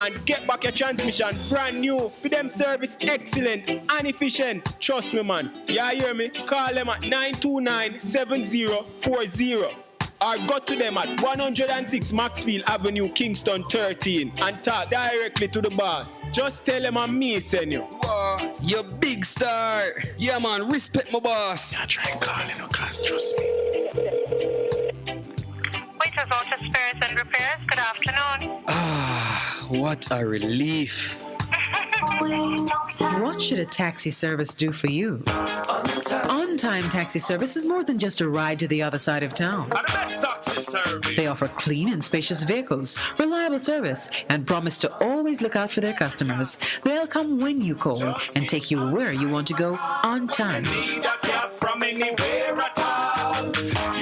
and get back your transmission brand new. For them service excellent and efficient. Trust me, man. Yeah, hear me? Call them at 929-7040. Or go to them at 106 Maxfield Avenue, Kingston 13 and talk directly to the boss. Just tell them I'm me, send you. Wow, you big star. Yeah, man, respect my boss. Yeah, try calling her, cause trust me. Waiters, Auto Spares and Repairs, good afternoon. What a relief. What should a taxi service do for you? On-Time Taxi Service is more than just a ride to the other side of town. The best taxi service. They offer clean and spacious vehicles, reliable service, and promise to always look out for their customers. They'll come when you call and take you where you want to go on time. Need a cab from anywhere at all.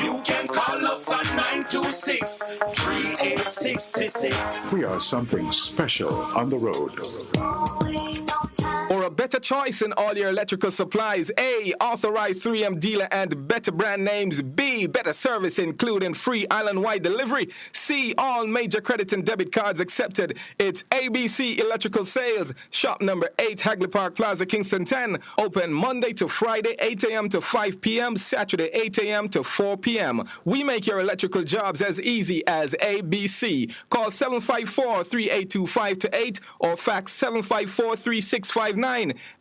You can call us at 926-3866. We are something special on the road. For a better choice in all your electrical supplies, A, authorized 3M dealer and better brand names. B, better service including free island-wide delivery. C, all major credit and debit cards accepted. It's ABC Electrical Sales. Shop number 8, Hagley Park Plaza, Kingston 10. Open Monday to Friday, 8 a.m. to 5 p.m. Saturday, 8 a.m. to 4 p.m. We make your electrical jobs as easy as ABC. Call 754-382-528 or fax 754-3659.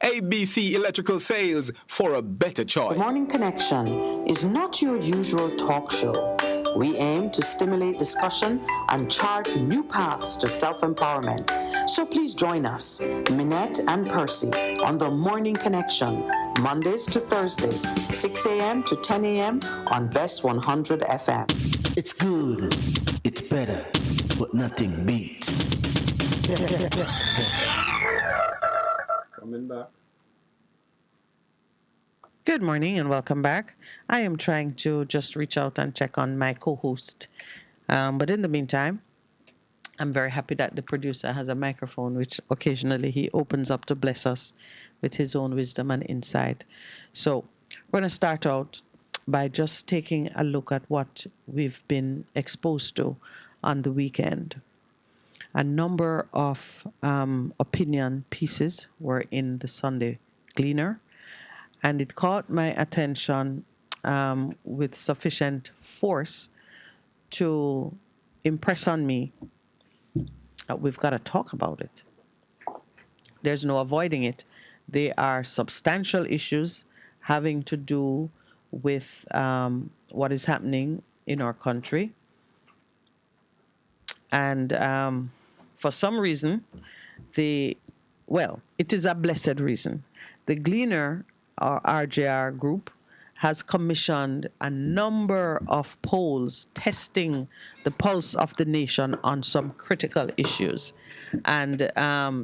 ABC Electrical Sales, for a better choice. The Morning Connection is not your usual talk show. We aim to stimulate discussion and chart new paths to self-empowerment. So please join us, Minette and Percy, on The Morning Connection, Mondays to Thursdays, 6 a.m. to 10 a.m. on Best 100 FM. It's good, it's better, but nothing beats. Coming back. Good morning and welcome back. I am trying to just reach out and check on my co-host. But in the meantime, I'm very happy that the producer has a microphone, which occasionally he opens up to bless us with his own wisdom and insight. So we're going to start out by just taking a look at what we've been exposed to on the weekend. A number of opinion pieces were in the Sunday Gleaner, and it caught my attention with sufficient force to impress on me that we've got to talk about it. There's no avoiding it. They are substantial issues having to do with what is happening in our country. And for some reason, it is a blessed reason. The Gleaner, our RJR group, has commissioned a number of polls testing the pulse of the nation on some critical issues. And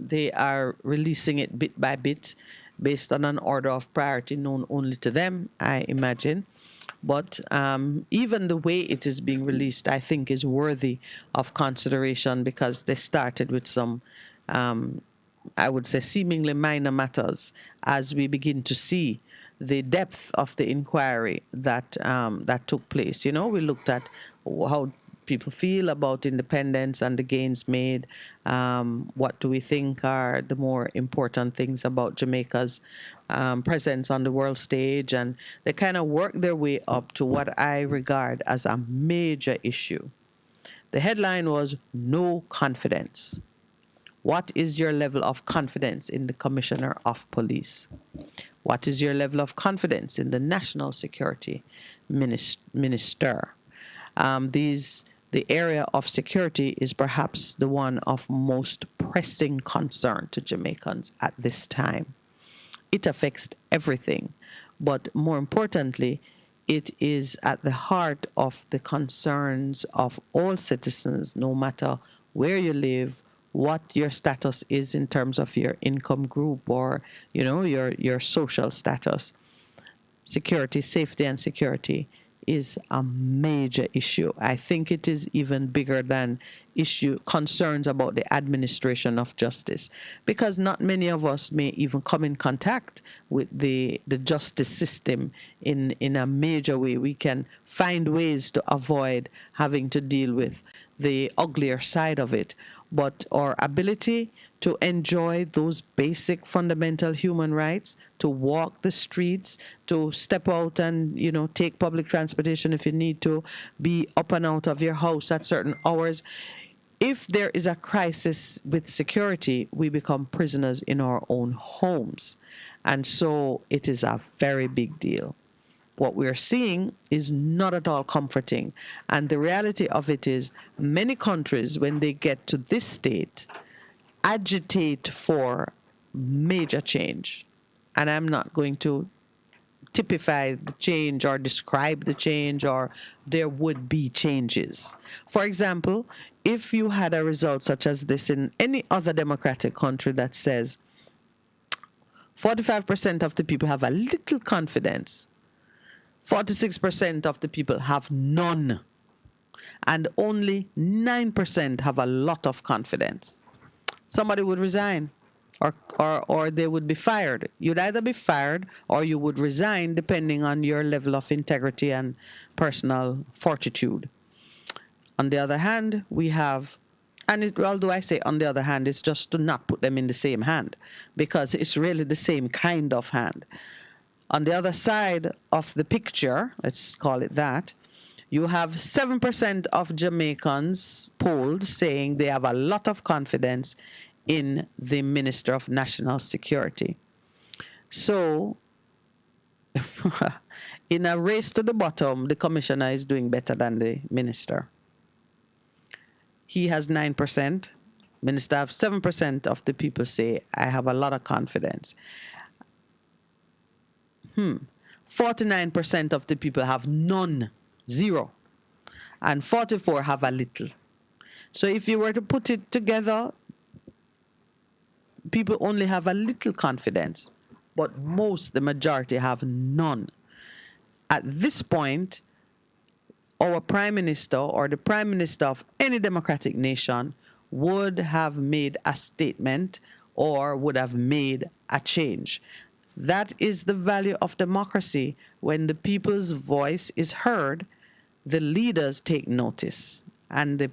they are releasing it bit by bit based on an order of priority known only to them, I imagine. But even the way it is being released, I think, is worthy of consideration because they started with some, I would say, seemingly minor matters as we begin to see the depth of the inquiry that took place. You know, we looked at how people feel about independence and the gains made. What do we think are the more important things about Jamaica's presence on the world stage? And they kind of work their way up to what I regard as a major issue. The headline was "No Confidence." What is your level of confidence in the Commissioner of Police? What is your level of confidence in the National Security Minister? The area of security is perhaps the one of most pressing concern to Jamaicans at this time. It affects everything, but more importantly, it is at the heart of the concerns of all citizens, no matter where you live, what your status is in terms of your income group or, you know, your social status. Security, safety and security is a major issue. I think it is even bigger than concerns about the administration of justice, because not many of us may even come in contact with the justice system in a major way. We can find ways to avoid having to deal with the uglier side of it. but our ability to enjoy those basic fundamental human rights, to walk the streets, to step out and, take public transportation if you need to, be up and out of your house at certain hours. If there is a crisis with security, we become prisoners in our own homes. And so it is a very big deal. What we're seeing is not at all comforting. And the reality of it is many countries, when they get to this state, agitate for major change. And I'm not going to typify the change or describe the change, or there would be changes. For example, if you had a result such as this in any other democratic country that says 45% of the people have a little confidence, 46% of the people have none, and only 9% have a lot of confidence, somebody would resign, or they would be fired. You'd either be fired or you would resign, depending on your level of integrity and personal fortitude. On the other hand, we have, although I say on the other hand, it's just to not put them in the same hand, because it's really the same kind of hand. On the other side of the picture, let's call it that, you have 7% of Jamaicans polled saying they have a lot of confidence in the Minister of National Security. So, in a race to the bottom, the commissioner is doing better than the minister. He has 9%. Minister have 7% of the people say, I have a lot of confidence. 49% of the people have none, 0. And 44 have a little. So if you were to put it together, people only have a little confidence, but the majority have none. At this point, our prime minister or the prime minister of any democratic nation would have made a statement or would have made a change. That is the value of democracy. When the people's voice is heard, the leaders take notice, and the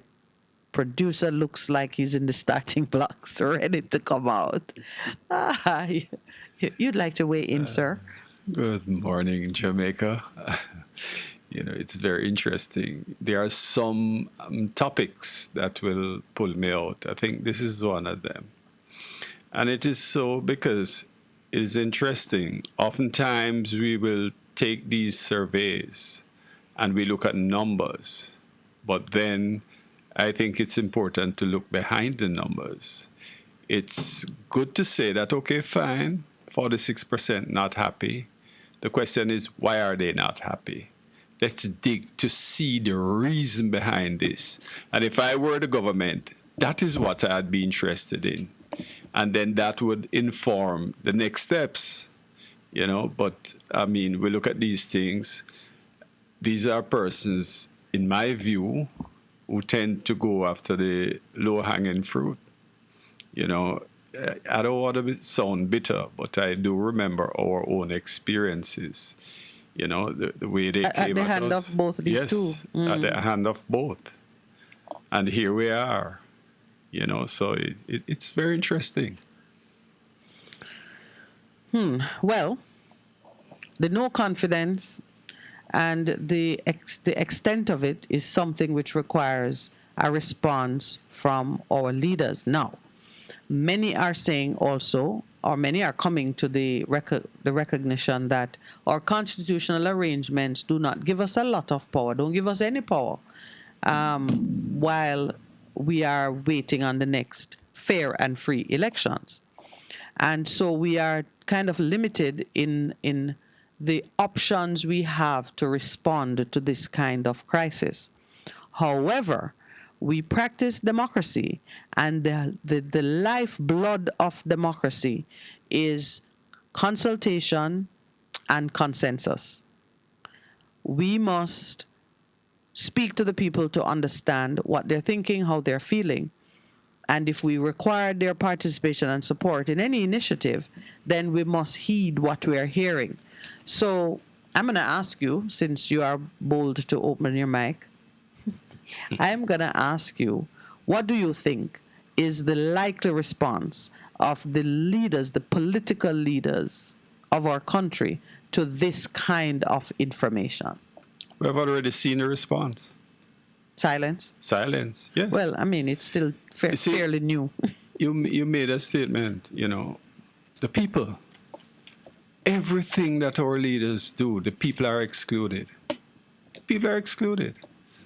producer looks like he's in the starting blocks, ready to come out. You'd like to weigh in, sir? Good morning, Jamaica. It's very interesting. There are some topics that will pull me out. I think this is one of them. And it is so because it is interesting. Oftentimes we will take these surveys and we look at numbers, but then I think it's important to look behind the numbers. It's good to say that, okay, fine, 46% not happy. The question is, why are they not happy? Let's dig to see the reason behind this. And if I were the government, that is what I'd be interested in. And then that would inform the next steps, But, we look at these things. These are persons, in my view, who tend to go after the low-hanging fruit. I don't want to sound bitter, but I do remember our own experiences. The way they came at us. At the hand of both these two. At the hand of both. And here we are. So it's very interesting. Well, the no confidence and the extent of it is something which requires a response from our leaders. Now, many are saying also, or many are coming to the recognition that our constitutional arrangements do not give us a lot of power, don't give us any power, while we are waiting on the next fair and free elections. And so we are kind of limited in the options we have to respond to this kind of crisis. However, we practice democracy, and the lifeblood of democracy is consultation and consensus. We must speak to the people to understand what they're thinking, how they're feeling. And if we require their participation and support in any initiative, then we must heed what we are hearing. So I'm going to ask you, since you are bold to open your mic, I'm going to ask you, what do you think is the likely response of the leaders, the political leaders of our country to this kind of information? We have already seen a response. Silence? Silence, yes. Well, I mean, it's still fairly new. You made a statement, the people. Everything that our leaders do, the people are excluded. People are excluded.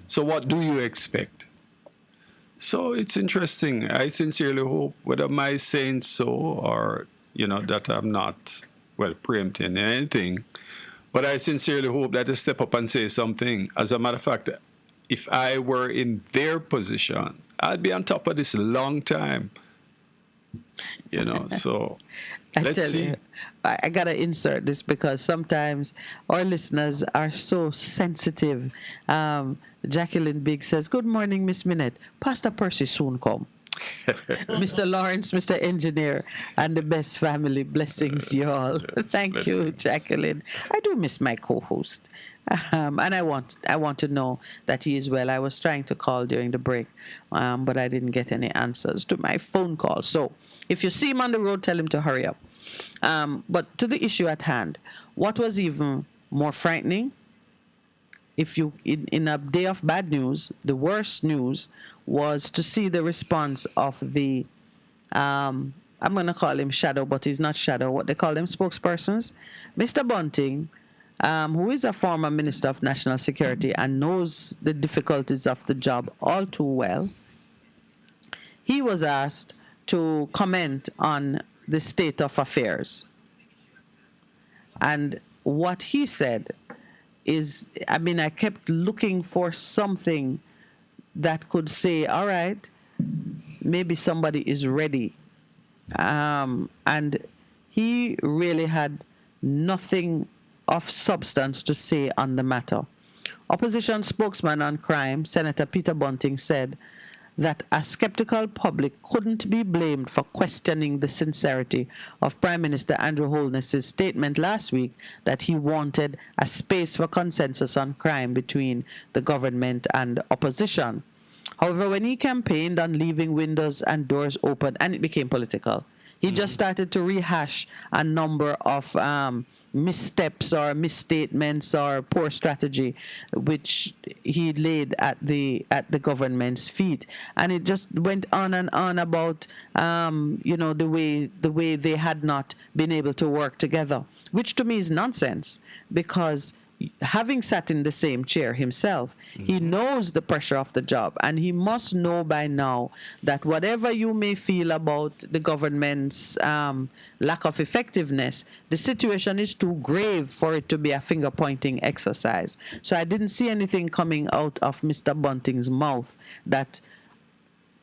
So what do you expect? So it's interesting. I sincerely hope, whether my saying so or, that I'm not, preempting anything, but I sincerely hope that they step up and say something. As a matter of fact, if I were in their position, I'd be on top of this a long time. So let's see. You, I got to insert this because sometimes our listeners are so sensitive. Jacqueline Biggs says, "Good morning, Miss Minette. Pastor Percy soon come." Mr. Lawrence, Mr. Engineer, and the best family. Blessings, you all. Thank you, Jacqueline. I do miss my co-host. And I want to know that he is well. I was trying to call during the break, but I didn't get any answers to my phone call. So if you see him on the road, tell him to hurry up. But to the issue at hand, what was even more frightening, if you in a day of bad news, the worst news was to see the response of the I'm going to call him Shadow, but he's not Shadow. What they call them, spokespersons, Mr. Bunting, who is a former Minister of National Security and knows the difficulties of the job all too well. He was asked to comment on the state of affairs. And what he said is, I kept looking for something that could say, all right, maybe somebody is ready. And he really had nothing of substance to say on the matter. Opposition spokesman on crime, Senator Peter Bunting, said that a skeptical public couldn't be blamed for questioning the sincerity of Prime Minister Andrew Holness's statement last week that he wanted a space for consensus on crime between the government and opposition. However, when he campaigned on leaving windows and doors open, and it became political, he just started to rehash a number of missteps or misstatements or poor strategy which he laid at the government's feet, and it just went on and on about the way they had not been able to work together, which to me is nonsense, because having sat in the same chair himself, he knows the pressure of the job, and he must know by now that whatever you may feel about the government's lack of effectiveness, the situation is too grave for it to be a finger-pointing exercise. So I didn't see anything coming out of Mr. Bunting's mouth that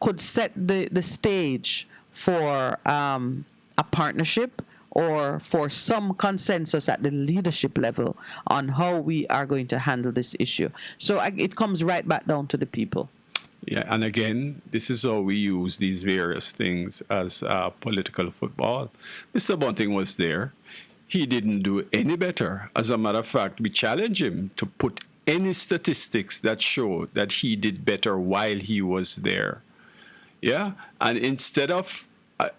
could set the stage for a partnership or for some consensus at the leadership level on how we are going to handle this issue. So it comes right back down to the people. Yeah, and again, this is how we use these various things as political football. Mr. Bunting was there. He didn't do any better. As a matter of fact, we challenge him to put any statistics that show that he did better while he was there. Yeah, and instead of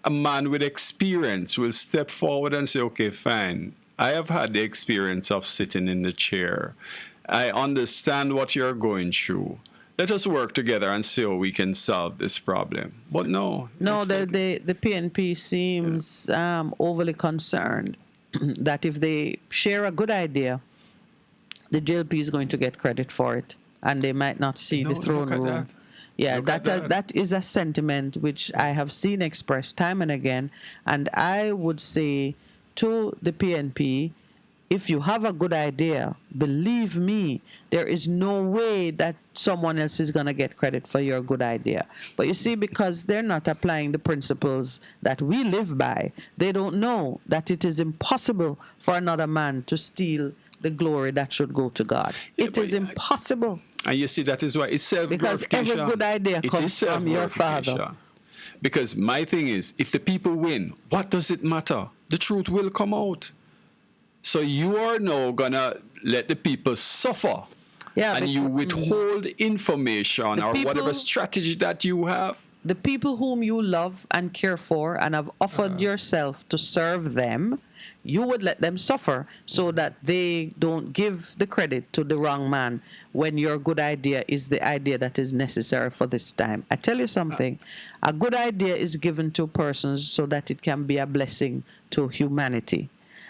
a man with experience will step forward and say, okay, fine, I have had the experience of sitting in the chair. I understand what you're going through. Let us work together and see how we can solve this problem. But no. No, the PNP seems overly concerned that if they share a good idea, the JLP is going to get credit for it, and they might not see the throne room. Yeah, that is a sentiment which I have seen expressed time and again, and I would say to the PNP, if you have a good idea, believe me, there is no way that someone else is going to get credit for your good idea. But you see, because they're not applying the principles that we live by, they don't know that it is impossible for another man to steal the glory that should go to God. Yeah, it is impossible. And you see, that is why it's self-glorification. Because every good idea comes from your Father. Because my thing is, if the people win, what does it matter? The truth will come out. So you are now going to let the people suffer Yeah, and you withhold information or whatever strategy that you have. The people whom you love and care for and have offered yourself to serve them, you would let them suffer so that they don't give the credit to the wrong man when your good idea is the idea that is necessary for this time. I tell you something, a good idea is given to persons so that it can be a blessing to humanity.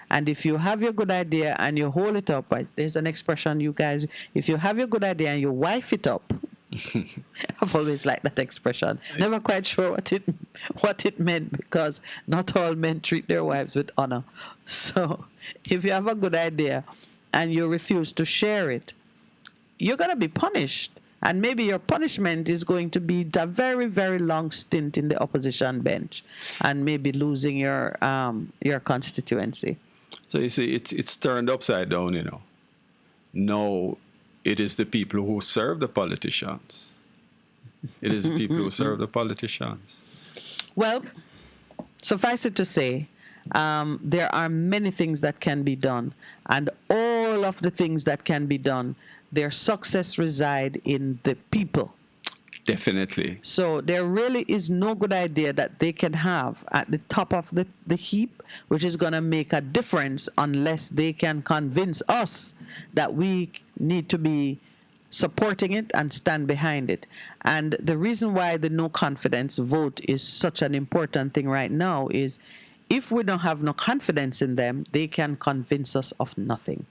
And if you have your good idea and you hold it up, there's an expression, you guys, if you have your good idea and you wife it up, I've always liked that expression. Never quite sure what it meant, because not all men treat their wives with honor. So if you have a good idea and you refuse to share it, you're going to be punished. And maybe your punishment is going to be a very, very long stint in the opposition bench and maybe losing your constituency. So you see, it's turned upside down, you know. No, it is the people who serve the politicians. It is the people who serve the politicians. Well, suffice it to say, there are many things that can be done, and all of the things that can be done, their success reside in the people. Definitely. So there really is no good idea that they can have at the top of the heap, which is going to make a difference unless they can convince us that we need to be supporting it and stand behind it. And the reason why the no confidence vote is such an important thing right now is if we don't have no confidence in them, they can convince us of nothing.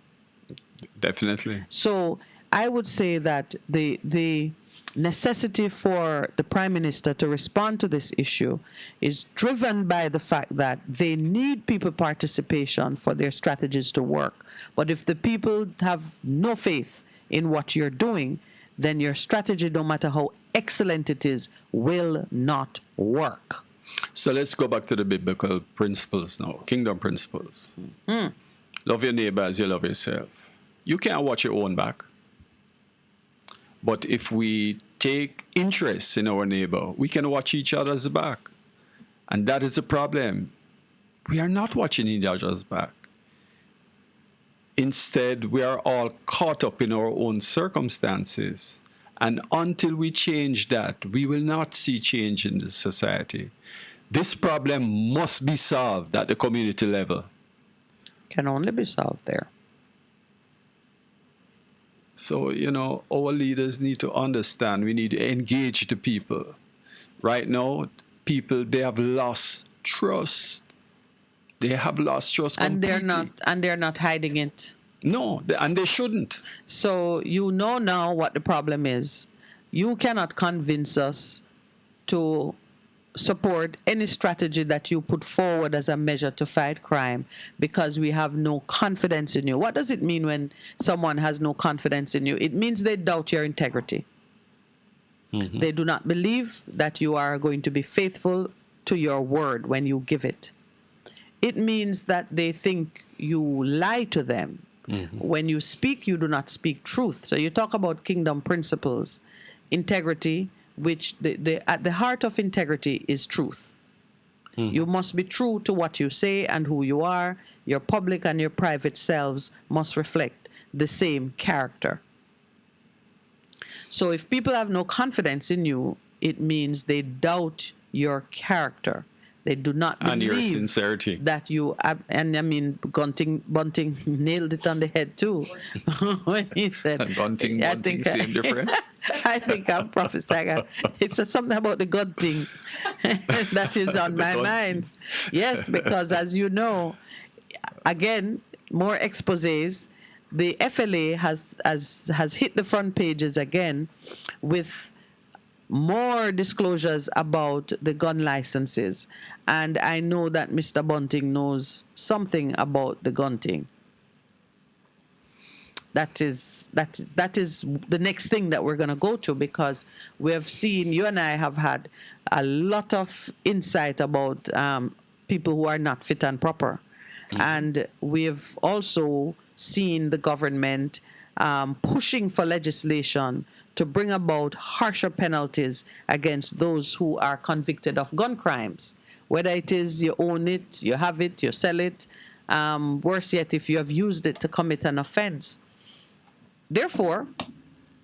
Definitely. So I would say that the necessity for the Prime Minister to respond to this issue is driven by the fact that they need people participation for their strategies to work. But if the people have no faith in what you're doing, then your strategy, no matter how excellent it is, will not work. So let's go back to the biblical principles now, kingdom principles. Love your neighbor as you love yourself. You can't watch your own back. But if we take interest in our neighbor, we can watch each other's back. And that is the problem. We are not watching each other's back. Instead, we are all caught up in our own circumstances. And until we change that, we will not see change in the society. This problem must be solved at the community level. Can only be solved there. So, you know, our leaders need to understand, we need to engage the people. Right now, people, they have lost trust. They have lost trust completely. And they're not hiding it. No, and they shouldn't. So you know now what the problem is. You cannot convince us to support any strategy that you put forward as a measure to fight crime because we have no confidence in you. What does it mean when someone has no confidence in you? It means they doubt your integrity. They do not believe that you are going to be faithful to your word when you give it. It means that they think you lie to them. When you speak, you do not speak truth. So you talk about kingdom principles, integrity, which at the heart of integrity is truth. You must be true to what you say and who you are. Your public and your private selves must reflect the same character. So if people have no confidence in you, it means they doubt your character. They do not believe and your sincerity. That you, and I mean, Bunting nailed it on the head too when he said, and Bunting, same difference. I think I'm prophesying. It's something about the God thing that is on my mind. Yes, because as you know, again, more exposés. The FLA has hit the front pages again with more disclosures about the gun licenses. And I know that Mr. Bunting knows something about the gun thing. That is the next thing that we're going to go to, because we have seen, you and I have had a lot of insight about people who are not fit and proper. And we've also seen the government pushing for legislation to bring about harsher penalties against those who are convicted of gun crimes. Whether it is you own it, you have it, you sell it, worse yet, if you have used it to commit an offense. Therefore,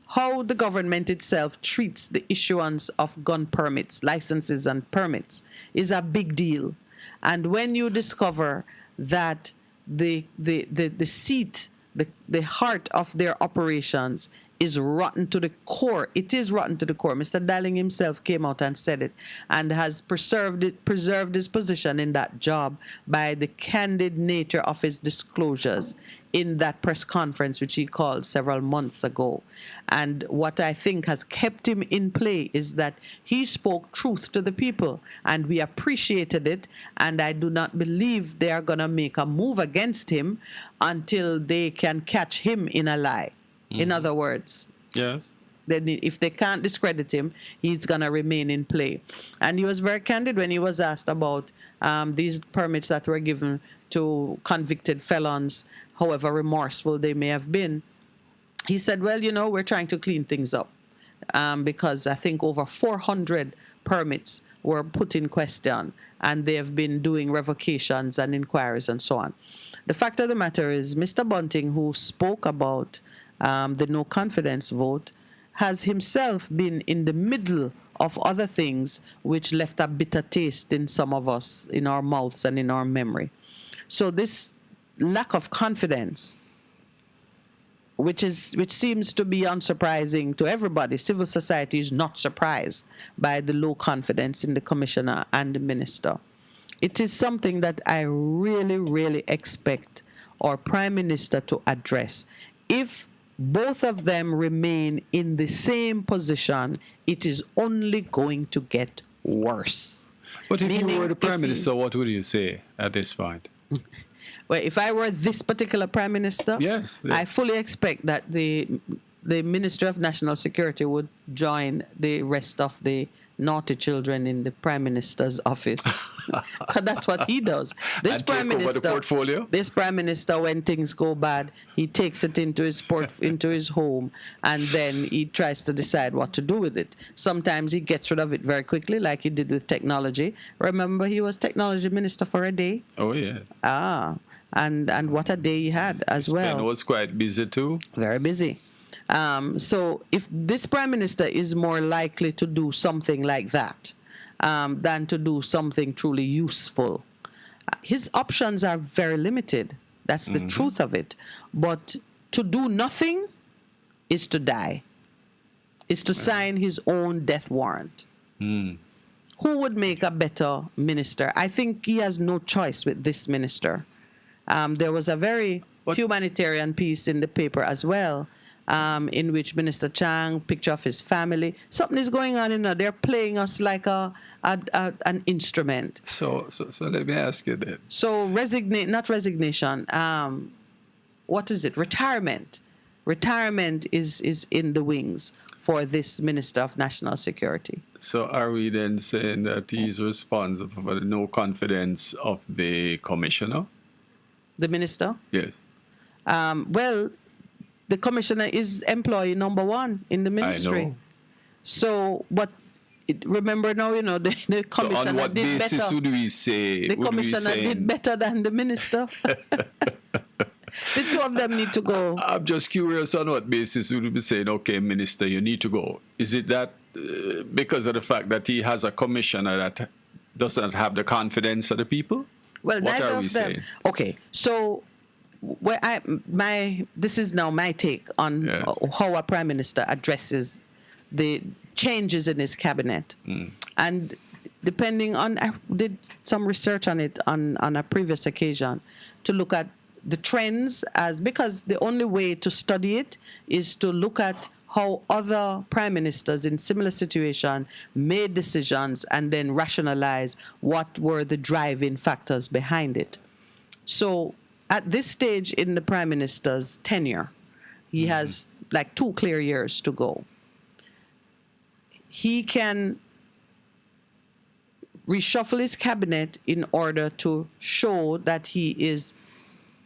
how the government itself treats the issuance of gun permits, licenses, and permits is a big deal. And when you discover that the seat, the heart of their operations is rotten to the core. It is rotten to the core. Mr. Darling himself came out and said it, and has preserved his position in that job by the candid nature of his disclosures in that press conference which he called several months ago. And what I think has kept him in play is that he spoke truth to the people, and we appreciated it, and I do not believe they are going to make a move against him until they can catch him in a lie. In other words, Yes. then if they can't discredit him, he's going to remain in play. And he was very candid when he was asked about these permits that were given to convicted felons, however remorseful they may have been. He said, well, we're trying to clean things up because I think over 400 permits were put in question, and they have been doing revocations and inquiries and so on. The fact of the matter is, Mr. Bunting, who spoke about the no confidence vote, has himself been in the middle of other things which left a bitter taste in some of us, in our mouths and in our memory. So this lack of confidence, which seems to be unsurprising to everybody, civil society is not surprised by the low confidence in the commissioner and the minister. It is something that I really, really expect our prime minister to address. If both of them remain in the same position, it is only going to get worse. But if you were the prime if minister, what would you say at this point? Well, if I were this particular prime minister, Yes. I fully expect that the Minister of National Security would join the rest of the naughty children in the prime minister's office. 'Cause that's what he does. This And take over the portfolio? This prime minister, when things go bad, he takes it into his home, and then he tries to decide what to do with it. Sometimes he gets rid of it very quickly, like he did with technology. Remember, he was technology minister for a day. Oh, yes. And what a day he had as well. Ben was quite busy too. Very busy. So if this prime minister is more likely to do something like that than to do something truly useful, his options are very limited. That's the truth of it. But to do nothing is to die, is to sign his own death warrant. Who would make a better minister? I think he has no choice with this minister. There was a very humanitarian piece in the paper as well, in which Minister Chang, picture of his family. Something is going on, they're playing us like an instrument. So let me ask you then. So not resignation, what is it? Retirement. Retirement is in the wings for this Minister of National Security. So are we then saying that he's responsible for the no confidence of the commissioner? The minister? Yes. Well, the commissioner is employee number one in the ministry. I know. So, but remember now, the commissioner so on what did basis better. would we say? The commissioner did better than the minister. The two of them need to go. I'm just curious on what basis would we be saying, okay, minister, you need to go? Is it that because of the fact that he has a commissioner that doesn't have the confidence of the people? Well, what neither are we of them. saying? Okay, so this is now my take on how a prime minister addresses the changes in his cabinet. And depending on, I did some research on it on a previous occasion to look at the trends, because the only way to study it is to look at how other prime ministers in similar situation made decisions and then rationalize what were the driving factors behind it. So at this stage in the prime minister's tenure, he has like 2 clear years to go. He can reshuffle his cabinet in order to show that he is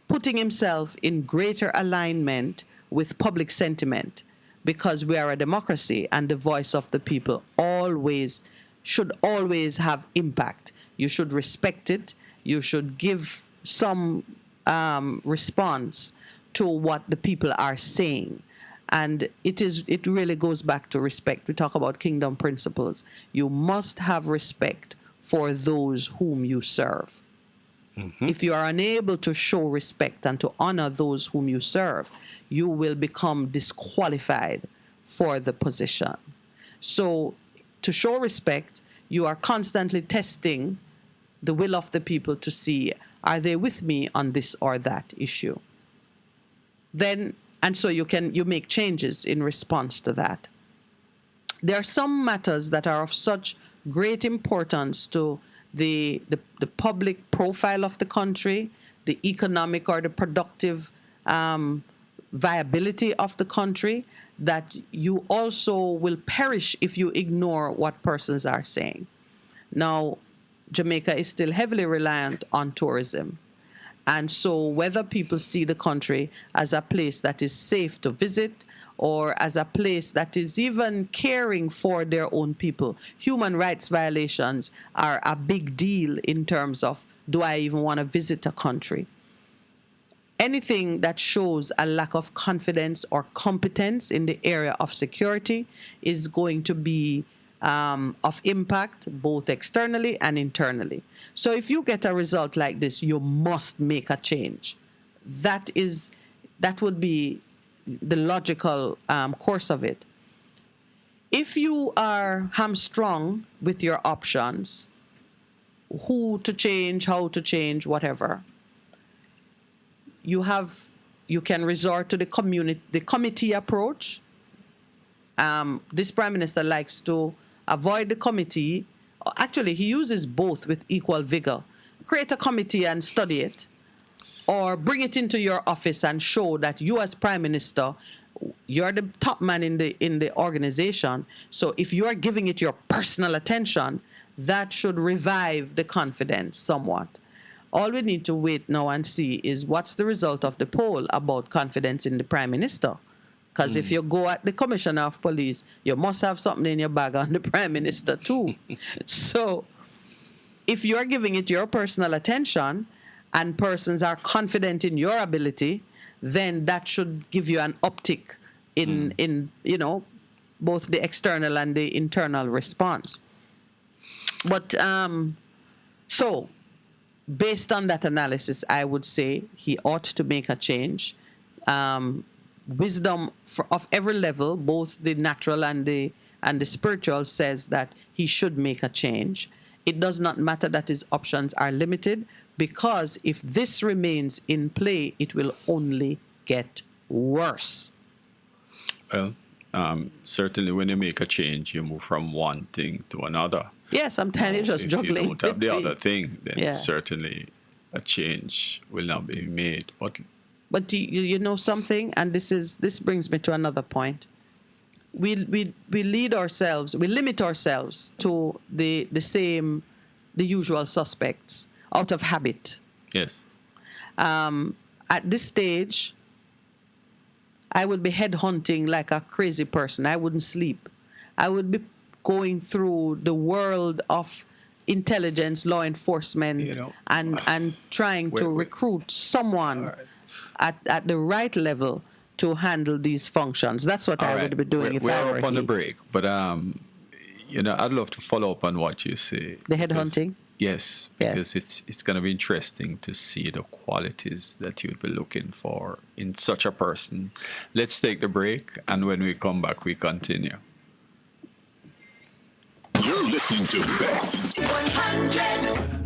putting himself in greater alignment with public sentiment, because we are a democracy and the voice of the people should always have impact. You should respect it. You should give some response to what the people are saying. And it really goes back to respect. We talk about kingdom principles. You must have respect for those whom you serve. If you are unable to show respect and to honor those whom you serve, you will become disqualified for the position. So to show respect, you are constantly testing the will of the people to see, are they with me on this or that issue? And so you make changes in response to that. There are some matters that are of such great importance to the public profile of the country, the economic or the productive viability of the country, that you also will perish if you ignore what persons are saying. Now, Jamaica is still heavily reliant on tourism. And so whether people see the country as a place that is safe to visit or as a place that is even caring for their own people, human rights violations are a big deal in terms of, do I even want to visit a country? Anything that shows a lack of confidence or competence in the area of security is going to be of impact both externally and internally. So if you get a result like this, you must make a change. That would be the logical course of it. If you are hamstrung with your options, who to change, how to change, whatever, you can resort to the committee approach. This Prime Minister likes to avoid the committee. Actually, he uses both with equal vigor. Create a committee and study it, or bring it into your office and show that you as Prime Minister, you're the top man in the organization. So if you are giving it your personal attention, that should revive the confidence somewhat. All we need to wait now and see is what's the result of the poll about confidence in the Prime Minister. Because if you go at the Commissioner of Police, you must have something in your bag on the Prime Minister too. So if you're giving it your personal attention and persons are confident in your ability, then that should give you an uptick in both the external and the internal response. But so based on that analysis, I would say he ought to make a change. Wisdom of every level, both the natural and the spiritual, says that he should make a change. It does not matter that his options are limited, because if this remains in play, it will only get worse. Well, certainly when you make a change, you move from one thing to another. Yeah, sometimes you're just juggling. If you don't have the other thing, then Yeah. certainly a change will not be made. But you know something, and this brings me to another point. We limit ourselves to the usual suspects out of habit. Yes. At this stage, I would be headhunting like a crazy person. I wouldn't sleep. I would be going through the world of intelligence, law enforcement, and trying to recruit someone at the right level to handle these functions. That's what I would be doing if I were We're up on the he. break, but I'd love to follow up on what you say. The headhunting? Yes, because it's going to be interesting to see the qualities that you'd be looking for in such a person. Let's take the break, and when we come back, we continue. You're listening to Best 100.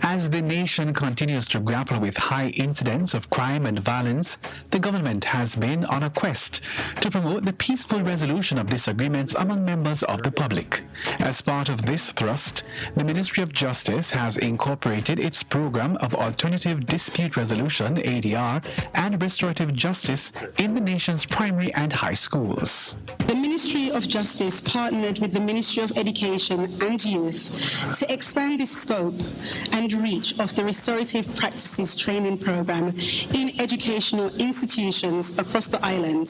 As the nation continues to grapple with high incidents of crime and violence, the government has been on a quest to promote the peaceful resolution of disagreements among members of the public. As part of this thrust, the Ministry of Justice has incorporated its program of Alternative Dispute Resolution, ADR, and Restorative Justice in the nation's primary and high schools. The Ministry of Justice partnered with the Ministry of Education and Youth to expand the scope and reach of the Restorative Practices Training Program in educational institutions across the island.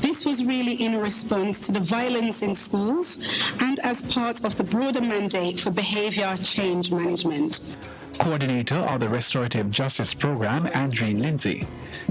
This was really in response to the violence in schools and as part of the broader mandate for behavior change management. Coordinator of the Restorative Justice Program, Andreen Lindsay,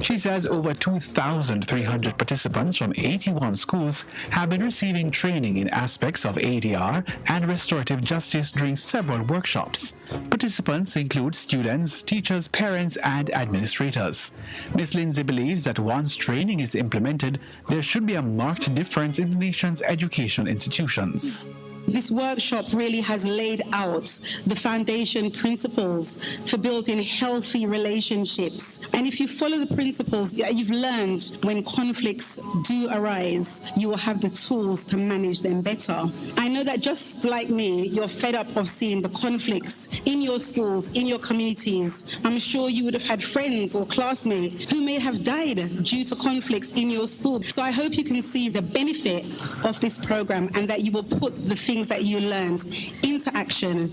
She says over 2,300 participants from 81 schools have been receiving training in aspects of ADR and restorative justice during several workshops. Participants include students, teachers, parents, and administrators. Ms. Lindsay believes that once training is implemented, there should be a marked difference in the nation's education institutions. This workshop really has laid out the foundation principles for building healthy relationships. And if you follow the principles that you've learned, when conflicts do arise, you will have the tools to manage them better. I know that just like me, you're fed up of seeing the conflicts in your schools, in your communities. I'm sure you would have had friends or classmates who may have died due to conflicts in your school. So I hope you can see the benefit of this program and that you will put the things that you learned into action.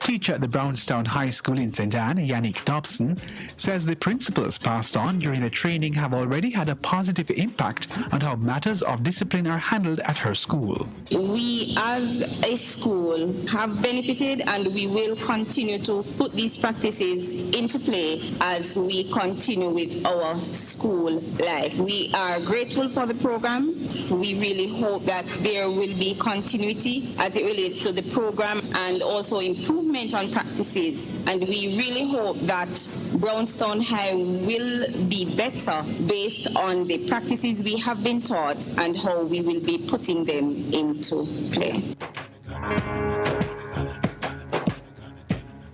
Teacher at the Brownstown High School in St. Anne, Yannick Dobson, says the principles passed on during the training have already had a positive impact on how matters of discipline are handled at her school. We as a school have benefited and we will continue to put these practices into play as we continue with our school life. We are grateful for the program. We really hope that there will be continuity as it relates to the program and also improvement on practices. And we really hope that Brownstown High will be better based on the practices we have been taught and how we will be putting them into play.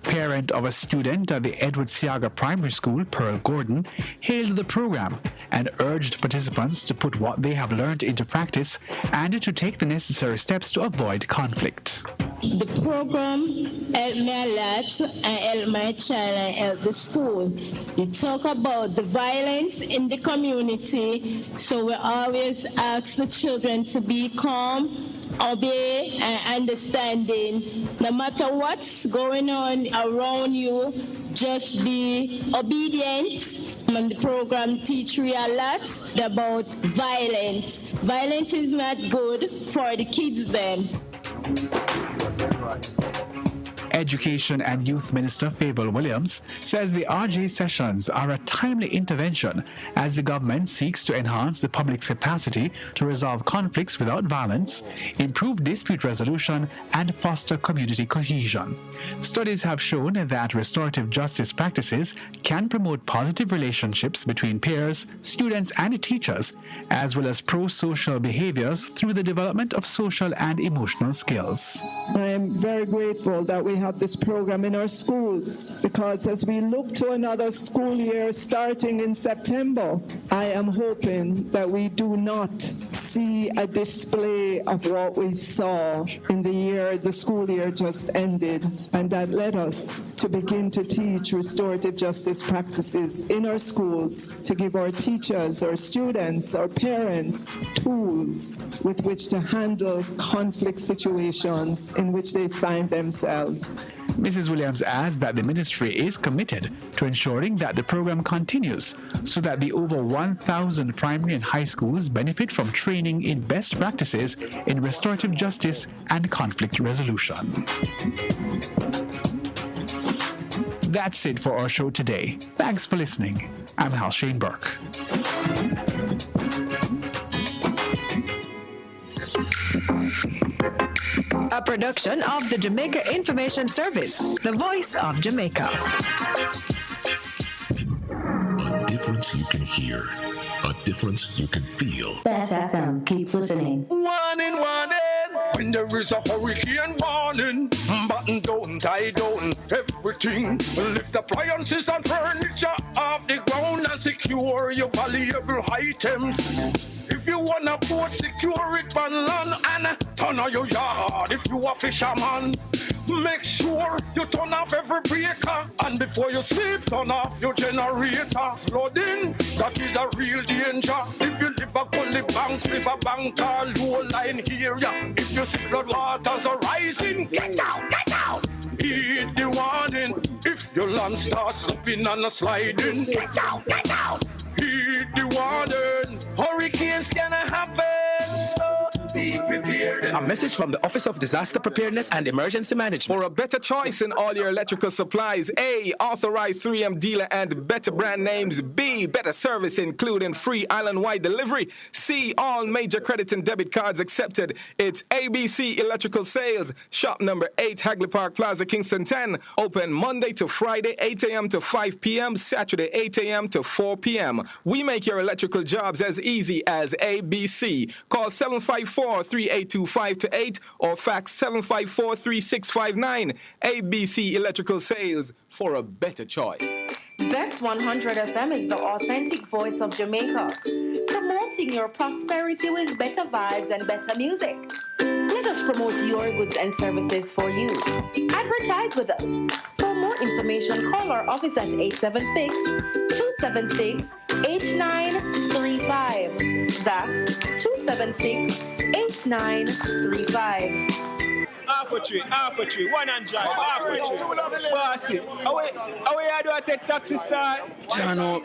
Parent of a student at the Edward Seaga Primary School, Pearl Gordon, hailed the program and urged participants to put what they have learned into practice and to take the necessary steps to avoid conflict. The program helped me a lot and helped my child and helped the school. You talk about the violence in the community, so we always ask the children to be calm, obey, and understanding. No matter what's going on around you, just be obedient. And the program teach me a lot about violence. Violence is not good for the kids then. Education and Youth Minister Fable Williams says the RJ sessions are a timely intervention as the government seeks to enhance the public's capacity to resolve conflicts without violence, improve dispute resolution, and foster community cohesion. Studies have shown that restorative justice practices can promote positive relationships between peers, students, and teachers, as well as pro-social behaviors through the development of social and emotional skills. I am very grateful that we have this program in our schools, because as we look to another school year starting in September, I am hoping that we do not see a display of what we saw in the school year just ended, and that led us to begin to teach restorative justice practices in our schools to give our teachers, our students, our parents tools with which to handle conflict situations in which they find themselves. Mrs. Williams adds that the ministry is committed to ensuring that the program continues so that the over 1,000 primary and high schools benefit from training in best practices in restorative justice and conflict resolution. That's it for our show today. Thanks for listening. I'm Hal Shane Burke. A production of the Jamaica Information Service, the voice of Jamaica. A difference you can hear, a difference you can feel. Best FM, keep listening. Warning, when there is a hurricane warning, button down, tie down, everything. Lift appliances and furniture off the ground and secure your valuable items. If you wanna boat, secure it on land and turn on your yard. If you a fisherman, make sure you turn off every breaker, and before you sleep, turn off your generator. Flooding, that is a real danger. If you live a gully bank, river bank or low line area, if you see flood waters are rising, get out, get out. Heed the warning. If your land starts slipping and sliding, get out, get out. Heed the warning. Hurricanes gonna happen, so be prepared. A message from the Office of Disaster Preparedness and Emergency Management. For a better choice in all your electrical supplies, A, authorized 3M dealer and better brand names. B, better service including free island-wide delivery. C, all major credit and debit cards accepted. It's ABC Electrical Sales. Shop number 8, Hagley Park Plaza, Kingston 10. Open Monday to Friday, 8 a.m. to 5 p.m. Saturday, 8 a.m. to 4 p.m. We make your electrical jobs as easy as ABC. Call 754-382-528 or fax 754-3659. ABC Electrical Sales, for a better choice. Best 100 FM is the authentic voice of Jamaica, promoting your prosperity with better vibes and better music. Let us promote your goods and services for you. Advertise with us. For more information, call our office at 876-276-8935. That's 276-8935. Half a tree, 100, half a tree. Bossy, how you do I take taxi start? Jano,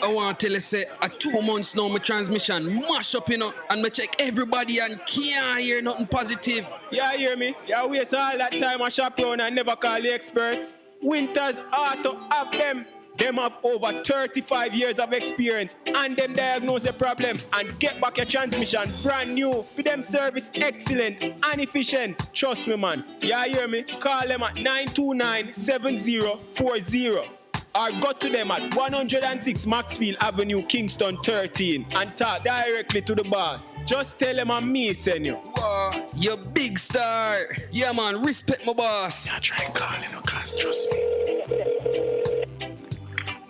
I want to tell you, say, 2 months now, my transmission mash up, and I check everybody and can't hear nothing positive. You hear me? You waste all that time I shop around and never call the experts. Winters Auto have them. Them have over 35 years of experience and them diagnose the problem and get back your transmission brand new. For them service excellent and efficient. Trust me, man. You hear me? Call them at 929-7040 or go to them at 106 Maxfield Avenue, Kingston 13 and talk directly to the boss. Just tell them I'm me, send you. Wow, you big star. Yeah, man, respect my boss. Yeah, try calling, cause trust me.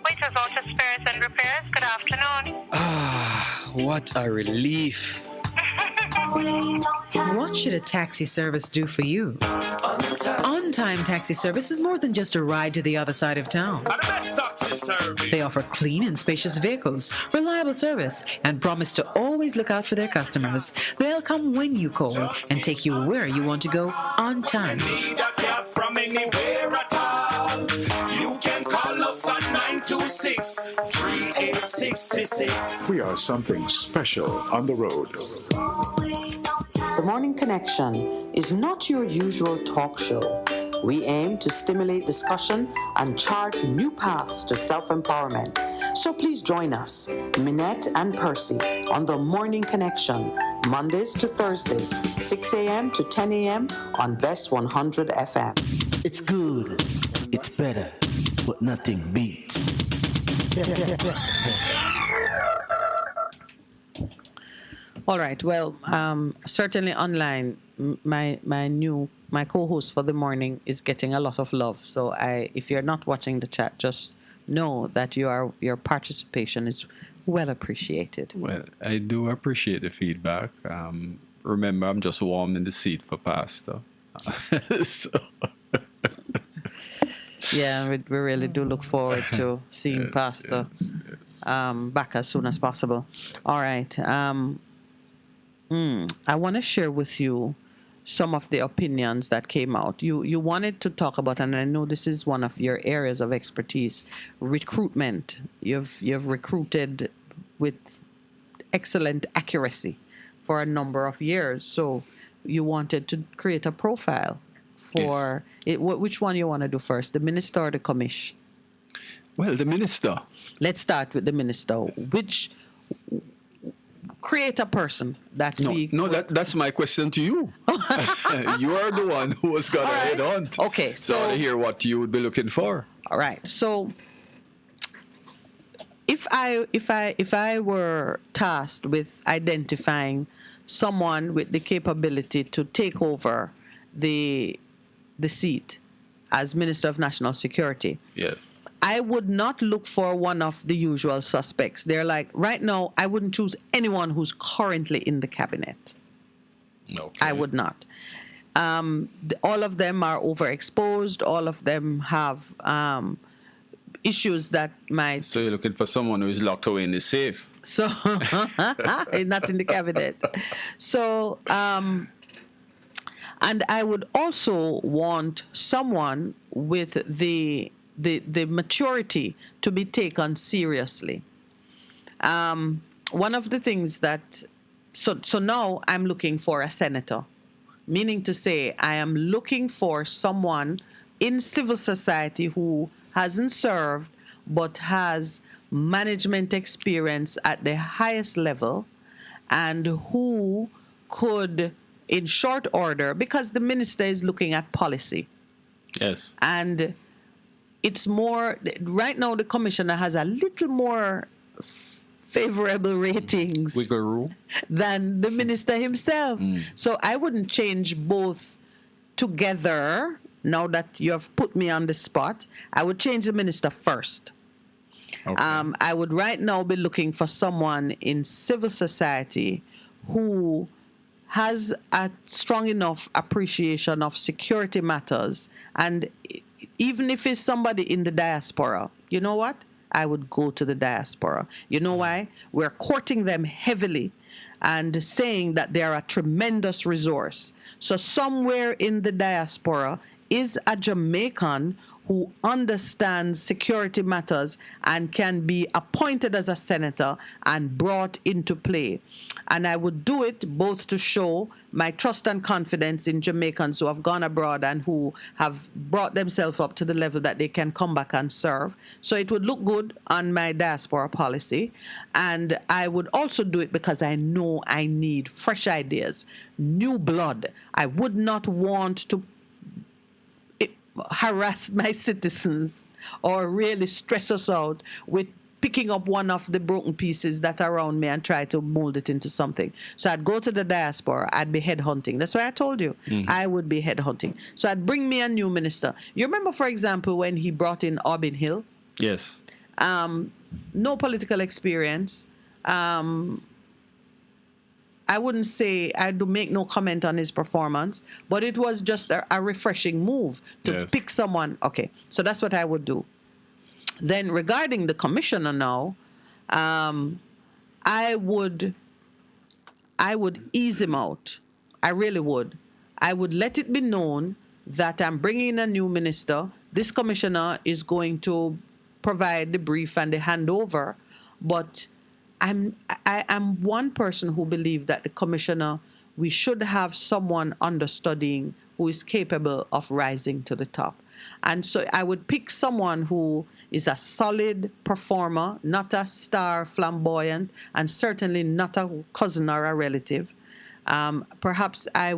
Waiters Auto Spares and Repairs, good afternoon. Ah, what a relief. What should a taxi service do for you? On-time taxi service is more than just a ride to the other side of town. They offer clean and spacious vehicles, reliable service, and promise to always look out for their customers. They'll come when you call and take you where you want to go on time. You can call us at 926-3866. We are something special on the road. The Morning Connection is not your usual talk show. We aim to stimulate discussion and chart new paths to self-empowerment. So please join us, Minette and Percy, on The Morning Connection, Mondays to Thursdays, 6 a.m. to 10 a.m. on Best 100 FM. It's good, it's better, but nothing beats. All right. Well, certainly online, my co-host for the morning is getting a lot of love. So if you're not watching the chat, just know that your participation is well appreciated. Well, I do appreciate the feedback. Remember, I'm just warming the seat for Pastor. So. Yeah, we really do look forward to seeing Pastor back as soon as possible. All right. I want to share with you some of the opinions that came out. You wanted to talk about, and I know this is one of your areas of expertise, recruitment. You've recruited with excellent accuracy for a number of years. So you wanted to create a profile for it. Which one you want to do first, the minister or the commish? Well, the minister. Let's start with the minister. Create a person that that's my question to you. You are the one who was going to head on. Okay, so to hear what you would be looking for. All right. So if I were tasked with identifying someone with the capability to take over the seat as Minister of National Security, yes, I would not look for one of the usual suspects. They're like, right now, I wouldn't choose anyone who's currently in the cabinet. Okay. I would not. All of them are overexposed. All of them have issues that might... So you're looking for someone who is locked away in the safe. So, not in the cabinet. So, and I would also want someone with the maturity to be taken seriously. One of the things that so now I'm looking for a senator, meaning to say I am looking for someone in civil society who hasn't served but has management experience at the highest level and who could, in short order, because the minister is looking at policy. Yes. And it's more, right now the commissioner has a little more favorable ratings wiggle room than the minister himself. So I wouldn't change both together. Now that you have put me on the spot, I would change the minister first. Okay. I would right now be looking for someone in civil society who has a strong enough appreciation of security matters. And even if it's somebody in the diaspora, you know what? I would go to the diaspora. You know why? We're courting them heavily and saying that they are a tremendous resource. So somewhere in the diaspora is a Jamaican who understands security matters and can be appointed as a senator and brought into play. And I would do it both to show my trust and confidence in Jamaicans who have gone abroad and who have brought themselves up to the level that they can come back and serve. So it would look good on my diaspora policy. And I would also do it because I know I need fresh ideas, new blood. I would not want to harass my citizens or really stress us out with picking up one of the broken pieces that are around me and try to mold it into something. So I'd go to the diaspora, I'd be headhunting. That's why I told you I would be headhunting. So I'd bring me a new minister. You remember, for example, when he brought in Aubin Hill? Yes. No political experience. I wouldn't say, I'd make no comment on his performance, but it was just a refreshing move to pick someone. Okay, so that's what I would do. Then regarding the commissioner now, I would ease him out. I really would. I would let it be known that I'm bringing in a new minister. This commissioner is going to provide the brief and the handover, but I am one person who believes that the commissioner, we should have someone understudying who is capable of rising to the top. And so I would pick someone who is a solid performer, not a star flamboyant, and certainly not a cousin or a relative. Perhaps I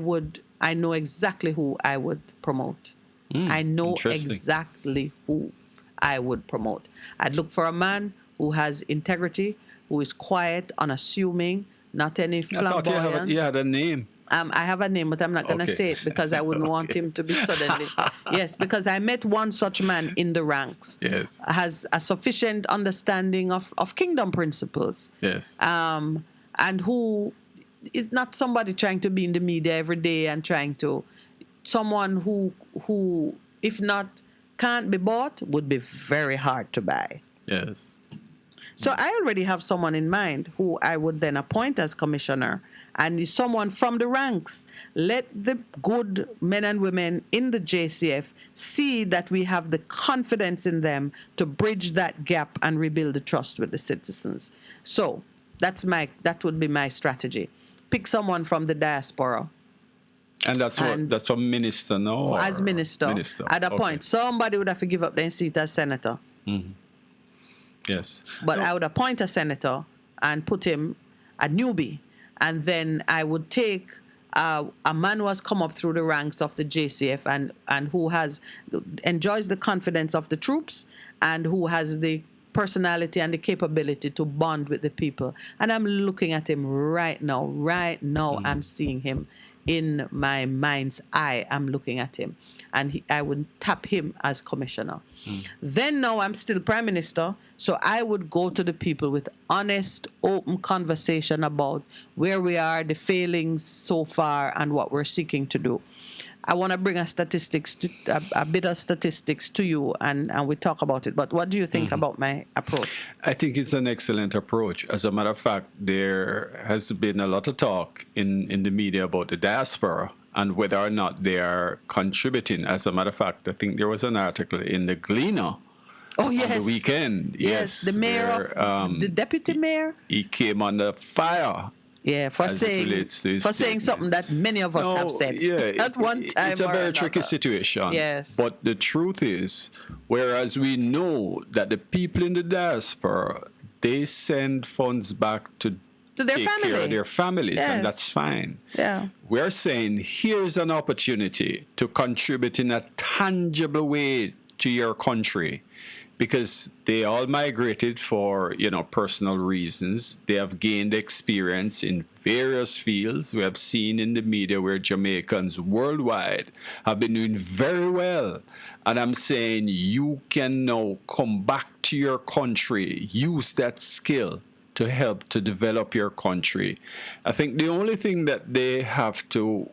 know exactly who I would promote. I know exactly who I would promote. I'd look for a man who has integrity, who is quiet, unassuming, not any flamboyance. I thought you had a name. I have a name, but I'm not going to say it because I wouldn't want him to be suddenly. Yes, because I met one such man in the ranks. Yes. Has a sufficient understanding of kingdom principles. Yes. And who is not somebody trying to be in the media every day and someone who, if not can't be bought, would be very hard to buy. Yes. So I already have someone in mind who I would then appoint as commissioner, and is someone from the ranks. Let the good men and women in the JCF see that we have the confidence in them to bridge that gap and rebuild the trust with the citizens. So that would be my strategy. Pick someone from the diaspora. And that's a minister, no? As minister. I'd appoint somebody would have to give up their seat as senator. Mm-hmm. Yes. But I would appoint a senator and put him a newbie. And then I would take a man who has come up through the ranks of the JCF and who enjoys the confidence of the troops and who has the personality and the capability to bond with the people. And I'm looking at him right now. I'm seeing him in my mind's eye. I'm looking at him. And I would tap him as commissioner. Then now I'm still prime minister, so I would go to the people with honest, open conversation about where we are, the failings so far, and what we're seeking to do. I want to bring a bit of statistics to you, and we talk about it. But what do you think about my approach? I think it's an excellent approach. As a matter of fact, there has been a lot of talk in the media about the diaspora and whether or not they are contributing. As a matter of fact, I think there was an article in the Gleaner on the weekend. Yes, the mayor, the deputy mayor. He came under fire Yeah, for as it relates to his saying statement. something that many of us have said at one time. It's a or very another. tricky situation. Yes. But the truth is, whereas we know that the people in the diaspora, they send funds back to their take family. care of their families, Yes. and that's fine. Yeah. We're saying here's an opportunity to contribute in a tangible way to your country, because they all migrated for personal reasons. They have gained experience in various fields. We have seen in the media where Jamaicans worldwide have been doing very well. And I'm saying you can now come back to your country, use that skill to help to develop your country. I think the only thing that they have to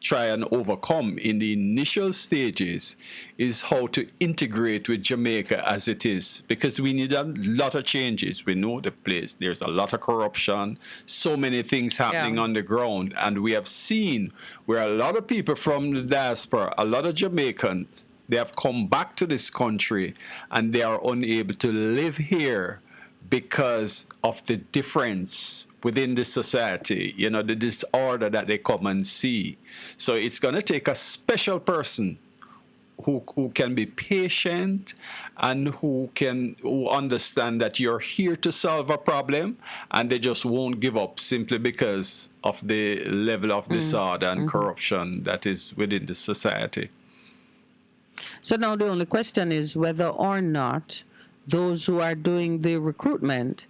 try and overcome in the initial stages is how to integrate with Jamaica as it is, because we need a lot of changes. We know the place, there's a lot of corruption, so many things happening on the ground, and we have seen where a lot of people from the diaspora, a lot of Jamaicans, they have come back to this country and they are unable to live here because of the difference within the society, the disorder that they come and see. So it's going to take a special person who can be patient and who understand that you're here to solve a problem, and they just won't give up simply because of the level of disorder and corruption that is within the society. So now the only question is whether or not those who are doing the recruitment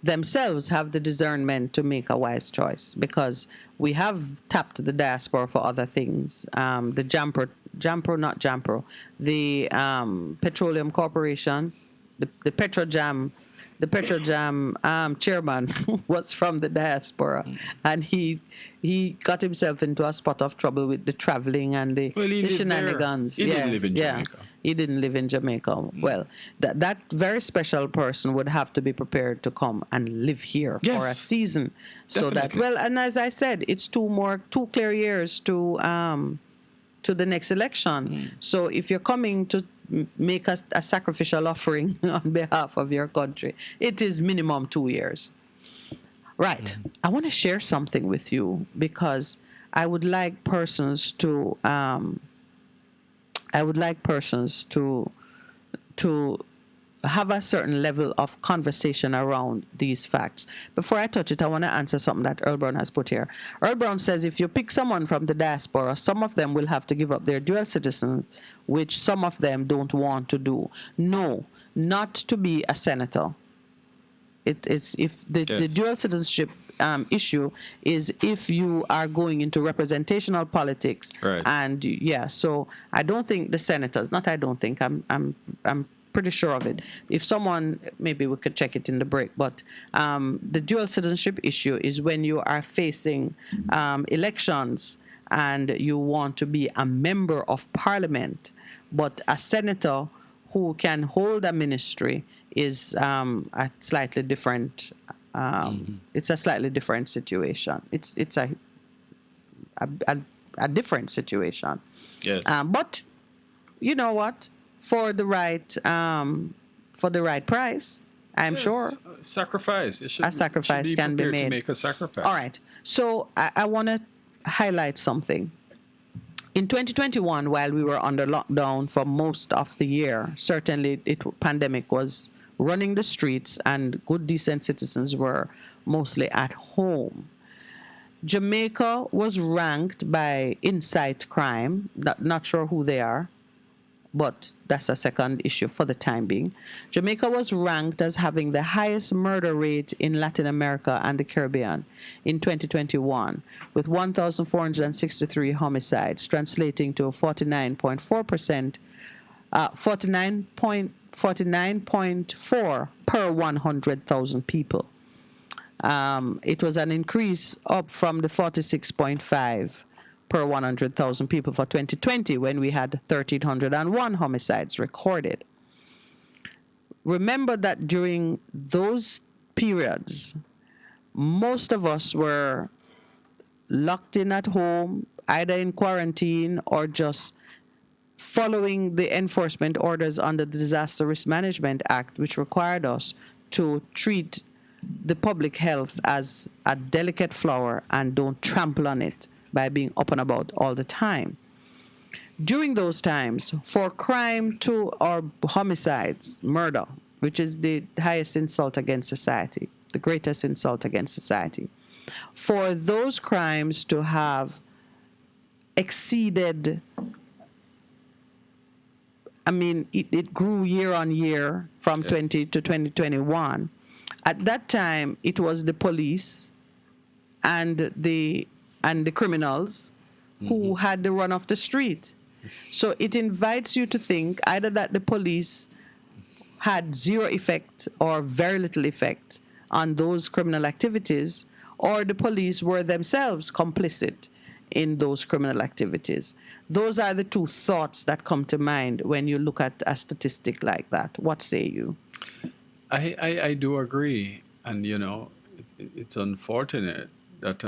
themselves have the discernment to make a wise choice, because we have tapped the diaspora for other things. The the Petroleum Corporation, the Petrojam chairman was from the diaspora, and he got himself into a spot of trouble with the traveling and the shenanigans. He didn't live in Jamaica. He didn't live in Jamaica. Well, that very special person would have to be prepared to come and live here for a season. So Definitely. and as I said, it's two clear years to the next election. So if you're coming to make a sacrificial offering on behalf of your country, it is minimum 2 years. Right. I want to share something with you, because I would like persons to have a certain level of conversation around these facts. Before I touch it, I want to answer something that Earl Brown has put here. Earl Brown says if you pick someone from the diaspora, some of them will have to give up their dual citizenship, which some of them don't want to do. No, not to be a senator. It is if the dual citizenship issue is if you are going into representational politics. Right. And so I don't think the senators, I'm pretty sure of it. If someone, maybe we could check it in the break, but the dual citizenship issue is when you are facing elections and you want to be a member of parliament, but a senator who can hold a ministry is a slightly different. It's a slightly different situation. It's a different situation. Yes. But you know what? For the right price, I'm sure sacrifice. A sacrifice can be made. To make a sacrifice. All right. So I want to highlight something. In 2021, while we were under lockdown for most of the year, certainly pandemic was running the streets and good, decent citizens were mostly at home. Jamaica was ranked by Insight Crime, not sure who they are, but that's a second issue for the time being. Jamaica was ranked as having the highest murder rate in Latin America and the Caribbean in 2021, with 1,463 homicides, translating to 49.4%, 49.4 per 100,000 people. It was an increase up from the 46.5 per 100,000 people for 2020, when we had 1,301 homicides recorded. Remember that during those periods, most of us were locked in at home, either in quarantine or just following the enforcement orders under the Disaster Risk Management Act, which required us to treat the public health as a delicate flower and don't trample on it by being up and about all the time. During those times, for crime to or homicides, murder, which is the highest insult against society, the greatest insult against society, for those crimes to have exceeded, I mean, it grew year on year from 20 to 2021. At that time, it was the police and the criminals who had the run off the street. So it invites you to think either that the police had zero effect or very little effect on those criminal activities, or the police were themselves complicit in those criminal activities. Those are the two thoughts that come to mind when you look at a statistic like that. What say you? I do agree. And, you know, it's unfortunate that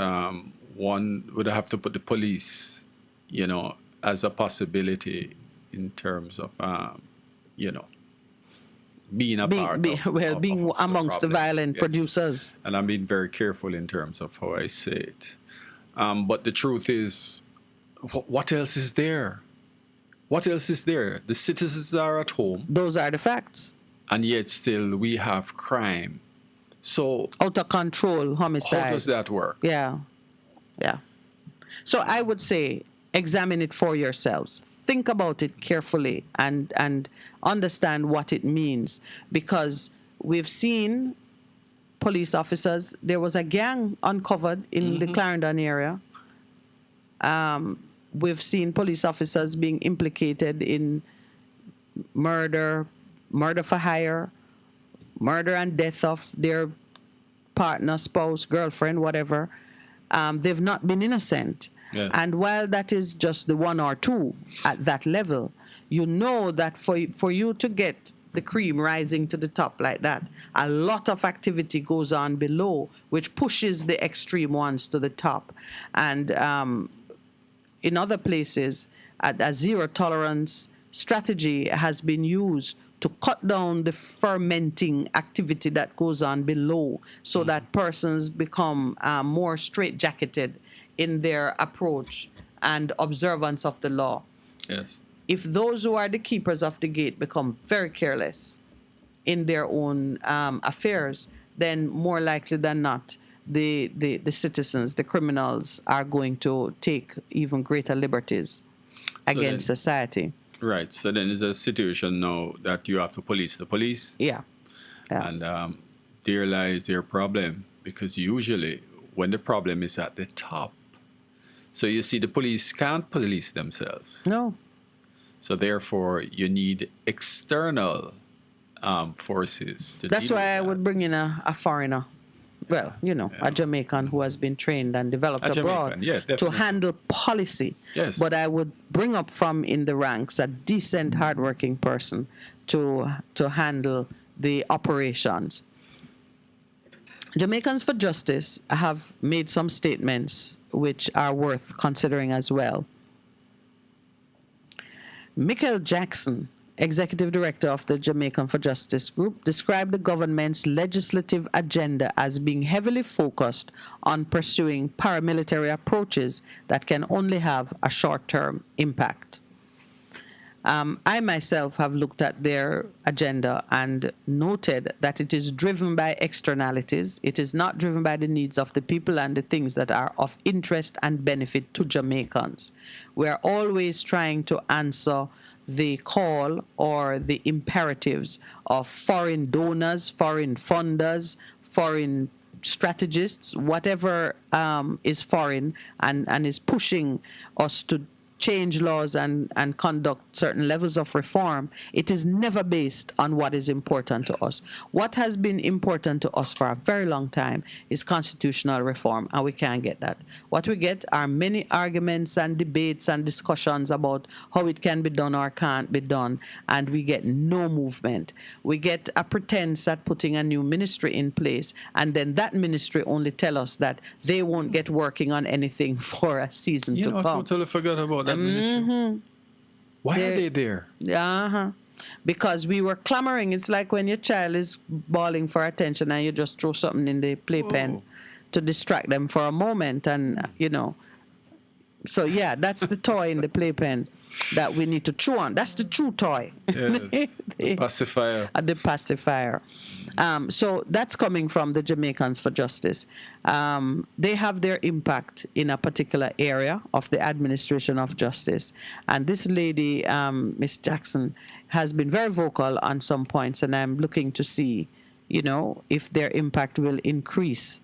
one would have to put the police, you know, as a possibility in terms of, you know, being being amongst the violent producers. And I'm being very careful in terms of how I say it. But the truth is, what else is there? What else is there? The citizens are at home. Those are the facts. And yet still we have crime. So out of control, homicide. How does that work? Yeah. So I would say examine it for yourselves. Think about it carefully and understand what it means, because we've seen police officers. There was a gang uncovered in the Clarendon area. We've seen police officers being implicated in murder for hire, murder and death of their partner, spouse, girlfriend, whatever. They've not been innocent. Yes. And while that is just the one or two at that level, you know that for you to get the cream rising to the top like that, a lot of activity goes on below, which pushes the extreme ones to the top. And in other places, a zero tolerance strategy has been used to cut down the fermenting activity that goes on below, so that persons become more straitjacketed in their approach and observance of the law. Yes. If those who are the keepers of the gate become very careless in their own affairs, then more likely than not, the citizens, the criminals, are going to take even greater liberties against society. Right. So then there's a situation now that you have to police the police. Yeah. And there lies their problem, because usually when the problem is at the top, so you see the police can't police themselves. No. So therefore you need external forces to That's why I would bring in a foreigner. Well, you know, a Jamaican who has been trained and developed abroad to handle policy. Yes. But I would bring up from in the ranks a decent, hardworking person to handle the operations. Jamaicans for Justice have made some statements which are worth considering as well. Michael Jackson, Executive Director of the Jamaican for Justice Group, described the government's legislative agenda as being heavily focused on pursuing paramilitary approaches that can only have a short-term impact. I myself have looked at their agenda and noted that it is driven by externalities. It is not driven by the needs of the people and the things that are of interest and benefit to Jamaicans. We are always trying to answer the call or the imperatives of foreign donors, foreign funders, foreign strategists, whatever is foreign and is pushing us to change laws and conduct certain levels of reform. It is never based on what is important to us. What has been important to us for a very long time is constitutional reform, and we can't get that. What we get are many arguments and debates and discussions about how it can be done or can't be done, and we get no movement. We get a pretense at putting a new ministry in place, and then that ministry only tell us that they won't get working on anything for a season to come. I totally forgot about that ministry. Why are they there? because we were clamoring. It's like when your child is bawling for attention and you just throw something in the playpen to distract them for a moment, and so yeah, that's the toy in the playpen that we need to chew on. That's the true toy. Yes. The pacifier. The pacifier. So that's coming from the Jamaicans for Justice. They have their impact in a particular area of the administration of justice. And this lady, Miss Jackson, has been very vocal on some points, and I'm looking to see, if their impact will increase.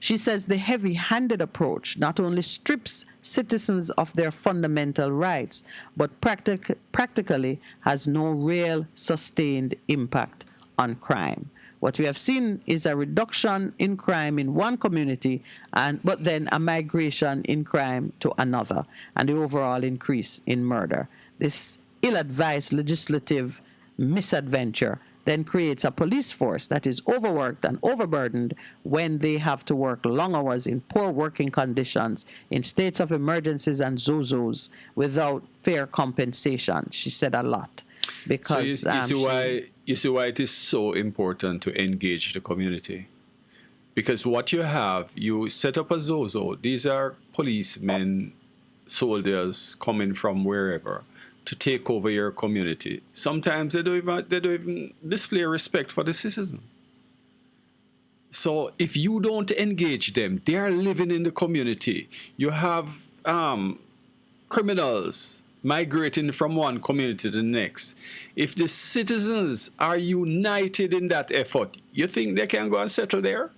She says the heavy-handed approach not only strips citizens of their fundamental rights, but practically has no real sustained impact on crime. What we have seen is a reduction in crime in one community, but then a migration in crime to another, and the overall increase in murder. This ill-advised legislative misadventure then creates a police force that is overworked and overburdened when they have to work long hours in poor working conditions, in states of emergencies and zozos, without fair compensation. She said a lot. Because so you see why it is so important to engage the community. Because what you have, you set up a zozo. These are policemen, soldiers coming from wherever to take over your community. Sometimes they don't even display respect for the citizen. So if you don't engage them, they are living in the community. You have criminals migrating from one community to the next. If the citizens are united in that effort, you think they can go and settle there?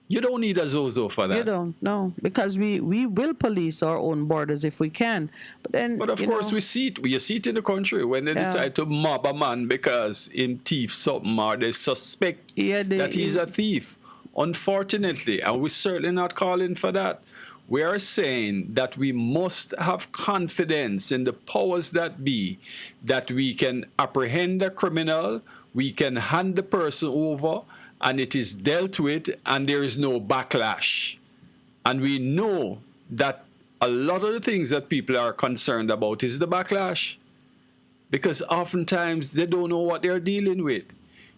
You don't need a zozo for that. You don't, no, because we will police our own borders if we can. But of course, we see it. You see it in the country when they decide to mob a man because him thief something or they suspect that he's a thief. Unfortunately, and we're certainly not calling for that. We are saying that we must have confidence in the powers that be, that we can apprehend a criminal, we can hand the person over, and it is dealt with, and there is no backlash. And we know that a lot of the things that people are concerned about is the backlash, because oftentimes they don't know what they're dealing with.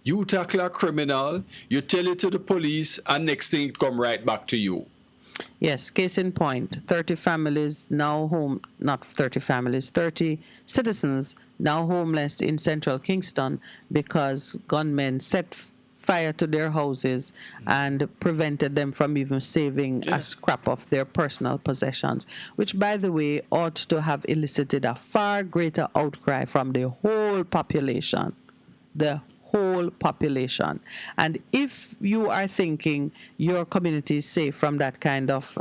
You tackle a criminal, you tell it to the police, and next thing it come right back to you. Yes, case in point, 30 families now home, not 30 families, 30 citizens now homeless in central Kingston because gunmen set fire to their houses and prevented them from even saving a scrap of their personal possessions, which, by the way, ought to have elicited a far greater outcry from the whole population. The whole population. And if you are thinking your community is safe from that kind of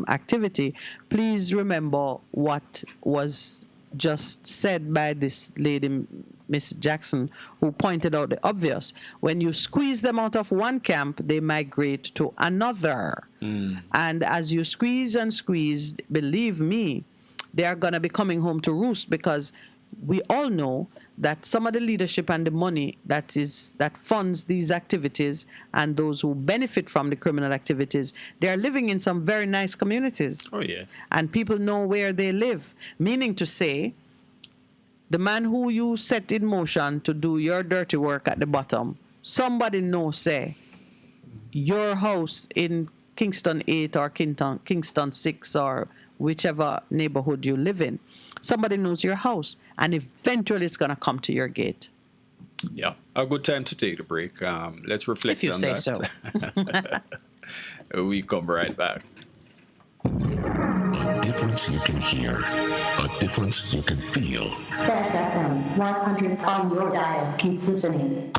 activity, please remember what was just said by this lady, Miss Jackson, who pointed out the obvious. When you squeeze them out of one camp, they migrate to another. And as you squeeze and squeeze, believe me, they are going to be coming home to roost, because we all know that some of the leadership and the money that funds these activities and those who benefit from the criminal activities, they are living in some very nice communities. Oh, yes. And people know where they live. Meaning to say, the man who you set in motion to do your dirty work at the bottom, somebody knows, say, your house in Kingston 8 or Kingston 6 or whichever neighborhood you live in, somebody knows your house, and eventually it's going to come to your gate. Yeah, a good time to take the break. Let's reflect on that. If you say so. We come right back. A difference you can hear, a difference you can feel. Best FM 100 on your dial. Keep listening.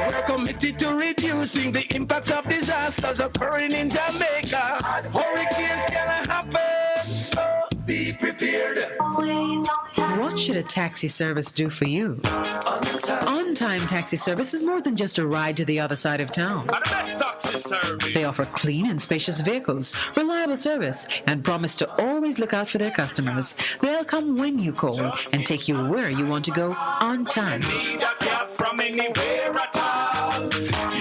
We're committed to reducing the impact of disasters occurring in Jamaica. Hurricanes can happen, so be prepared. What should a taxi service do for you? On-time taxi service is more than just a ride to the other side of town. The best taxi service. They offer clean and spacious vehicles, reliable service, and promise to always look out for their customers. They'll come when you call and take you where you want to go on time. Need a cab from anywhere at all.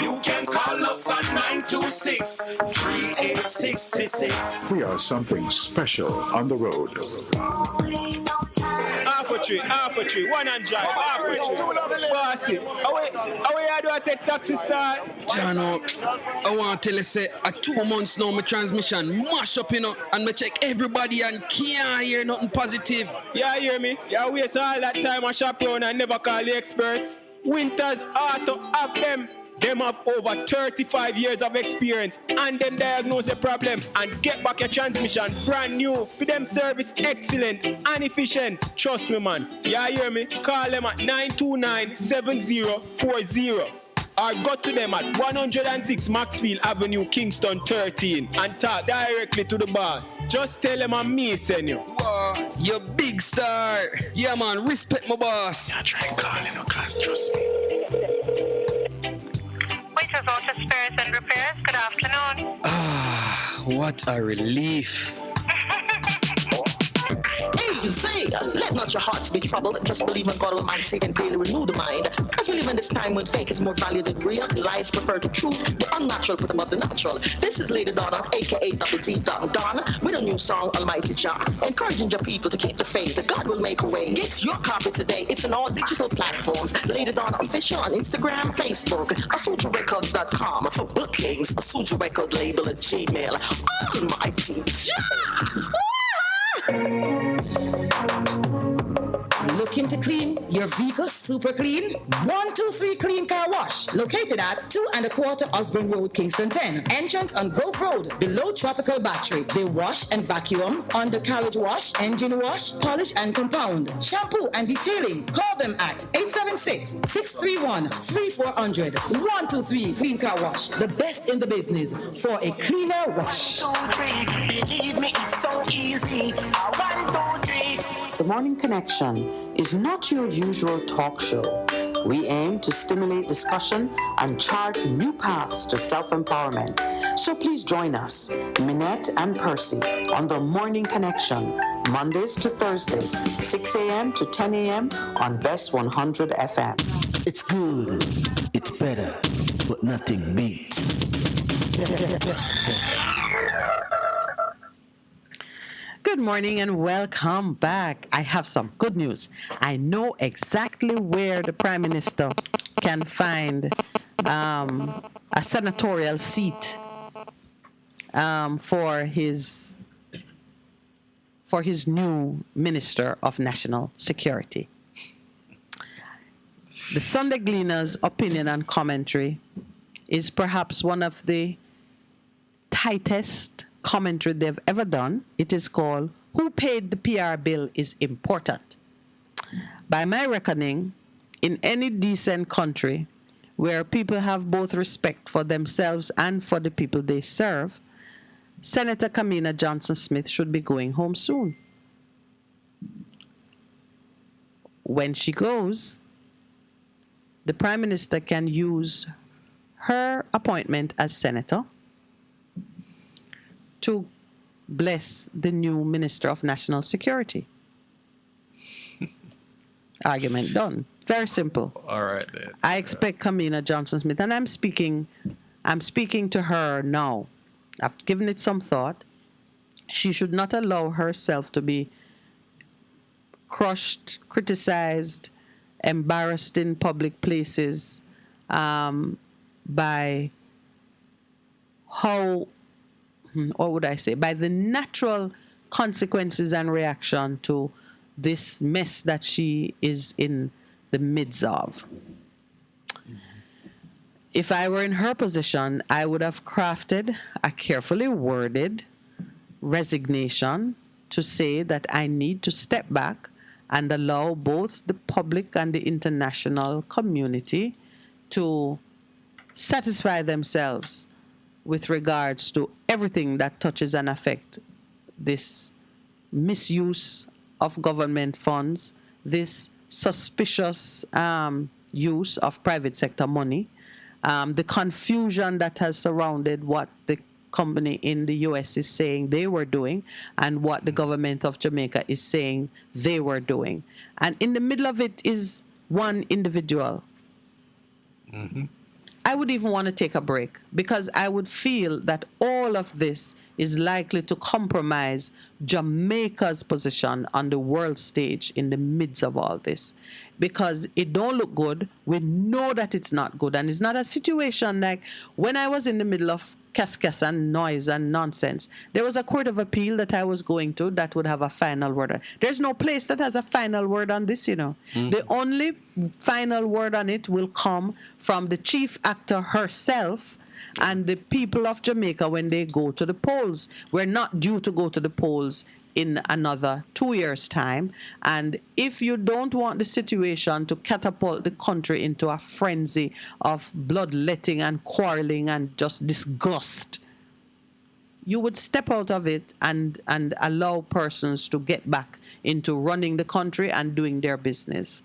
You can call us at 926-3866. We are something special on the road. half a tree, 100, half a tree. Bossy, how you do I take taxi start? Jano, I want to tell you, say, at 2 months now, my transmission mash up, and me check everybody and can't hear nothing positive. Yeah, hear me? You waste all that time I shop around and never call the experts. Winters Auto have them. Them have over 35 years of experience and them diagnose the problem and get back your transmission brand new. For them service excellent and efficient. Trust me, man. Yeah, hear me? Call them at 929-7040 or go to them at 106 Maxfield Avenue, Kingston 13 and talk directly to the boss. Just tell them I'm me send you. Wow, you big star. Yeah, man, respect my boss. Yeah, try calling, cause trust me. Waiters Auto Spares and Repairs, good afternoon. What a relief. Hey, say, let not your hearts be troubled. Just believe in God Almighty and daily renew the mind. As we live in this time when fake is more valued than real, lies prefer to truth, the unnatural put above the natural. This is Lady Donna, aka Double D Donna, with a new song, Almighty Jah, encouraging your people to keep the faith. God will make a way. Get your copy today. It's on all digital platforms. Lady Donna Official on Instagram, Facebook, AsujaRecords.com. For bookings, Asuja Record label at Gmail. Almighty Jah! Looking to clean your vehicle super clean? 123 Clean Car Wash, located at 2 1/4 Osborne Road, Kingston 10. Entrance on Grove Road, below Tropical Battery. They wash and vacuum, undercarriage wash, engine wash, polish and compound, shampoo and detailing. Call them at 876-631-3400. 123 Clean Car Wash, the best in the business for a cleaner wash. 1, 2, 3, believe me, it's so easy. 1, 2, 3. The Morning Connection is not your usual talk show. We aim to stimulate discussion and chart new paths to self-empowerment. So please join us, Minette and Percy, on The Morning Connection, Mondays to Thursdays, 6 a.m. to 10 a.m. on Best 100 FM. It's good, it's better, but nothing beats. Good morning and welcome back. I have some good news. I know exactly where the Prime Minister can find a senatorial seat for his new Minister of National Security. The Sunday Gleaner's opinion and commentary is perhaps one of the tightest commentary they've ever done. It is called Who Paid the PR Bill is Important. By my reckoning, in any decent country where people have both respect for themselves and for the people they serve, Senator Kamina Johnson-Smith should be going home soon. When she goes, the Prime Minister can use her appointment as senator to bless the new Minister of National Security. Argument done. Very simple. All right, then. I expect Kamina Johnson-Smith, and I'm speaking to her now. I've given it some thought. She should not allow herself to be crushed, criticized, embarrassed in public places by by the natural consequences and reaction to this mess that she is in the midst of. If I were in her position, I would have crafted a carefully worded resignation to say that I need to step back and allow both the public and the international community to satisfy themselves with regards to everything that touches and affects this misuse of government funds, this suspicious use of private sector money, the confusion that has surrounded what the company in the U.S. is saying they were doing and what the government of Jamaica is saying they were doing. And in the middle of it is one individual. I would even want to take a break because I would feel that all of this is likely to compromise Jamaica's position on the world stage in the midst of all this. Because it don't look good. We know that it's not good. And it's not a situation like when I was in the middle of cascas and noise and nonsense. There was a court of appeal that I was going to that would have a final word. There's no place that has a final word on this, you know. The only final word on it will come from the chief actor herself and the people of Jamaica when they go to the polls. We're not due to go to the polls in another 2 years' time. And if you don't want the situation to catapult the country into a frenzy of bloodletting and quarreling and just disgust, you would step out of it and allow persons to get back into running the country and doing their business.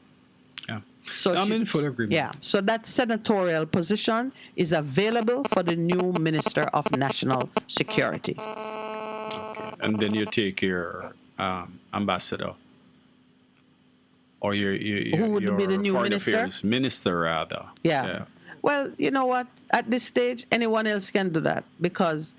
Yeah. So I'm in full agreement. Yeah. So that senatorial position is available for the new Minister of National Security. And then you take your ambassador or your Who would be the new foreign minister? affairs minister, rather. Yeah. Well, you know what? At this stage, anyone else can do that because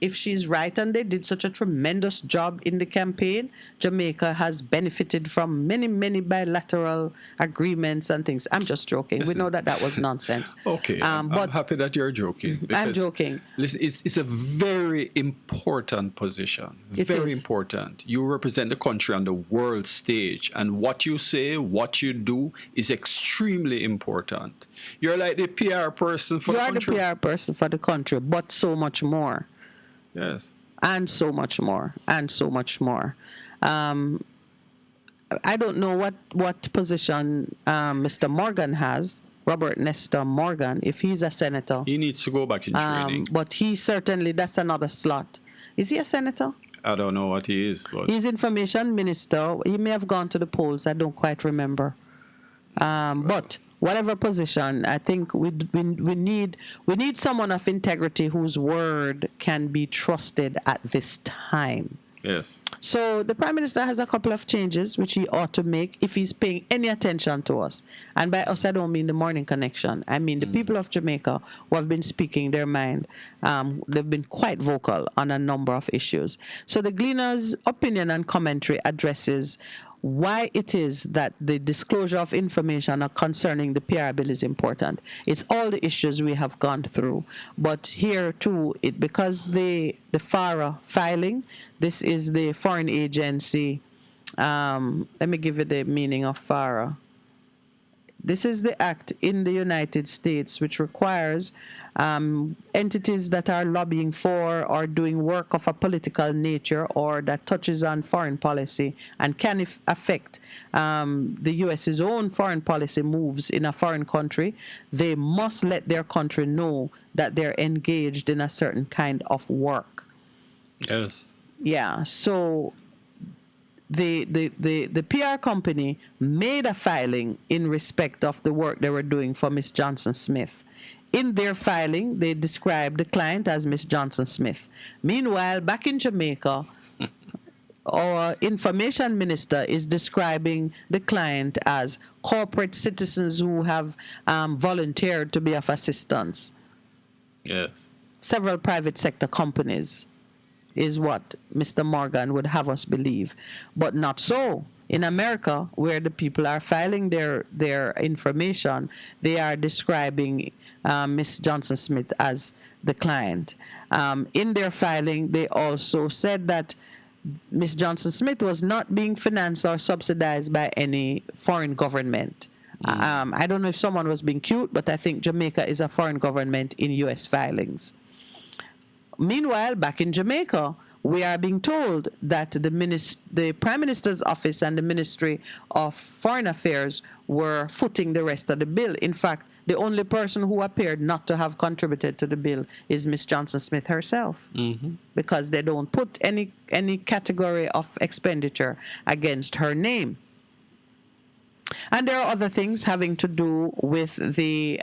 if she's right and they did such a tremendous job in the campaign, Jamaica has benefited from many, many bilateral agreements and things. I'm just joking. Listen. We know that was nonsense. Okay, I'm happy that you're joking. I'm joking. Listen, it's a very important position. Very important. You represent the country on the world stage, and what you say, what you do is extremely important. You're like the PR person for the country. You are the PR person for the country, but so much more. Yes. And so much more. And so much more. I don't know what position Mr. Morgan has, Robert Nestor Morgan, if he's a senator. He needs to go back in training. But he certainly, that's another slot. Is he a senator? I don't know what he is. But He's information minister. He may have gone to the polls. I don't quite remember. But whatever position, I think we need someone of integrity whose word can be trusted at this time. Yes. So the Prime Minister has a couple of changes which he ought to make if he's paying any attention to us. And by us, I don't mean the Morning Connection. I mean the people of Jamaica who have been speaking their mind. They've been quite vocal on a number of issues. So the Gleaner's opinion and commentary addresses why it is that the disclosure of information concerning the PR bill is important. It's all the issues we have gone through. But here too, because the FARA filing, this is the foreign agency. Let me give you the meaning of FARA. This is the act in the United States which requires entities that are lobbying for or doing work of a political nature or that touches on foreign policy and can affect the U.S.'s own foreign policy moves in a foreign country, they must let their country know that they're engaged in a certain kind of work. Yes. Yeah, so the PR company made a filing in respect of the work they were doing for Miss Johnson Smith. In their filing, they described the client as Miss Johnson Smith. Meanwhile, back in Jamaica, our information minister is describing the client as corporate citizens who have volunteered to be of assistance. Yes. Several private sector companies is what Mr. Morgan would have us believe. But not so. In America, where the people are filing their information, they are describing Miss Johnson Smith as the client. In their filing, they also said that Miss Johnson Smith was not being financed or subsidized by any foreign government. I don't know if someone was being cute, but I think Jamaica is a foreign government in U.S. filings. Meanwhile, back in Jamaica, we are being told that the Prime Minister's office and the Ministry of Foreign Affairs were footing the rest of the bill. In fact, the only person who appeared not to have contributed to the bill is Miss Johnson Smith herself, because they don't put any category of expenditure against her name. And there are other things having to do with the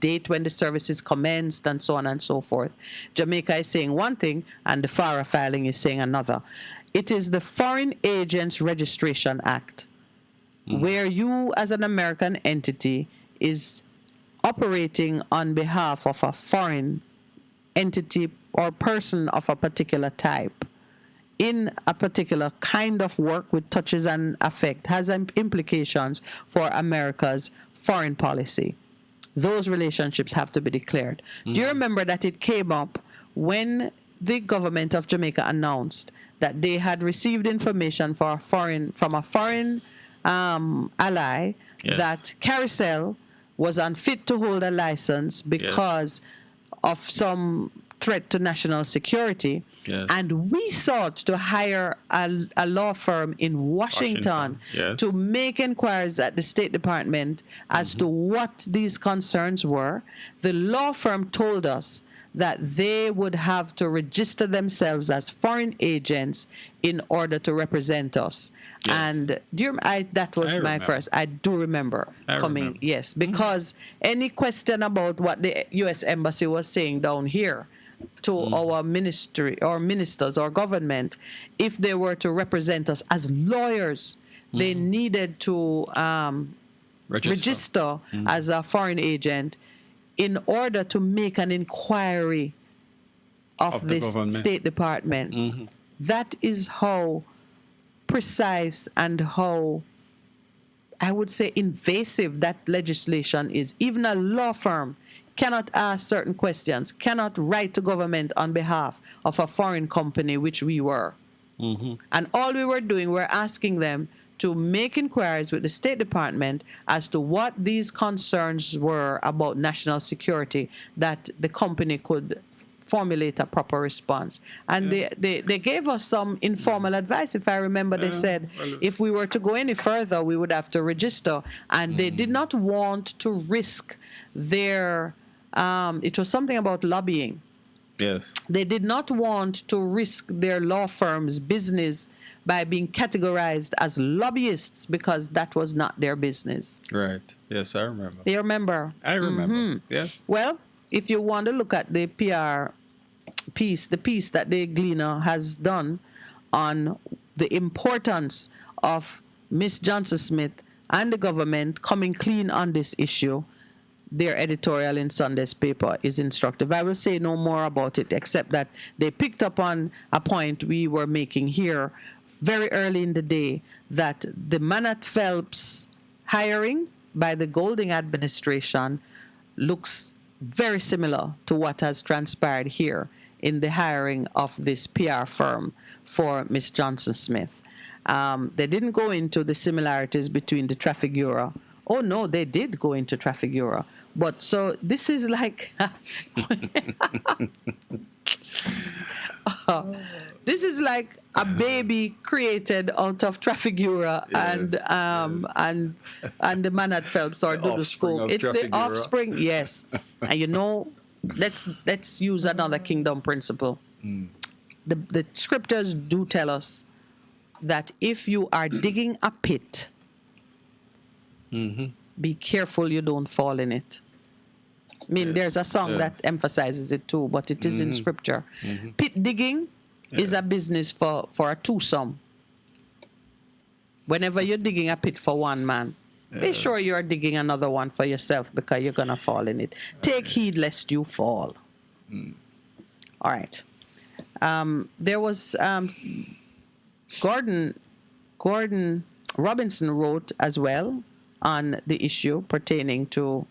date when the services commenced and so on and so forth. Jamaica is saying one thing and the FARA filing is saying another. It is the Foreign Agents Registration Act, where you as an American entity is operating on behalf of a foreign entity or person of a particular type in a particular kind of work which touches and affect has implications for America's foreign policy. Those relationships have to be declared. Do you remember that it came up when the government of Jamaica announced that they had received information from a foreign ally that Carousel was unfit to hold a license because of some threat to national security, and we sought to hire a law firm in Washington to make inquiries at the State Department as to what these concerns were. The law firm told us that they would have to register themselves as foreign agents in order to represent us. And that was my first. I do remember coming. Yes, because any question about what the U.S. Embassy was saying down here to our ministry or ministers or government, if they were to represent us as lawyers, they needed to register as a foreign agent in order to make an inquiry of the State Department. That is how precise and how, I would say, invasive that legislation is. Even a law firm cannot ask certain questions, cannot write to government on behalf of a foreign company, which we were. And all we were doing, we're asking them to make inquiries with the State Department as to what these concerns were about national security, that the company could formulate a proper response. And they gave us some informal advice. If I remember, they said if we were to go any further, we would have to register. And they did not want to risk their, it was something about lobbying. Yes. They did not want to risk their law firm's business by being categorized as lobbyists, because that was not their business. Right. Yes, I remember. You remember? I remember. Yes. Well, if you want to look at the PR piece, the piece that the Gleaner has done on the importance of Miss Johnson Smith and the government coming clean on this issue, their editorial in Sunday's paper is instructive. I will say no more about it, except that they picked up on a point we were making here very early in the day, that the Manat Phelps hiring by the Golding administration looks very similar to what has transpired here in the hiring of this PR firm for Miss Johnson Smith. They didn't go into the similarities between the Trafigura. Oh, no, they did go into Trafigura. But so this is like... this is like a baby created out of Trafigura and the Manat Phelps or Doodle School. It's the offspring, yes. And you know, let's use another kingdom principle. The scriptures do tell us that if you are digging a pit, be careful you don't fall in it. I mean, there's a song that emphasizes it too, but it is in scripture. Pit digging is a business for a twosome. Whenever you're digging a pit for one man, be sure you're digging another one for yourself, because you're going to fall in it. Take heed lest you fall. All right. There was Gordon Robinson wrote as well on the issue pertaining to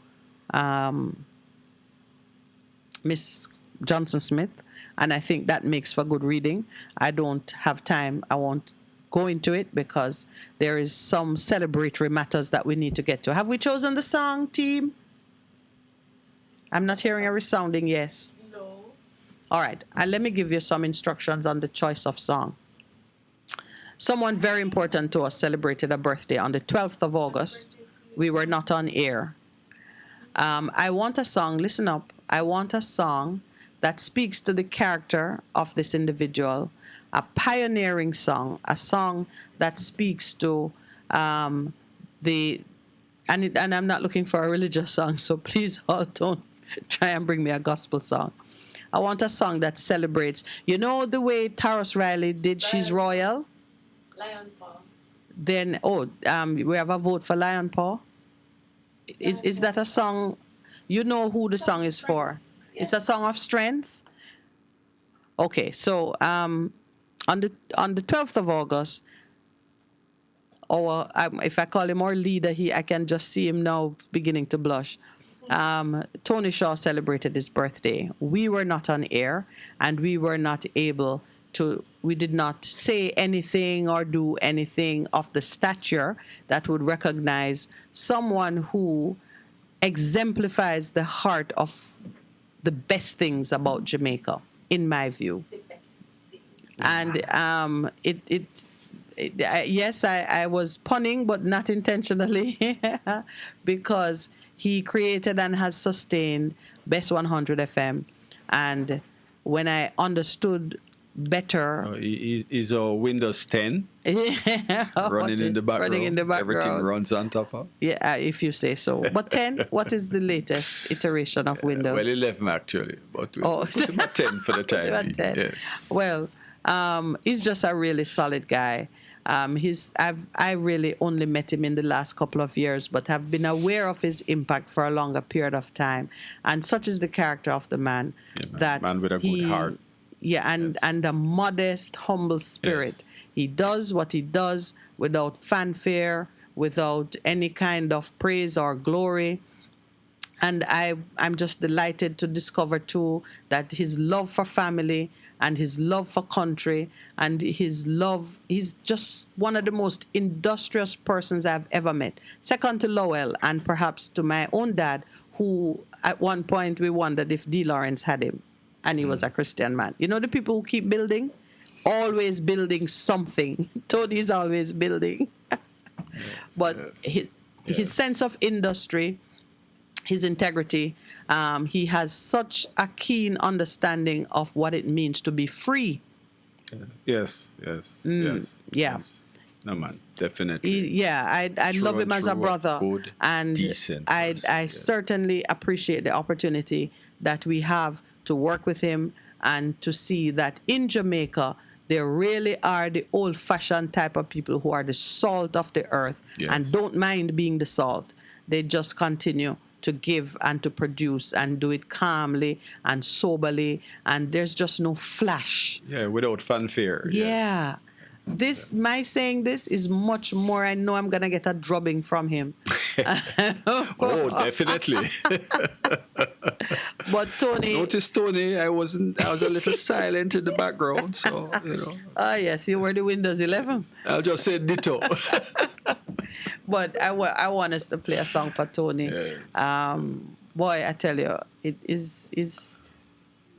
Miss Johnson Smith, and I think that makes for good reading. I don't have time. I won't go into it because there is some celebratory matters that we need to get to. Have we chosen the song, team? I'm not hearing a resounding yes. No. All right, and let me give you some instructions on the choice of song. Someone very important to us celebrated a birthday on the 12th of August. We were not on air. I want a song, listen up, I want a song that speaks to the character of this individual, a pioneering song, a song that speaks to and I'm not looking for a religious song, so please all don't try and bring me a gospel song. I want a song that celebrates, you know the way Taros Riley did She's Royal? Lion Paw. Then, we have a vote for Lion Paw. Is that a song? you know who the song is for. It's a song of strength. Okay, so on the 12th of August, if I call him our leader, I can just see him now beginning to blush. Tony Shaw celebrated his birthday. We were not on air, and we were not able to. We did not say anything or do anything of the stature that would recognize someone who exemplifies the heart of the best things about Jamaica, in my view. And yes, I was punning, but not intentionally, because he created and has sustained Best 100 FM. And when I understood better... So he's a Windows 10 running in the background. Everything runs on top of. Yeah, if you say so. But 10, what is the latest iteration of Windows? Well, 11 actually, but we'll put him at 10 for the time being. 10. Yes. Well, he's just a really solid guy. I really only met him in the last couple of years, but have been aware of his impact for a longer period of time. And such is the character of the man, man with a good heart. Yeah, and a modest, humble spirit. Yes. He does what he does without fanfare, without any kind of praise or glory. And I'm just delighted to discover, too, that his love for family and his love for country and he's just one of the most industrious persons I've ever met. Second to Lowell and perhaps to my own dad, who at one point we wondered if D. Lawrence had him. And he was a Christian man. You know the people who keep building? Always building something. Tony's always building. But his sense of industry, his integrity, he has such a keen understanding of what it means to be free. Yes. Yeah. No, man, definitely. I love him as a brother. Good, and decent I certainly appreciate the opportunity that we have to work with him and to see that in Jamaica, there really are the old-fashioned type of people who are the salt of the earth and don't mind being the salt. They just continue to give and to produce and do it calmly and soberly, and there's just no flash. Yeah, without fanfare. Yeah. My saying this is much more. I know I'm going to get a drubbing from him. Oh, definitely. But Tony... Notice, Tony, I was a little silent in the background, so, you know. Oh, yes, you were the Windows 11. I'll just say ditto. But I want us to play a song for Tony. Yes. Boy, I tell you, it is...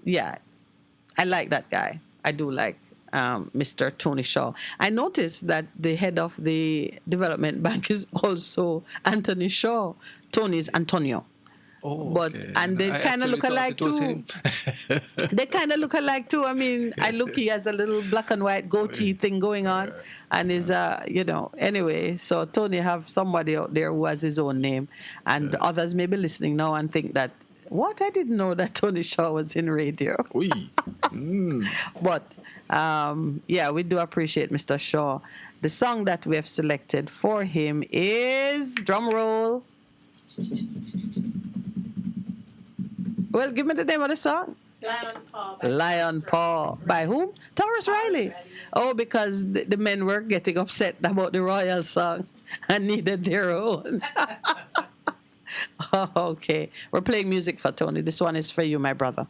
Yeah, I like that guy. I do like Mr. Tony Shaw. I noticed that the head of the development bank is also Anthony Shaw. Tony's Antonio. Oh, but okay. And they kind of look alike too. They kind of look alike too. I mean, I look, he has a little black and white goatee thing going on, and is anyway. So Tony have somebody out there who has his own name, and others may be listening now and think that, what? I didn't know that Tony Shaw was in radio. But we do appreciate Mr. Shaw. The song that we have selected for him is, drum roll. Well, give me the name of the song. Lion Paw. By whom? Taurus Riley. Oh, because the men were getting upset about the royal song and needed their own. Oh, okay. We're playing music for Tony. This one is for you, my brother.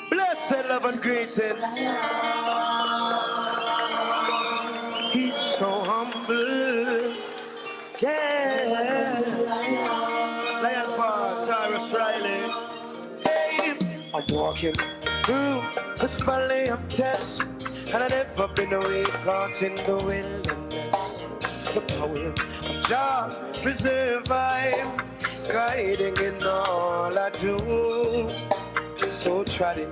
Blessed love and greetings. He's so humble. Yeah. Lion Paw, Taurus Riley. Hey, I'm walking through this valley of tests, and I've never been away caught in the wilderness. The power of Jah preserve I'm guiding in all I do. So treading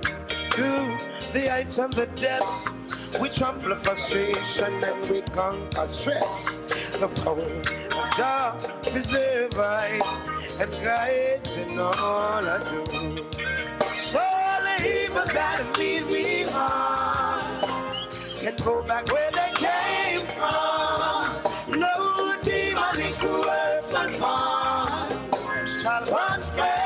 through the heights and the depths, We trample frustration and we conquer stress. The power of God preserve I and guides in all I do. So all the evil that mean me harm can go back where they came from. No demonic words but harm shall prosper.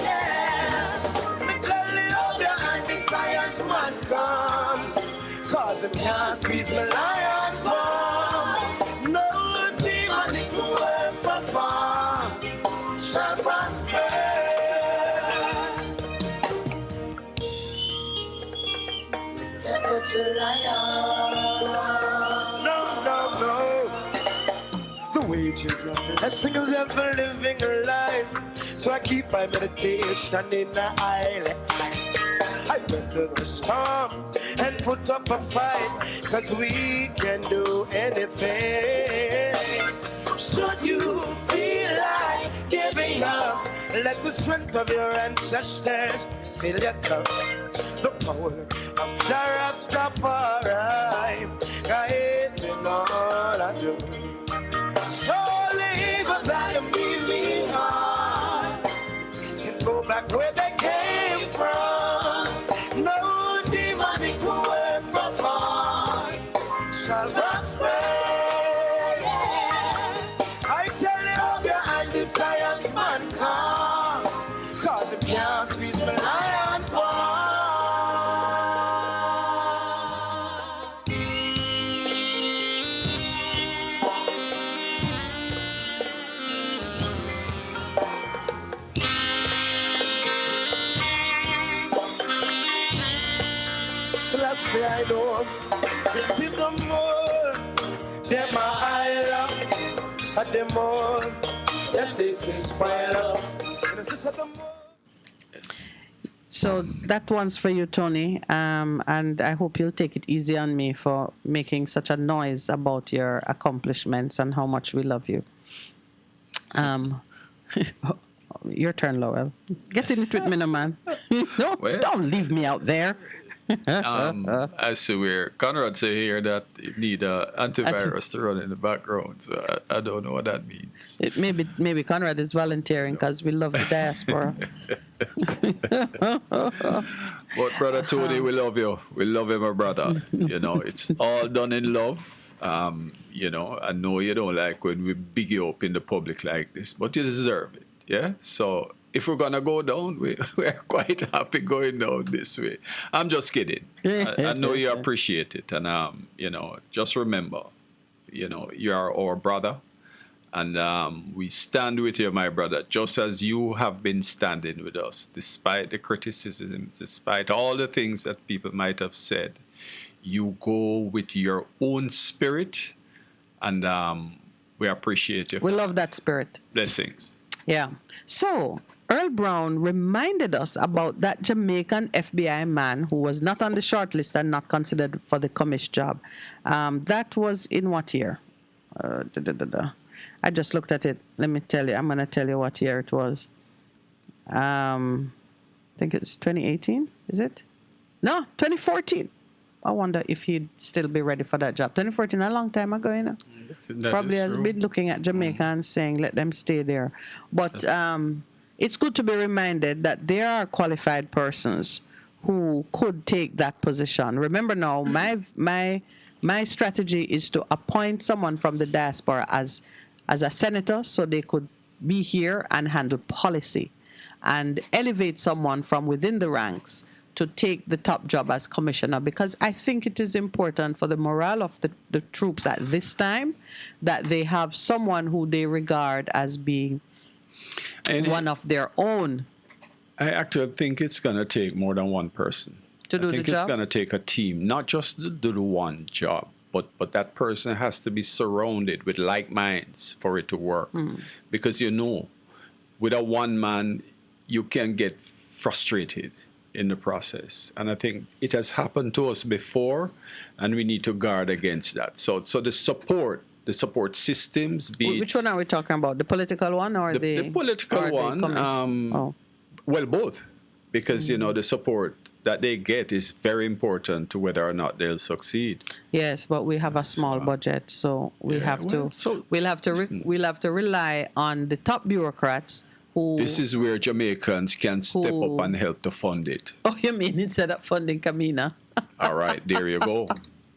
Yeah. Me tell you of your anti-science man come, 'cause him can't squeeze me lion bomb. No demonic words but harm shall prosper. Can't touch a lion. No. The wages of blessing is ever living a life. So I keep my meditation in the island. I weather the storm and put up a fight, 'cause we can do anything. Should you feel like giving up, let the strength of your ancestors fill your cup. The power of Rastafari guides in all I do. So evil that me heart can go back where they came from. No demonic words performed shall prosper. Yeah. I tell you of your anti-science man come, 'cause it can't squeeze me lion bomb. I know you see the more them I love, and the more that this is spoiled. So that one's for you, Tony, and I hope you'll take it easy on me for making such a noise about your accomplishments and how much we love you. Your turn, Lowell. Get in it with me, no man. No, Well. don't leave me out there. I swear, Conrad say here that you need antivirus to run in the background. So I don't know what that means. Maybe Conrad is volunteering because we love the diaspora. But brother Tony, we love you. We love you, my brother. You know, it's all done in love. You know, I know you don't like when we big you up in the public like this, but you deserve it. Yeah. So if we're gonna go down, we're quite happy going down this way. I'm just kidding. I know you appreciate it, and you know, just remember, you know, you are our brother, and we stand with you, my brother, just as you have been standing with us, despite the criticisms, despite all the things that people might have said. You go with your own spirit, and we appreciate you. We love that spirit. Blessings. Yeah. So Earl Brown reminded us about that Jamaican FBI man who was not on the short list and not considered for the commish job. That was in what year? I just looked at it. Let me tell you. I'm going to tell you what year it was. I think it's 2018, is it? No, 2014. I wonder if he'd still be ready for that job. 2014, a long time ago, you know. Probably has been looking at Jamaica and saying, let them stay there. But it's good to be reminded that there are qualified persons who could take that position. Remember now, my strategy is to appoint someone from the diaspora as a senator so they could be here and handle policy, and elevate someone from within the ranks to take the top job as commissioner, because I think it is important for the morale of the troops at this time that they have someone who they regard as being one of their own. I actually think it's going to take more than one person. To do I think the it's job? going to take a team, not just to do the one job, but that person has to be surrounded with like minds for it to work. Because you know, with a one man, you can get frustrated in the process. And I think it has happened to us before, and we need to guard against that. So the support systems, Which one are we talking about? The political one or the political or one? the Well, both. Because, you know, the support that they get is very important to whether or not they'll succeed. Yes, but we have a small budget, so we'll have to rely on the top bureaucrats who. This is where Jamaicans can step up and help to fund it. Oh, you mean instead of funding Camina? All right, there you go.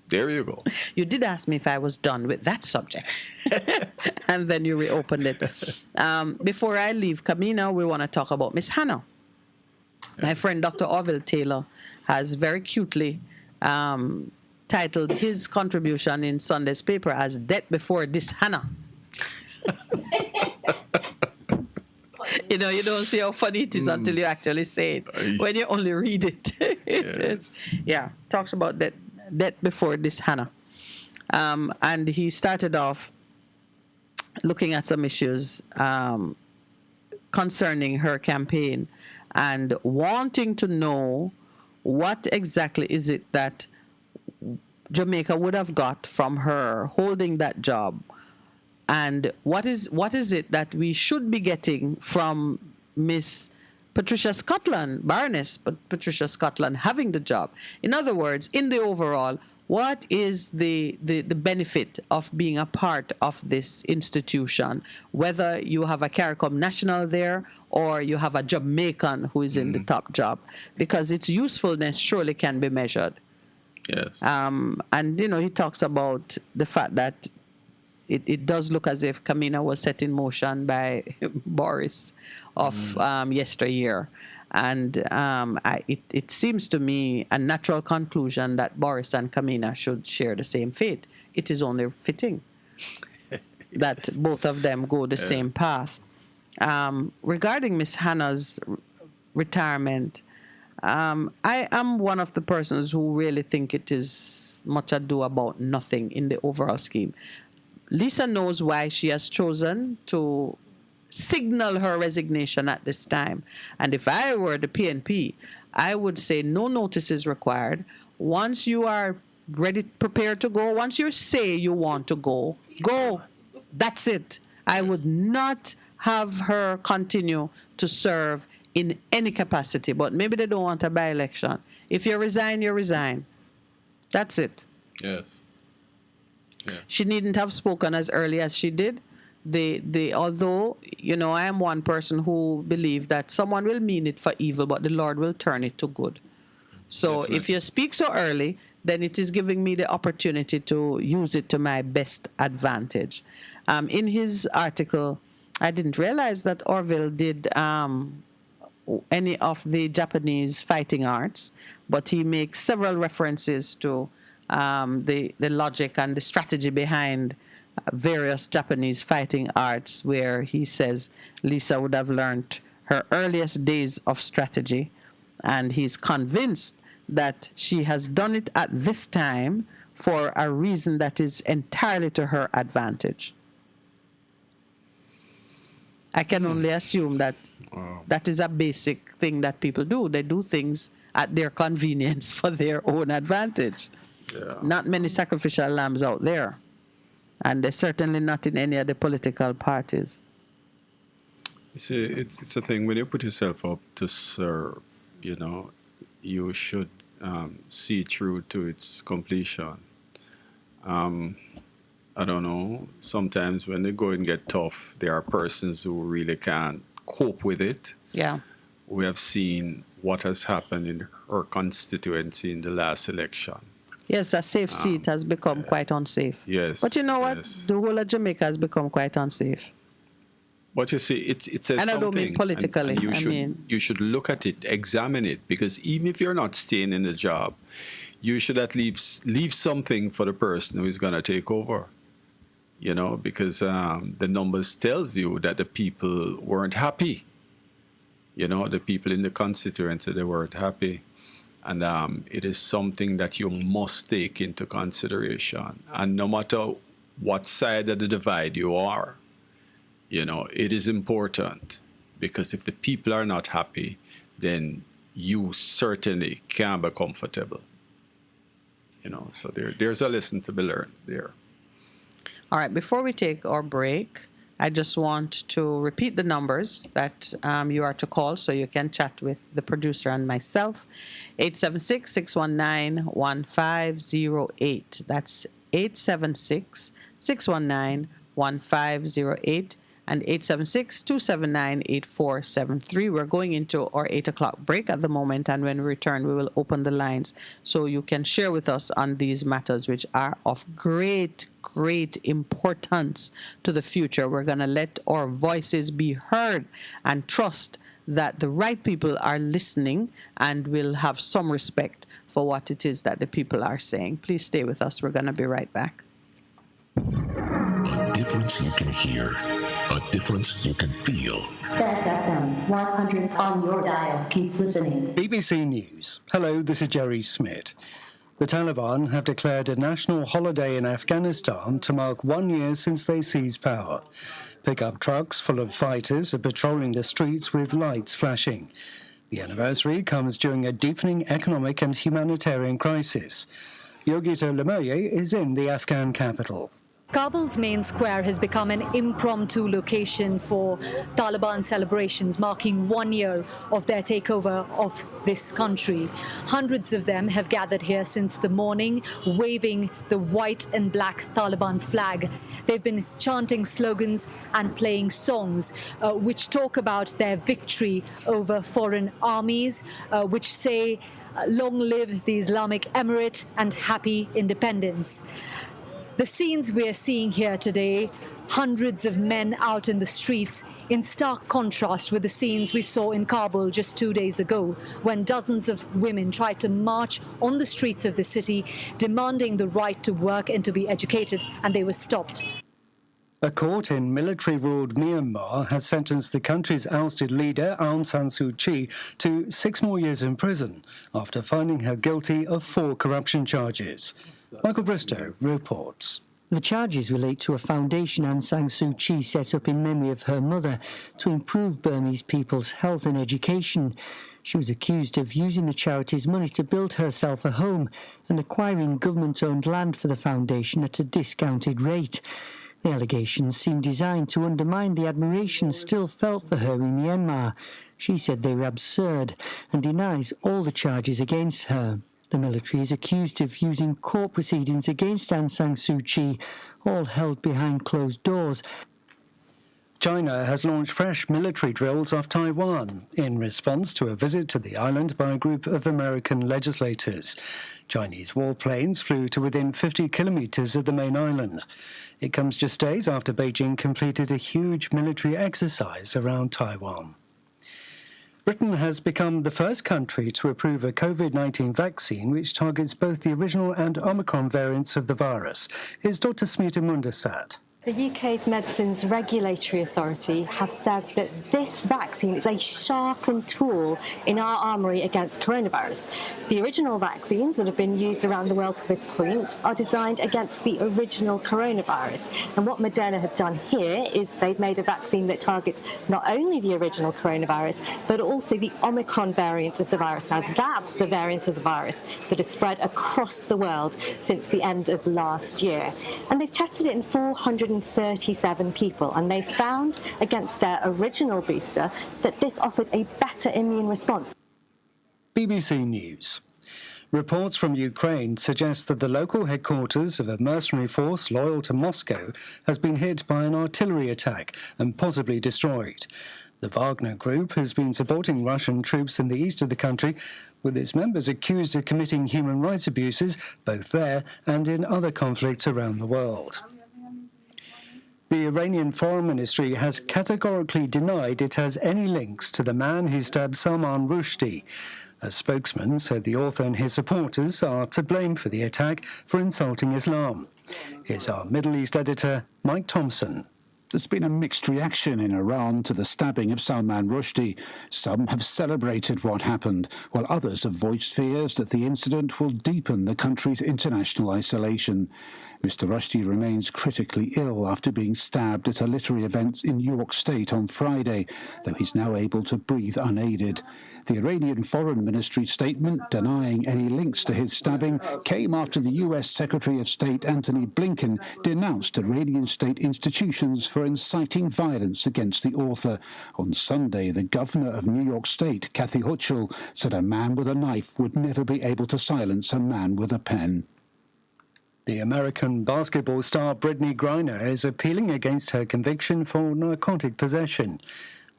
There you go. You did ask me if I was done with that subject, and then you reopened it. Before I leave Camina, we want to talk about Miss Hannah. My friend Dr. Orville Taylor has very cutely titled his contribution in Sunday's paper as Death Before This Hannah. You know, you don't see how funny it is until you actually say it. When you only read it, talks about that before this Hannah. And he started off looking at some issues concerning her campaign and wanting to know what exactly is it that Jamaica would have got from her holding that job, and what is it that we should be getting from Miss Patricia Scotland, Baroness Patricia Scotland, having the job. In other words, in the overall, what is the benefit of being a part of this institution, whether you have a CARICOM national there or you have a Jamaican who is in the top job, because its usefulness surely can be measured. Yes. And, you know, he talks about the fact that it does look as if Camina was set in motion by Boris of yesteryear. And it seems to me a natural conclusion that Boris and Camina should share the same fate. It is only fitting that both of them go the same path. Regarding Miss Hannah's retirement, I am one of the persons who really think it is much ado about nothing in the overall scheme. Lisa knows why she has chosen to signal her resignation at this time. And if I were the PNP, I would say no notice is required. Once you are ready, prepared to go, once you say you want to go, go. That's it. I would not have her continue to serve in any capacity, but maybe they don't want a by-election. If you resign, you resign. That's it. Yes. Yeah. She needn't have spoken as early as she did. Although, you know, I am one person who believes that someone will mean it for evil, but the Lord will turn it to good. So if you speak so early, then it is giving me the opportunity to use it to my best advantage. In his article, I didn't realize that Orville did any of the Japanese fighting arts, but he makes several references to the logic and the strategy behind various Japanese fighting arts, where he says Lisa would have learned her earliest days of strategy, and he's convinced that she has done it at this time for a reason that is entirely to her advantage. I can only assume that that is a basic thing that people do. They do things at their convenience for their own advantage. Yeah. Not many sacrificial lambs out there. And they're certainly not in any of the political parties. You see, it's a thing, when you put yourself up to serve, you know, you should see through to its completion. I don't know, sometimes when the going get tough, there are persons who really can't cope with it. Yeah. We have seen what has happened in her constituency in the last election. Yes, a safe seat has become quite unsafe. Yes. But you know what? The whole of Jamaica has become quite unsafe. But you see, it says something. And I don't mean politically. And you should look at it, examine it, because even if you're not staying in the job, you should at least leave something for the person who is going to take over. You know, because the numbers tells you that the people weren't happy. You know, the people in the constituency, they weren't happy. And it is something that you must take into consideration. And no matter what side of the divide you are, you know, it is important, because if the people are not happy, then you certainly can't be comfortable. You know, so there's a lesson to be learned there. All right, before we take our break, I just want to repeat the numbers that you are to call so you can chat with the producer and myself. 876-619-1508. That's 876-619-1508 and 876-279-8473. We're going into our 8 o'clock break at the moment, and when we return, we will open the lines so you can share with us on these matters which are of great importance to the future. We're going to let our voices be heard and trust that the right people are listening and will have some respect for what it is that the people are saying. Please stay with us. We're going to be right back. A difference you can hear. A difference you can feel. Best FM 100 on your dial. Keep listening. BBC News. Hello, this is Jerry Smith. The Taliban have declared a national holiday in Afghanistan to mark 1 year since they seized power. Pickup trucks full of fighters are patrolling the streets with lights flashing. The anniversary comes during a deepening economic and humanitarian crisis. Yogita Lemoye is in the Afghan capital. Kabul's main square has become an impromptu location for Taliban celebrations marking 1 year of their takeover of this country. Hundreds of them have gathered here since the morning, waving the white and black Taliban flag. They've been chanting slogans and playing songs which talk about their victory over foreign armies, which say, "Long live the Islamic Emirate and happy independence." The scenes we are seeing here today, hundreds of men out in the streets, in stark contrast with the scenes we saw in Kabul just 2 days ago, when dozens of women tried to march on the streets of the city, demanding the right to work and to be educated, and they were stopped. A court in military-ruled Myanmar has sentenced the country's ousted leader, Aung San Suu Kyi, to 6 more years in prison after finding her guilty of 4 corruption charges. Michael Bristow reports. The charges relate to a foundation Aung San Suu Kyi set up in memory of her mother to improve Burmese people's health and education. She was accused of using the charity's money to build herself a home and acquiring government-owned land for the foundation at a discounted rate. The allegations seem designed to undermine the admiration still felt for her in Myanmar. She said they were absurd and denies all the charges against her. The military is accused of using court proceedings against Aung San Suu Kyi, all held behind closed doors. China has launched fresh military drills off Taiwan in response to a visit to the island by a group of American legislators. Chinese warplanes flew to within 50 kilometres of the main island. It comes just days after Beijing completed a huge military exercise around Taiwan. Britain has become the first country to approve a COVID-19 vaccine which targets both the original and Omicron variants of the virus. Is Dr. Smita Mundasat. The UK's Medicines Regulatory Authority have said that this vaccine is a sharpened tool in our armoury against coronavirus. The original vaccines that have been used around the world to this point are designed against the original coronavirus. And what Moderna have done here is they've made a vaccine that targets not only the original coronavirus, but also the Omicron variant of the virus. Now, that's the variant of the virus that has spread across the world since the end of last year. And they've tested it in 437 people, and they found against their original booster that this offers a better immune response. BBC News. Reports from Ukraine suggest that the local headquarters of a mercenary force loyal to Moscow has been hit by an artillery attack and possibly destroyed. The Wagner Group has been supporting Russian troops in the east of the country, with its members accused of committing human rights abuses both there and in other conflicts around the world. The Iranian Foreign Ministry has categorically denied it has any links to the man who stabbed Salman Rushdie. A spokesman said the author and his supporters are to blame for the attack for insulting Islam. Here's our Middle East editor, Mike Thompson. There's been a mixed reaction in Iran to the stabbing of Salman Rushdie. Some have celebrated what happened, while others have voiced fears that the incident will deepen the country's international isolation. Mr. Rushdie remains critically ill after being stabbed at a literary event in New York State on Friday, though he's now able to breathe unaided. The Iranian Foreign Ministry statement denying any links to his stabbing came after the U.S. Secretary of State Antony Blinken denounced Iranian state institutions for for inciting violence against the author. On Sunday, the governor of New York State, Kathy Hochul, said a man with a knife would never be able to silence a man with a pen. The American basketball star Brittany Griner is appealing against her conviction for narcotic possession.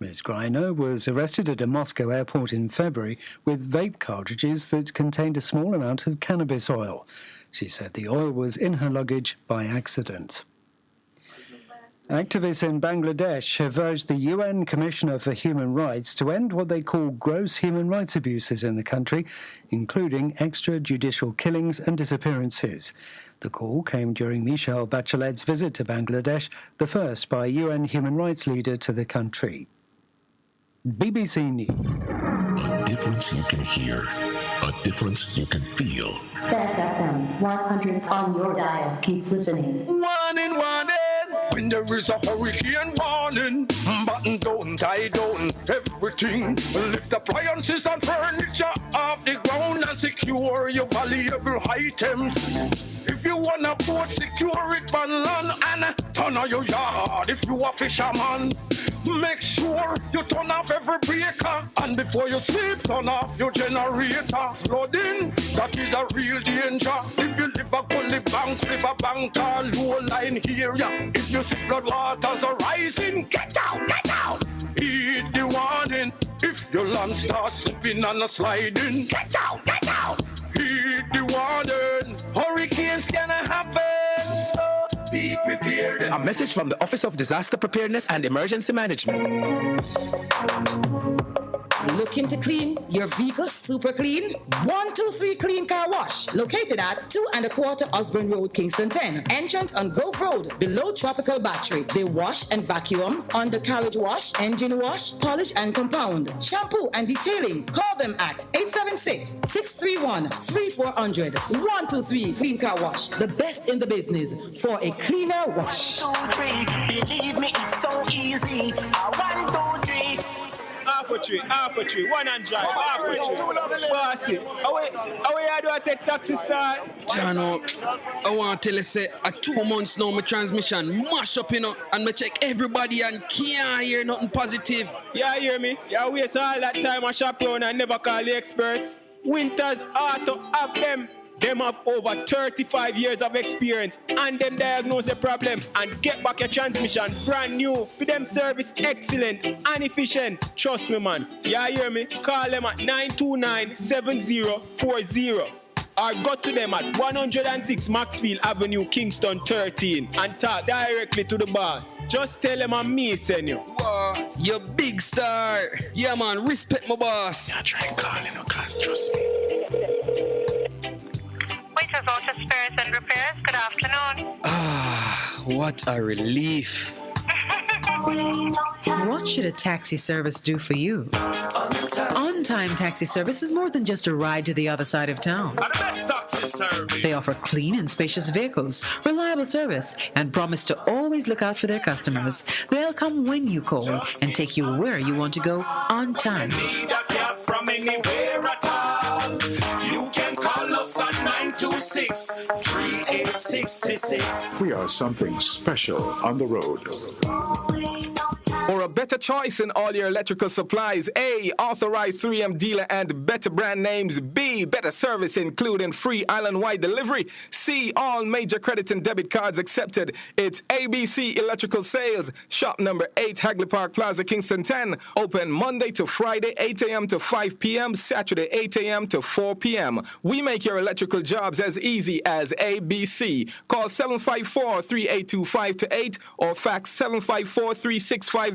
Ms. Griner was arrested at a Moscow airport in February with vape cartridges that contained a small amount of cannabis oil. She said the oil was in her luggage by accident. Activists in Bangladesh have urged the UN Commissioner for Human Rights to end what they call gross human rights abuses in the country, including extrajudicial killings and disappearances. The call came during Michelle Bachelet's visit to Bangladesh, the first by a UN human rights leader to the country. BBC News. A difference you can hear, a difference you can feel. Best FM 100 on your dial. Keep listening. Warning, warning. When there is a hurricane warning, button down, tie down, everything. Lift appliances and furniture off the ground and secure your valuable items. If you wanna boat, secure it on land and turn on your yard. If you a fisherman, make sure you turn off every breaker. And before you sleep, turn off your generator. Flooding, that is a real danger. If you live a gully bank, live a bank or low line area. If you see flood waters are rising, get out, get out. Heed the warning. If your land starts slipping and sliding, get out, get out. Heed the warning. Hurricanes gonna happen, so be prepared. A message from the Office of Disaster Preparedness and Emergency Management. Looking to clean your vehicle super clean? 123 Clean Car Wash, located at 2 1/4 Osborne Road, Kingston 10. Entrance on Grove Road, below Tropical Battery. They wash and vacuum, undercarriage wash, engine wash, polish and compound, shampoo and detailing. Call them at 876-631-3400. 123 Clean Car Wash, the best in the business for a cleaner wash. 1, 2, 3, believe me, it's so easy. 1, 2, 3. Half a tree, one and drive, half a tree. Bossy, away I do I take taxi star? Jano, I want to tell you, say, 2 months now, my transmission mash up, and me check everybody and can't hear nothing positive. Yeah, hear me? Yeah, waste all that time I shop around and never call the experts. Winters Auto have them. Them have over 35 years of experience and them diagnose the problem and get back your transmission brand new. For them service excellent and efficient. Trust me, man. Yeah, hear me? Call them at 929-7040 or go to them at 106 Maxfield Avenue, Kingston 13 and talk directly to the boss. Just tell them I'm me send you. Wow, you big star. Yeah, man, respect my boss. Yeah, try calling, cause trust me. Waiters Auto Spares and Repairs, good afternoon. What a relief. What should a taxi service do for you? On-time taxi service is more than just a ride to the other side of town. The best taxi service. They offer clean and spacious vehicles, reliable service, and promise to always look out for their customers. They'll come when you call and take you where you want to go on time. Need a cab from anywhere at all. You can call us at 926-3866. We are something special on the road. For a better choice in all your electrical supplies, A, authorized 3M dealer and better brand names. B, better service including free island-wide delivery. C, all major credit and debit cards accepted. It's ABC Electrical Sales, shop number 8, Hagley Park Plaza, Kingston 10. Open Monday to Friday, 8 a.m. to 5 p.m., Saturday, 8 a.m. to 4 p.m. We make your electrical jobs as easy as ABC. Call 754-3825-8 or fax 754-3659.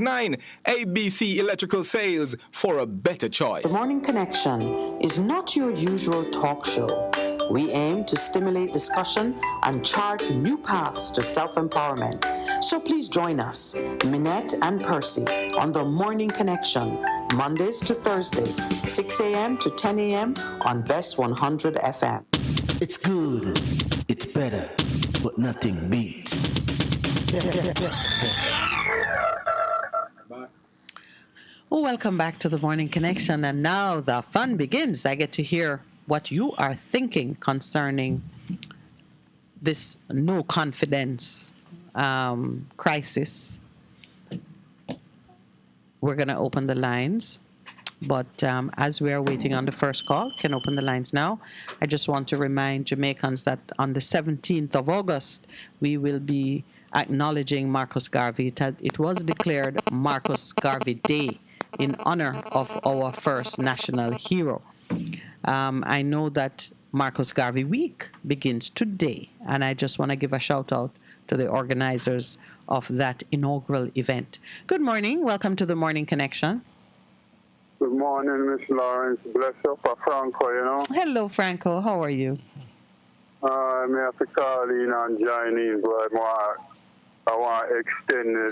ABC Electrical Sales, for a better choice. The Morning Connection is not your usual talk show. We aim to stimulate discussion and chart new paths to self-empowerment. So please join us, Minette and Percy, on The Morning Connection, Mondays to Thursdays, 6 a.m. to 10 a.m. on Best 100 FM. It's good, it's better, but nothing beats. Oh, welcome back to the Morning Connection. And now the fun begins. I get to hear what you are thinking concerning this no confidence crisis we're going to open the lines. But as we are waiting on the first call, can open the lines now. I just want to remind Jamaicans that on the 17th of August, we will be acknowledging Marcus Garvey. It was declared Marcus Garvey Day in honor of our first national hero. I know that Marcus Garvey Week begins today, and I just want to give a shout out to the organizers of that inaugural event. Good morning. Welcome to the Morning Connection. Good morning, Miss Lawrence. Bless up for Franco, you know. Hello, Franco. How are you? I have to call in and join in, but I want to extend the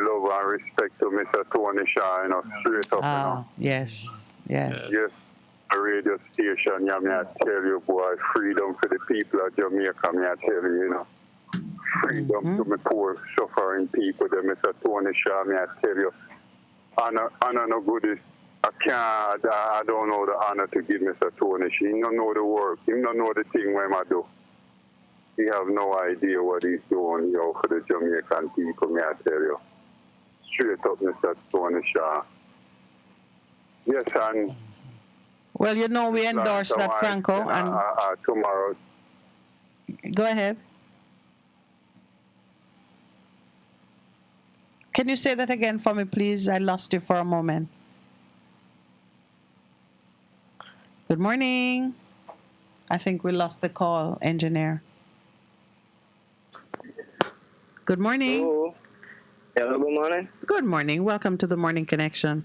love and respect to Mr. Tony Shaw, you know, straight up, you know. Yes. Yes, a radio station, yeah, me I tell you, boy, freedom for the people of Jamaica, me I tell you, you know. Freedom to the poor, suffering people, the Mr. Tony Shaw, me I tell you. Honor no good. I don't know the honor to give Mr. Tony. He don't know the work. He don't know the thing when I do. He have no idea what he's doing, yo, for the Jamaican people, may I tell you. Straight up, Mr. Tony Shaw. Yes, and... Well, you know, we endorse that, Franco. And tomorrow... Go ahead. Can you say that again for me, please? I lost you for a moment. Good morning. I think we lost the call, engineer. Good morning. Hello. Hello, good morning. Good morning. Welcome to the Morning Connection.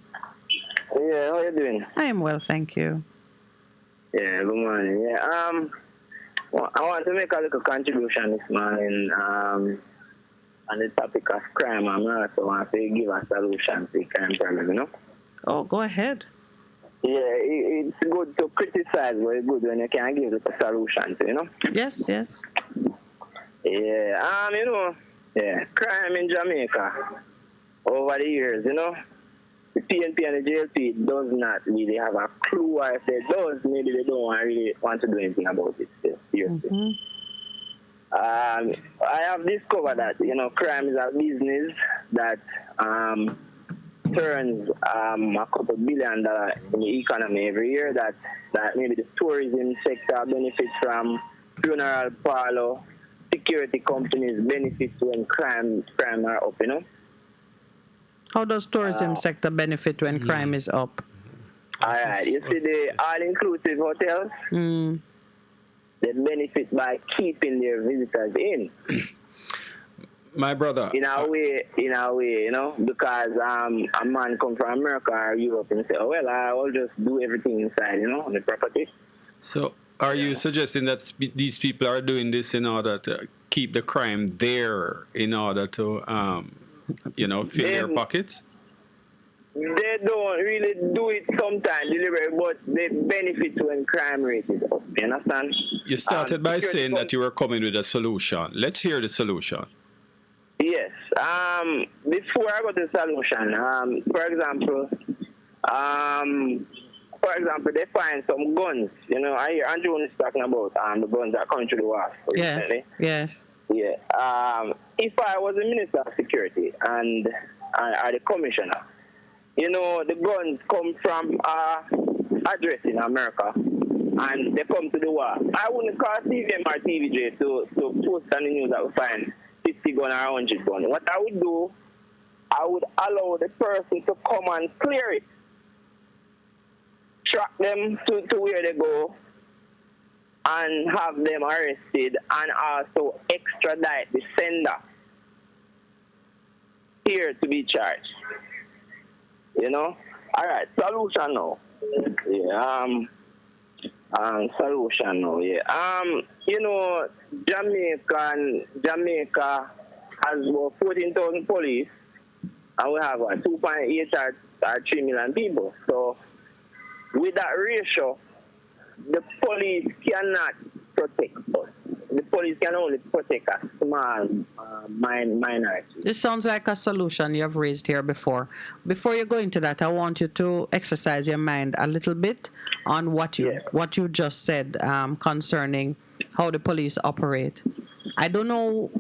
Yeah, how are you doing? I am well, thank you. Yeah, good morning. Yeah, I want to make a little contribution this morning on the topic of crime. I also want to give a solution to the crime problem, you know? Oh, go ahead. Yeah, it's good to criticize, but it's good when you can give a solution to, you know? Yes. Yeah, you know, crime in Jamaica over the years, you know? The PNP and the JLP does not really have a clue, or if they does, maybe they don't really want to do anything about it. Seriously. I have discovered that, you know, crime is a business that turns a couple $1 billion in the economy every year, that maybe the tourism sector benefits from, funeral parlor, security companies benefit when crime are up, you know? How does tourism sector benefit when crime is up? All right. You see the all-inclusive hotels? They benefit by keeping their visitors in. My brother. In a way, you know, because a man come from America or Europe and say, oh, well, I will just do everything inside, you know, on the property. So are you suggesting that these people are doing this in order to keep the crime there in order to, you know, fill their pockets? They don't really do it sometimes deliberately, but they benefit when crime rate is up. You understand? You started by saying that you were coming with a solution. Let's hear the solution. Yes. Before I go to the solution, for example, they find some guns. You know, I hear Andrew is talking about the guns that come to the war. Yes. Yeah. If I was a minister of security and the commissioner, you know, the guns come from address in America and they come to the war. I wouldn't call CVM or TVJ to post on the news that we find 50 gun or 100 gun. What I would do, I would allow the person to come and clear it. Track them to where they go and have them arrested and also extradite the sender here to be charged. You know? All right, solution now. Yeah, solution now, yeah. You know, Jamaica has about 14,000 police, and we have 2.8 or 3 million people. So, with that ratio, the police cannot protect us. The police can only protect a small minority. This sounds like a solution you have raised here before. Before you go into that, I want you to exercise your mind a little bit on what you just said concerning how the police operate. I don't know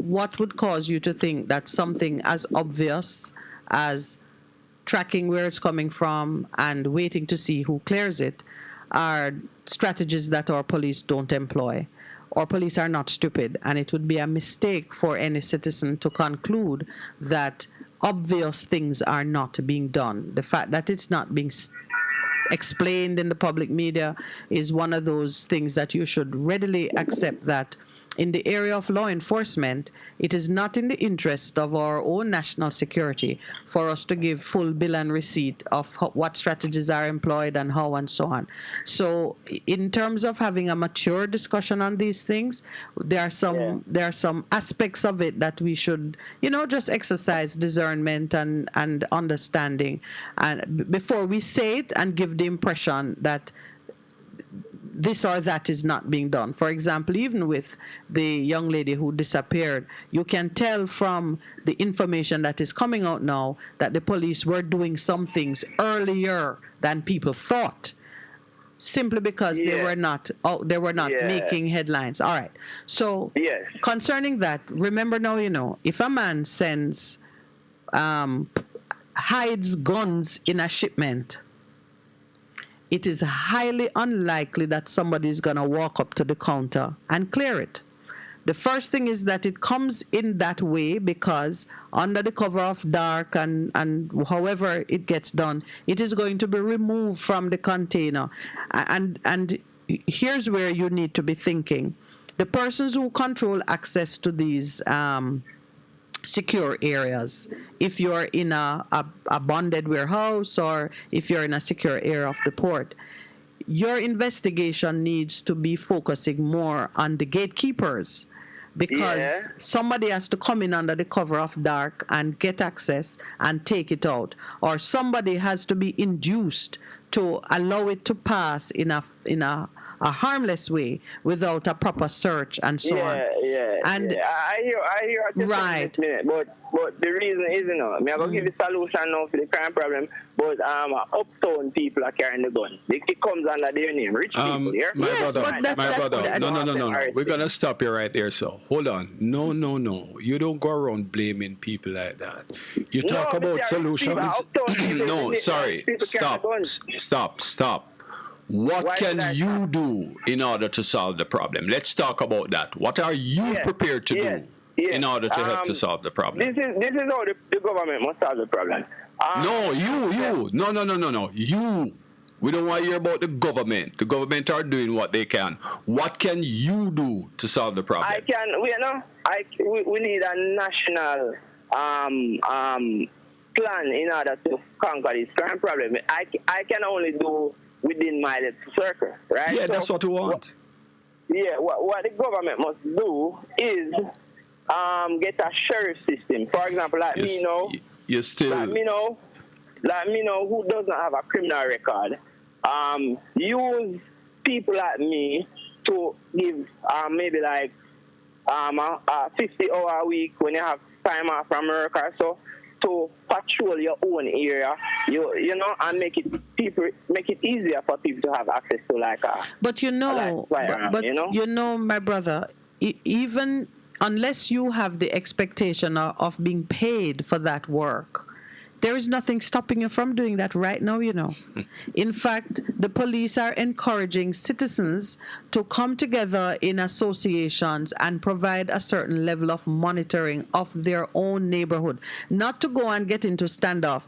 what would cause you to think that something as obvious as tracking where it's coming from and waiting to see who clears it are strategies that our police don't employ? Our police are not stupid, and it would be a mistake for any citizen to conclude that obvious things are not being done. The fact that it's not being explained in the public media is one of those things that you should readily accept, that in the area of law enforcement, it is not in the interest of our own national security for us to give full bill and receipt of what strategies are employed and how and so on. So in terms of having a mature discussion on these things, there are some aspects of it that we should, just exercise discernment and understanding, and before we say it and give the impression that this or that is not being done. For example, even with the young lady who disappeared, you can tell from the information that is coming out now that the police were doing some things earlier than people thought, simply because they were not making headlines. All right. So concerning that, remember now, if a man hides guns in a shipment, it is highly unlikely that somebody is going to walk up to the counter and clear it. The first thing is that it comes in that way because under the cover of dark and however it gets done, it is going to be removed from the container. And here's where you need to be thinking. The persons who control access to these secure areas, if you're in a bonded warehouse or if you're in a secure area of the port, your investigation needs to be focusing more on the gatekeepers, because somebody has to come in under the cover of dark and get access and take it out, or somebody has to be induced to allow it to pass in a harmless way without a proper search and so on. And I hear what you're saying this minute, but the reason is, I'm going to give you a solution now for the crime problem, but uptown people are carrying the gun. It comes under their name, rich people here. My brother, no. We're going to stop you right there, so hold on. No. You don't go around blaming people like that. You talk about solutions. No, sorry. Stop. What can you do in order to solve the problem? Let's talk about that. What are you prepared to do in order to help to solve the problem? This is how the government must solve the problem. No, you. No. You. We don't want to hear about the government. The government are doing what they can. What can you do to solve the problem? We need a national plan in order to conquer this crime problem. I can only do within my little circle, right? Yeah, so that's what we want. What the government must do is get a sheriff system. For example, like me now who doesn't have a criminal record, use people like me to give maybe like a 50-hour a week when you have time off from work or so, to patrol your own area, and make it easier for people to have access to my brother, even unless you have the expectation of being paid for that work, there is nothing stopping you from doing that right now, In fact, the police are encouraging citizens to come together in associations and provide a certain level of monitoring of their own neighborhood. Not to go and get into standoff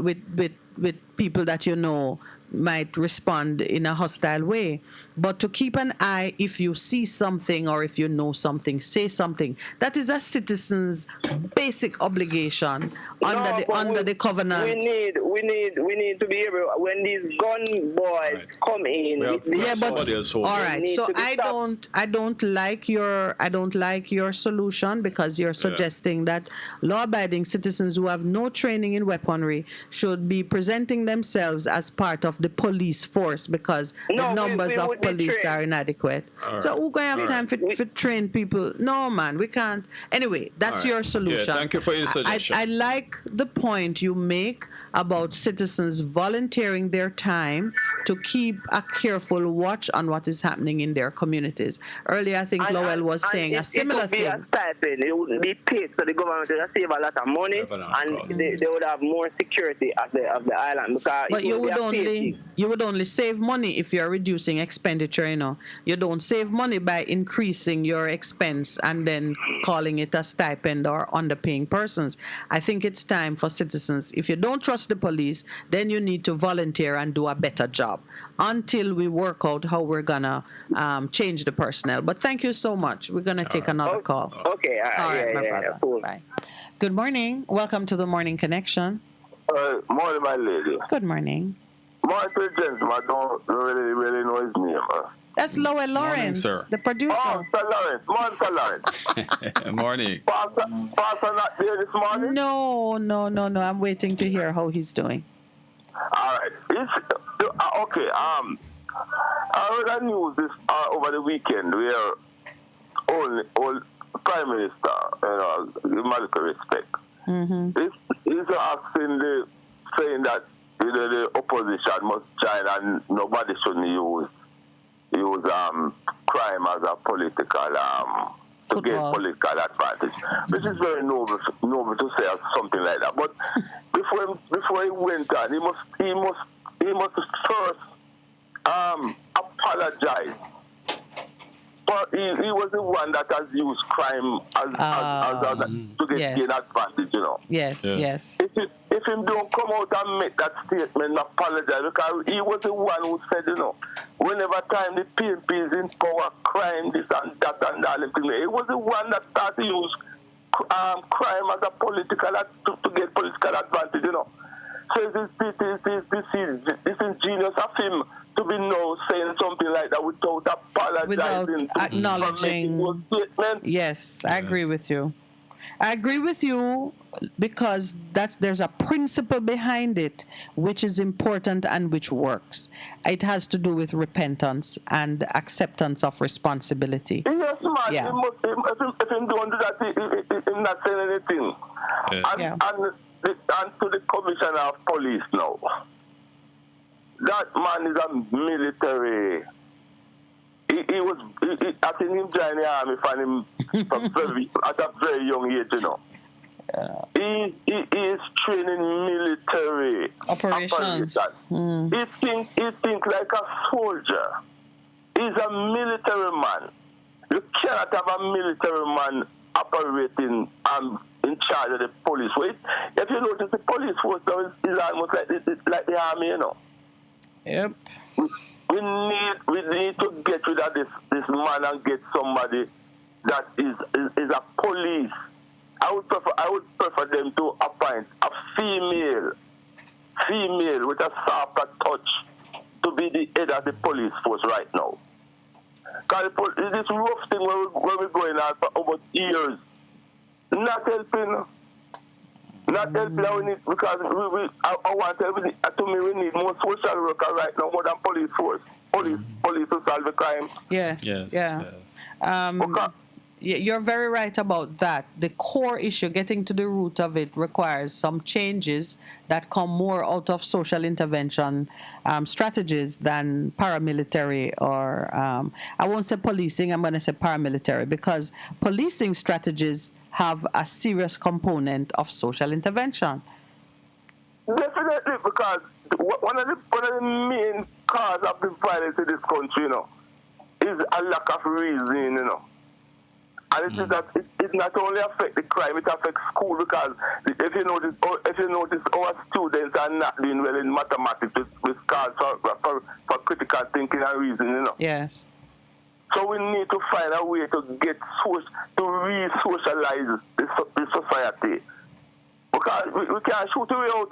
with people that might respond in a hostile way, but to keep an eye. If you see something or if you know something, say something. That is a citizen's basic obligation under the covenant. We need to be able, when these gun boys come in. All right. So I don't like your solution, because you're suggesting that law-abiding citizens who have no training in weaponry should be presenting themselves as part of of the police force because the numbers of police are inadequate. So who gonna have time for train people? No, man, we can't. Anyway, that's your solution. Yeah, thank you for your suggestion. I like the point you make about citizens volunteering their time to keep a careful watch on what is happening in their communities. Earlier, I think Lowell was saying a similar thing. It would be a stipend. It would be paid, so the government would save a lot of money, and they would have more security of the island. Because but you would only save money if you're reducing expenditure. You don't save money by increasing your expense and then calling it a stipend or underpaying persons. I think it's time for citizens. If you don't trust the police, then you need to volunteer and do a better job until we work out how we're gonna change the personnel. But thank you so much. We're gonna take another call. Okay. All right, my brother. Cool. Bye. Good morning. Welcome to the Morning Connection. Morning, my lady. Good morning. Morning to the gentleman. I don't really know his name. That's Lowell Lawrence, the producer. Oh, Sir Lawrence. Morning, Sir Lawrence. Morning. Pastor not there this morning? No. I'm waiting to hear how he's doing. All right. Okay. I heard a news this over the weekend where old Prime Minister, give him a little respect. He's asking saying that the opposition must join and nobody shouldn't use crime as a political to get political advantage, which is very noble to say something like that. But before he went on, he must first apologize. But he was the one that has used crime as to gain advantage, Yes. If him don't come out and make that statement and apologize, because he was the one who said, whenever time the PNP is in power, crime, this and that and all, he was the one that started to use crime as a political to get political advantage, So this is genius of him to be now saying something like that without apologizing, without acknowledging. Yes, I agree with you. Because there's a principle behind it which is important and which works. It has to do with repentance and acceptance of responsibility. Yes, man. Yeah. If he don't do that, he's not saying anything. And to the commissioner of police now, that man is a military. I think him joined the army at a very young age, He is training military operations. He think like a soldier. He's a military man. You cannot have a military man operating in charge of the police. If you notice, the police force now is almost like the army, Yep. We need to get rid of this man and get somebody that is a police. I would prefer them to appoint a female with a softer touch to be the head of the police force right now. Because this rough thing where we're going on for over years, not helping. Not helping, we need, because we need more social workers right now, more than police force. Police to solve the crime. Yes. You're very right about that. The core issue, getting to the root of it, requires some changes that come more out of social intervention strategies than paramilitary or, I won't say policing, I'm going to say paramilitary, because policing strategies have a serious component of social intervention. Definitely, because one of the main causes of the violence in this country, is a lack of reason, And it is that it not only affects the crime, it affects school, because if you notice, our students are not doing well in mathematics with cause for critical thinking and reasoning, Yes. So we need to find a way to re-socialize the society. Because we can't shoot away out,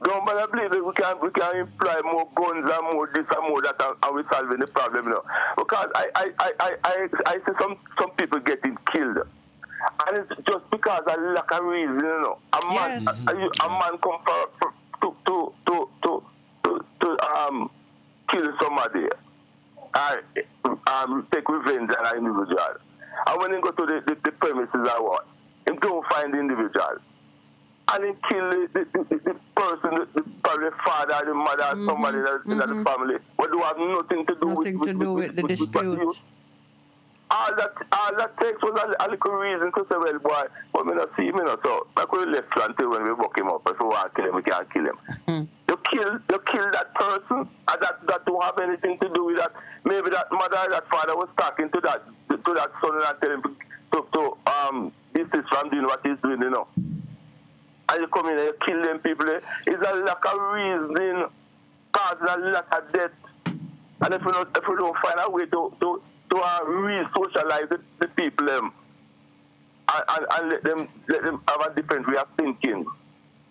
Don't believe it. We can employ more guns and more this and more that, and we're solving the problem, Because I see some people getting killed. And it's just because of lack of reason, A man come kill somebody, take revenge on an individual. And when he go to the premises I want, he don't find the individual. And he kill the person, probably the father, the mother, somebody that's in the family, but do have nothing to do with the dispute. All that takes was a little reason to say, well, boy, but me not see him, so I could left until when we buck him up. If we want to kill him, we can't kill him. You kill that person, and that don't have anything to do with that. Maybe that mother or that father was talking to that son and tell him to desist from doing what he's doing, And you come in and you kill them people. It's a lack of reason, causing a lot of death. And if we don't find a way to re-socialize the people and let them have a different way of thinking,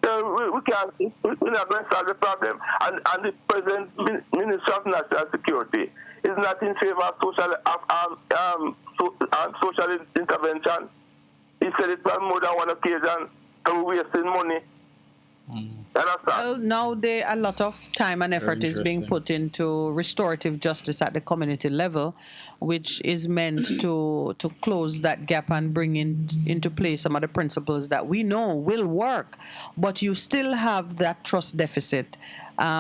we're not going to solve the problem. And the present Minister of National Security is not in favor of social intervention. He said it on more than one occasion, and we're wasting money. Well, now a lot of time and effort is being put into restorative justice at the community level, which is meant to close that gap and bring into play some of the principles that we know will work. But you still have that trust deficit,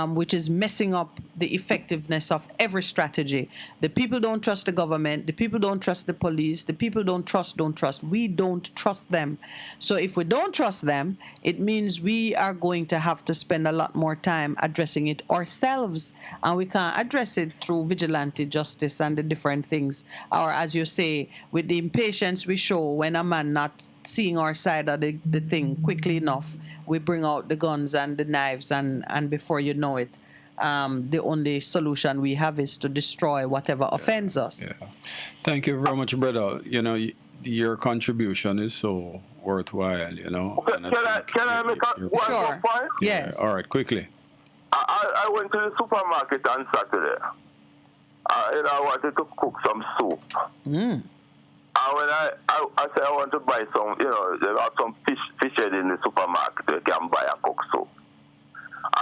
which is messing up the effectiveness of every strategy. The people don't trust the government. The people don't trust the police. The people don't trust. We don't trust them. So if we don't trust them, it means we are going to have to spend a lot more time addressing it ourselves. And we can't address it through vigilante justice and the different things. Or as you say, with the impatience we show when a man not seeing our side of the thing quickly enough, we bring out the guns and the knives, and before you know it, the only solution we have is to destroy whatever offends us. Yeah. Thank you very much, brother. Your contribution is so worthwhile, Can I make one more point? Yes. All right, quickly. I went to the supermarket on Saturday. I wanted to cook some soup. And when I said I want to buy some, there are some fish head in the supermarket. You can buy a cook soup.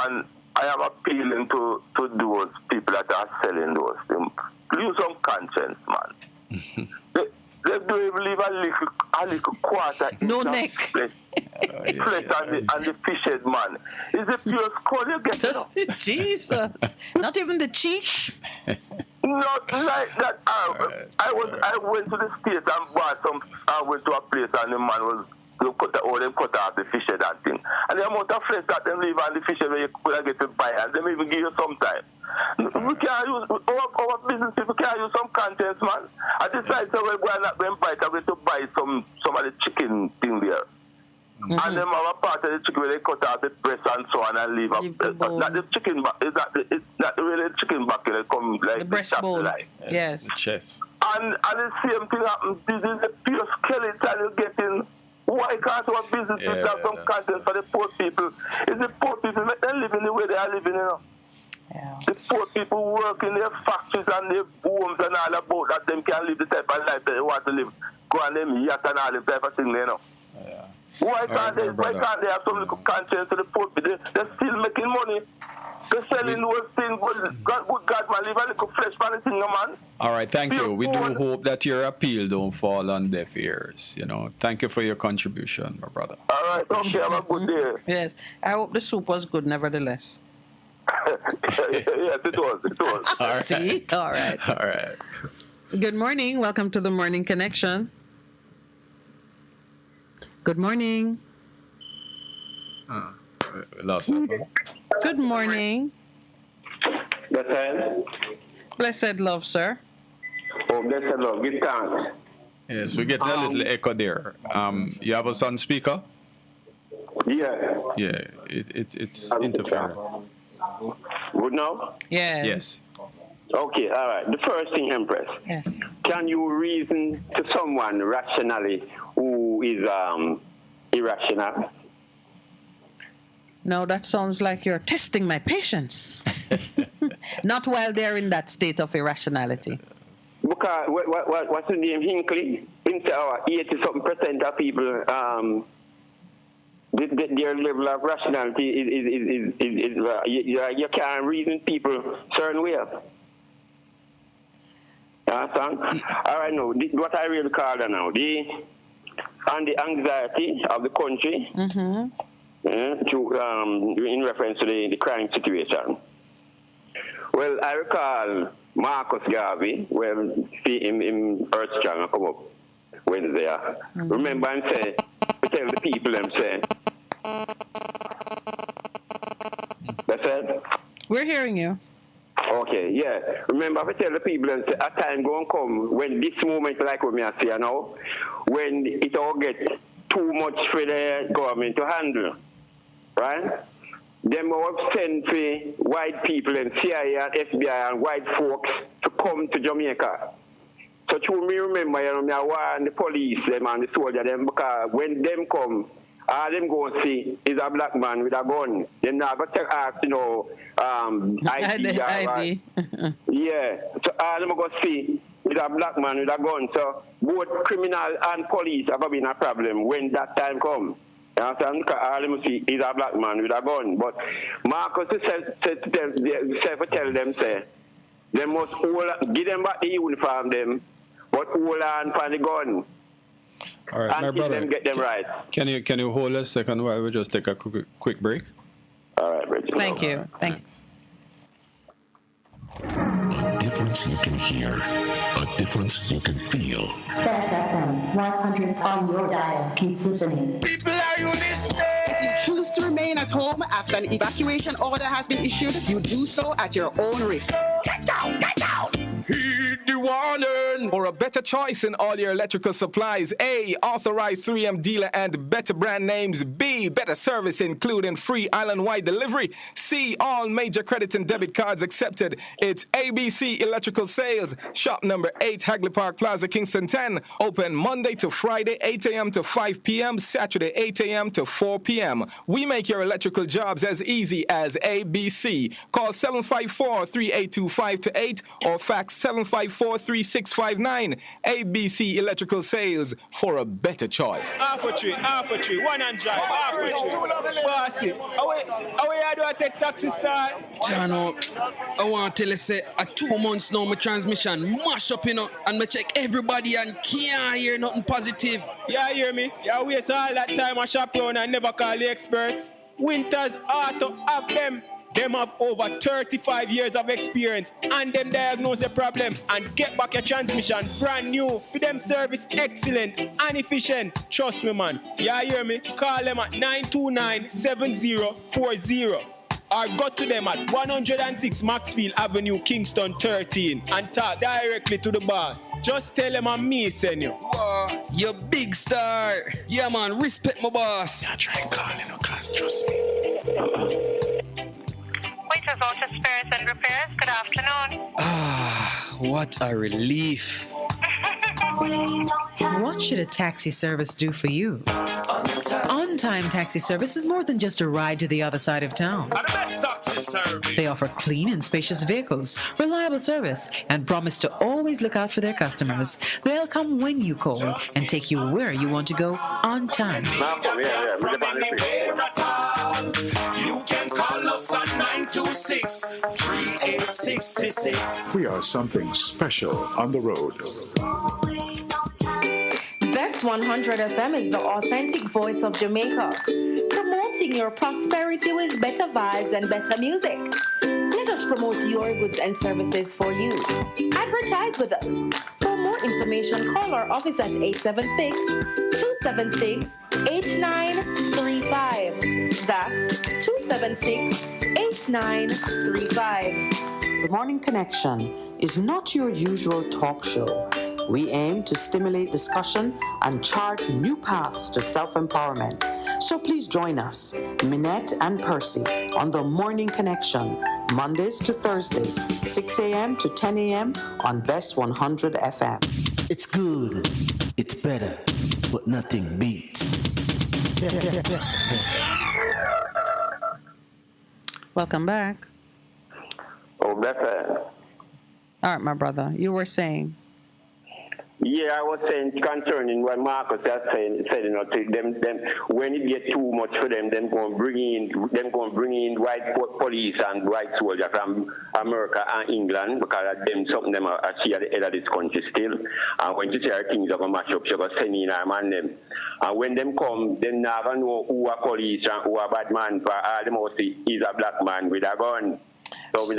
And I am appealing to those people that are selling those things. Use some conscience, man. They don't even leave a little quarter. No neck. Flesh and the fish head, man. Is it pure skull you get? Jesus. Not even the cheeks? Not like that. I went to the States and bought some. I went to a place and the man was cut off the fish head and thing. And the amount of flesh that them leave on the fish head where you could get to buy, and them even give you some time. We can't use our business people can't use some contents, man. I decided so we're going to buy. I'm going to buy some of the chicken thing there. And then have a part of the chicken where they cut out the breast and so on and leave not the chicken back. It's not really the chicken back. They come like the breastbone. Yes. The chest. And the same thing happens. This is the pure skeleton you're getting. Why can't our businesses have some content for the poor people? It's the poor people make them live in the way they are living, Yeah. The poor people work in their factories and their homes and all about that. Them can live the type of life that they want to live. Go on them yacht and all the type of thing, Yeah. Why can't they have some little conscience to the poor people? They're still making money. They're selling those things. God, man, leave a little flesh for the thing, man. All right, thank you. We do hope that your appeal don't fall on deaf ears. Thank you for your contribution, my brother. All right, okay, have a good day. Yes, I hope the soup was good, nevertheless. Yes, it was. All right. See? All right. All right. Good morning. Welcome to the Morning Connection. Good morning. We lost that one. Good morning. Blessed love, sir. Oh, blessed love. Give thanks. Yes, we get a little echo there. You have us on speaker? Yeah. Yeah, it's interfering. Good now? Yes. Okay, all right. The first thing, Empress. Yes. Can you reason to someone rationally who is irrational? No, that sounds like you're testing my patience. Not while they're in that state of irrationality. Because what's the name? Hinckley? 80-something% of people their level of rationality is you can't reason people certain way. Understand? All right, now what I really call it now, and the anxiety of the country in reference to the crime situation. Well, I recall Marcus Garvey, when him Earth Strong come up Wednesday. Remember him say, we tell the people them say. That's it? We're hearing you. Okay, yeah. Remember, I tell the people them say, a time going come when this moment, like what me I say now, when it all get too much for the government to handle, right? Them will send for white people and CIA and FBI and white folks to come to Jamaica. So to me remember, you know, me I warn the police them and the soldier them, because when them come, all them go and see is a black man with a gun. Them not go to ask, you know, ID. ID. Yeah. So all them go see is a black man with a gun. So both criminal and police have been a problem when that time comes. You understand? Because all them see is a black man with a gun. But Marcus said to tell them, say, they must give them back the uniform them, but hold on for the gun. All right, my brother. Them get them right. Can you hold a second while we just take a quick break? All right, Rich. Thank you. Thanks. A difference you can hear, a difference you can feel. Best FM 100 on your dial. Keep listening. People, are you listening? If you choose to remain at home after an evacuation order has been issued, you do so at your own risk. Get down, get down! Heed the warning! For a better choice in all your electrical supplies, A, authorized 3M dealer and better brand names. B, better service including free island-wide delivery. C, all major credit and debit cards accepted. It's ABC Electrical Sales. Shop number 8, Hagley Park Plaza, Kingston 10. Open Monday to Friday, 8 a.m. to 5 p.m., Saturday, 8 a.m. to 4 p.m. We make your electrical jobs as easy as ABC. Call 754-382-528 or fax 754-3659. ABC Electrical Sales, for a better choice. Half a tree, 100, half a tree. Bossy, away I do I take taxi start? Jano, I want to tell you, say, 2 months now, my transmission mash up, you know, and me check everybody and can't hear nothing positive. Yeah, hear me? Yeah, waste all that time I shop around and never call the experts. Winters Auto have them. Them have over 35 years of experience and them diagnose the problem and get back your transmission brand new. For them service excellent and efficient. Trust me, man. Yeah, hear me? Call them at 929-7040 or go to them at 106 Maxfield Avenue, Kingston 13 and talk directly to the boss. Just tell them I'm me send you. Wow, you big star. Yeah, man, respect my boss. Yeah, try calling, cause trust me. Winters Auto Spares and Repairs, good afternoon. Ah, what a relief. What should a taxi service do for you? On-time taxi service is more than just a ride to the other side of town. The best taxi service. They offer clean and spacious vehicles, reliable service, and promise to always look out for their customers. They'll come when you call and take you where you want to go on time. From anywhere at all. You can call us at 926-3866. We are something special on the road. Best 100 FM is the authentic voice of Jamaica, promoting your prosperity with better vibes and better music. Let us promote your goods and services for you. Advertise with us. For more information, call our office at 876-276-8935. That's 276-8935. The Morning Connection is not your usual talk show. We aim to stimulate discussion and chart new paths to self-empowerment. So please join us, Minette and Percy, on The Morning Connection, Mondays to Thursdays, 6 a.m. to 10 a.m. on Best 100 FM. It's good, it's better, but nothing beats. Welcome back. Oh, better. All right, my brother. You were saying. Yeah, I was saying concerning what Marcus has said, you know, to them when it get too much for them, them going to bring in white police and white soldiers from America and England, because them something them are see at the head of this country still. And when you say things are going to mash up, you're going to send in a man them. And when them come, them never know who are police and who are bad man. For all them all see is a black man with a gun. So we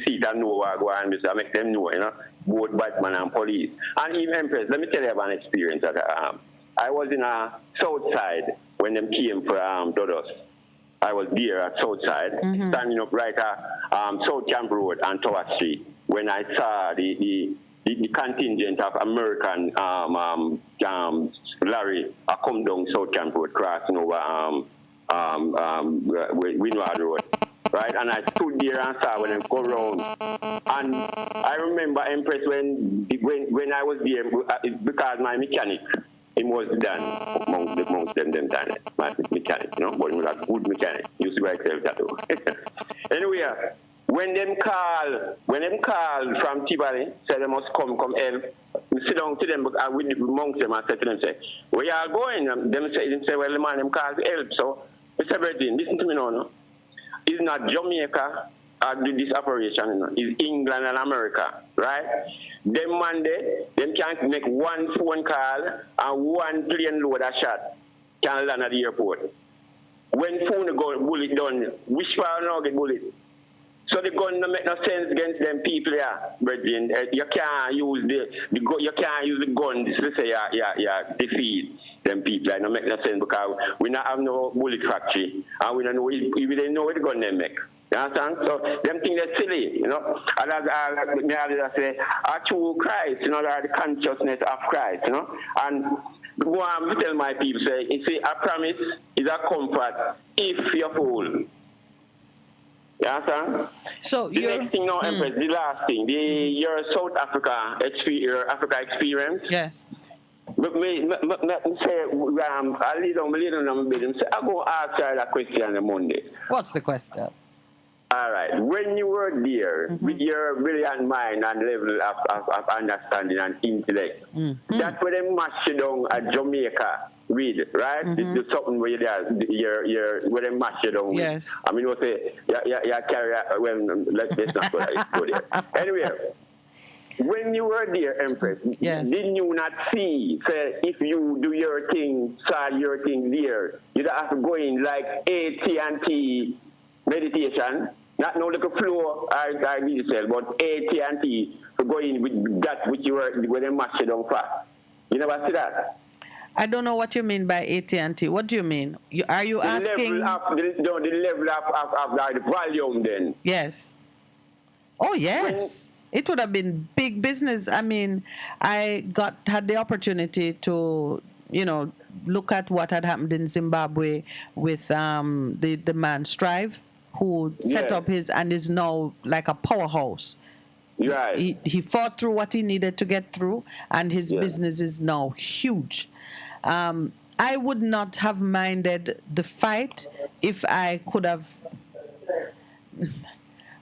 see that know what go on, I make them know, you know, both Batman and police. And even Empress, let me tell you about an experience that I was in a south side when them came for Dodos. I was there at south side, standing up right at South Camp Road and Tower Street when I saw the contingent of American Larry come down South Camp Road, crossing over Winward Road. Right, and I stood there and saw when them go round. And I remember, Empress, when I was there, because my mechanic, he was done amongst them time, my mechanic, you know, but he was a good mechanic. He used to write tattoo. Anyway, when them call from Tivoli, say they must come help, sit down to them with amongst them and say to them, say, where you all going? Them say, well, the man, them call to help. So, Mr. Bredin, listen to me now, no? It's not Jamaica do this operation, you know. It's England and America, right? Them Monday, them can't make one phone call and one plane load a shot can land at the airport. When phone go bullet done, which far now get bullet? So the gun no make no sense against them people here, Brethren. You can't use you can't use the gun to say defeat them people. It no make no sense because we not have no bullet factory and we don't know if we don't know what the gun they make. You understand? So them things are silly, you know. And as I say, are true Christ, you know, are the consciousness of Christ, you know. And go on tell my people say, you see, a promise is a comfort if you're full. You understand? So the next thing now, Empress, the last thing, your South Africa experience. Yes. But me say, I lead on them business. I go ask her that question on Monday. What's the question? All right. When you were there with your brilliant mind and level of understanding and intellect, that's where they mash you down at Jamaica with, right? It's something where you're where they mash you down with. Yes. I mean, you say, you carry, well, let's not go there. Anyway, when you were there, Empress, didn't you not see, say, if you do your thing, saw your thing there, you'd have to go in like AT&T meditation, not no little flow or digital, but AT&T to go in with that which you were when they mash it down fast. You never see that? I don't know what you mean by AT&T. What do you mean? Are you asking? The level of the volume then. Yes. Oh, yes. It would have been big business. I mean, I had the opportunity to, you know, look at what had happened in Zimbabwe with the man Strive, who set up his and is now like a powerhouse. Right. He fought through what he needed to get through, and his business is now huge. I would not have minded the fight if I could have.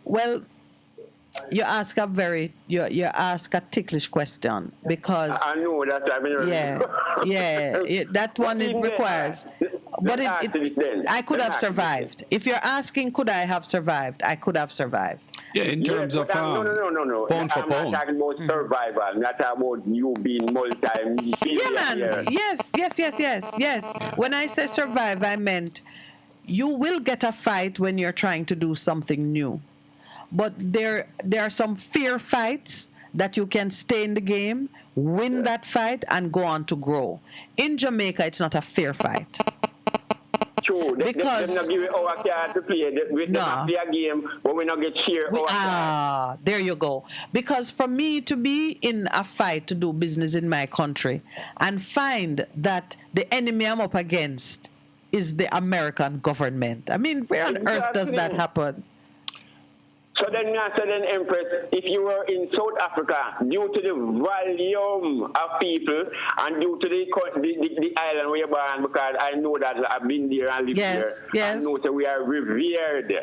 Well, you ask a ticklish question because I know that. I mean, that one it requires. But I could have survived. If you're asking, could I have survived? I could have survived. Yeah, in terms of no. Pound for I'm pound. not talking about survival. I'm not talking about you being Yeah, man. Yes. When I say survive, I meant you will get a fight when you're trying to do something new. But there are some fair fights that you can stay in the game, win that fight, and go on to grow. In Jamaica, it's not a fair fight. True. Because they not give it our card to play. We not play a game, but we not get share our card. There you go. Because for me to be in a fight to do business in my country and find that the enemy I'm up against is the American government. I mean, where on earth does that happen? So then, Empress, if you were in South Africa, due to the volume of people and due to the island where you're born, because I know that I've been there and lived there, I know that we are revered.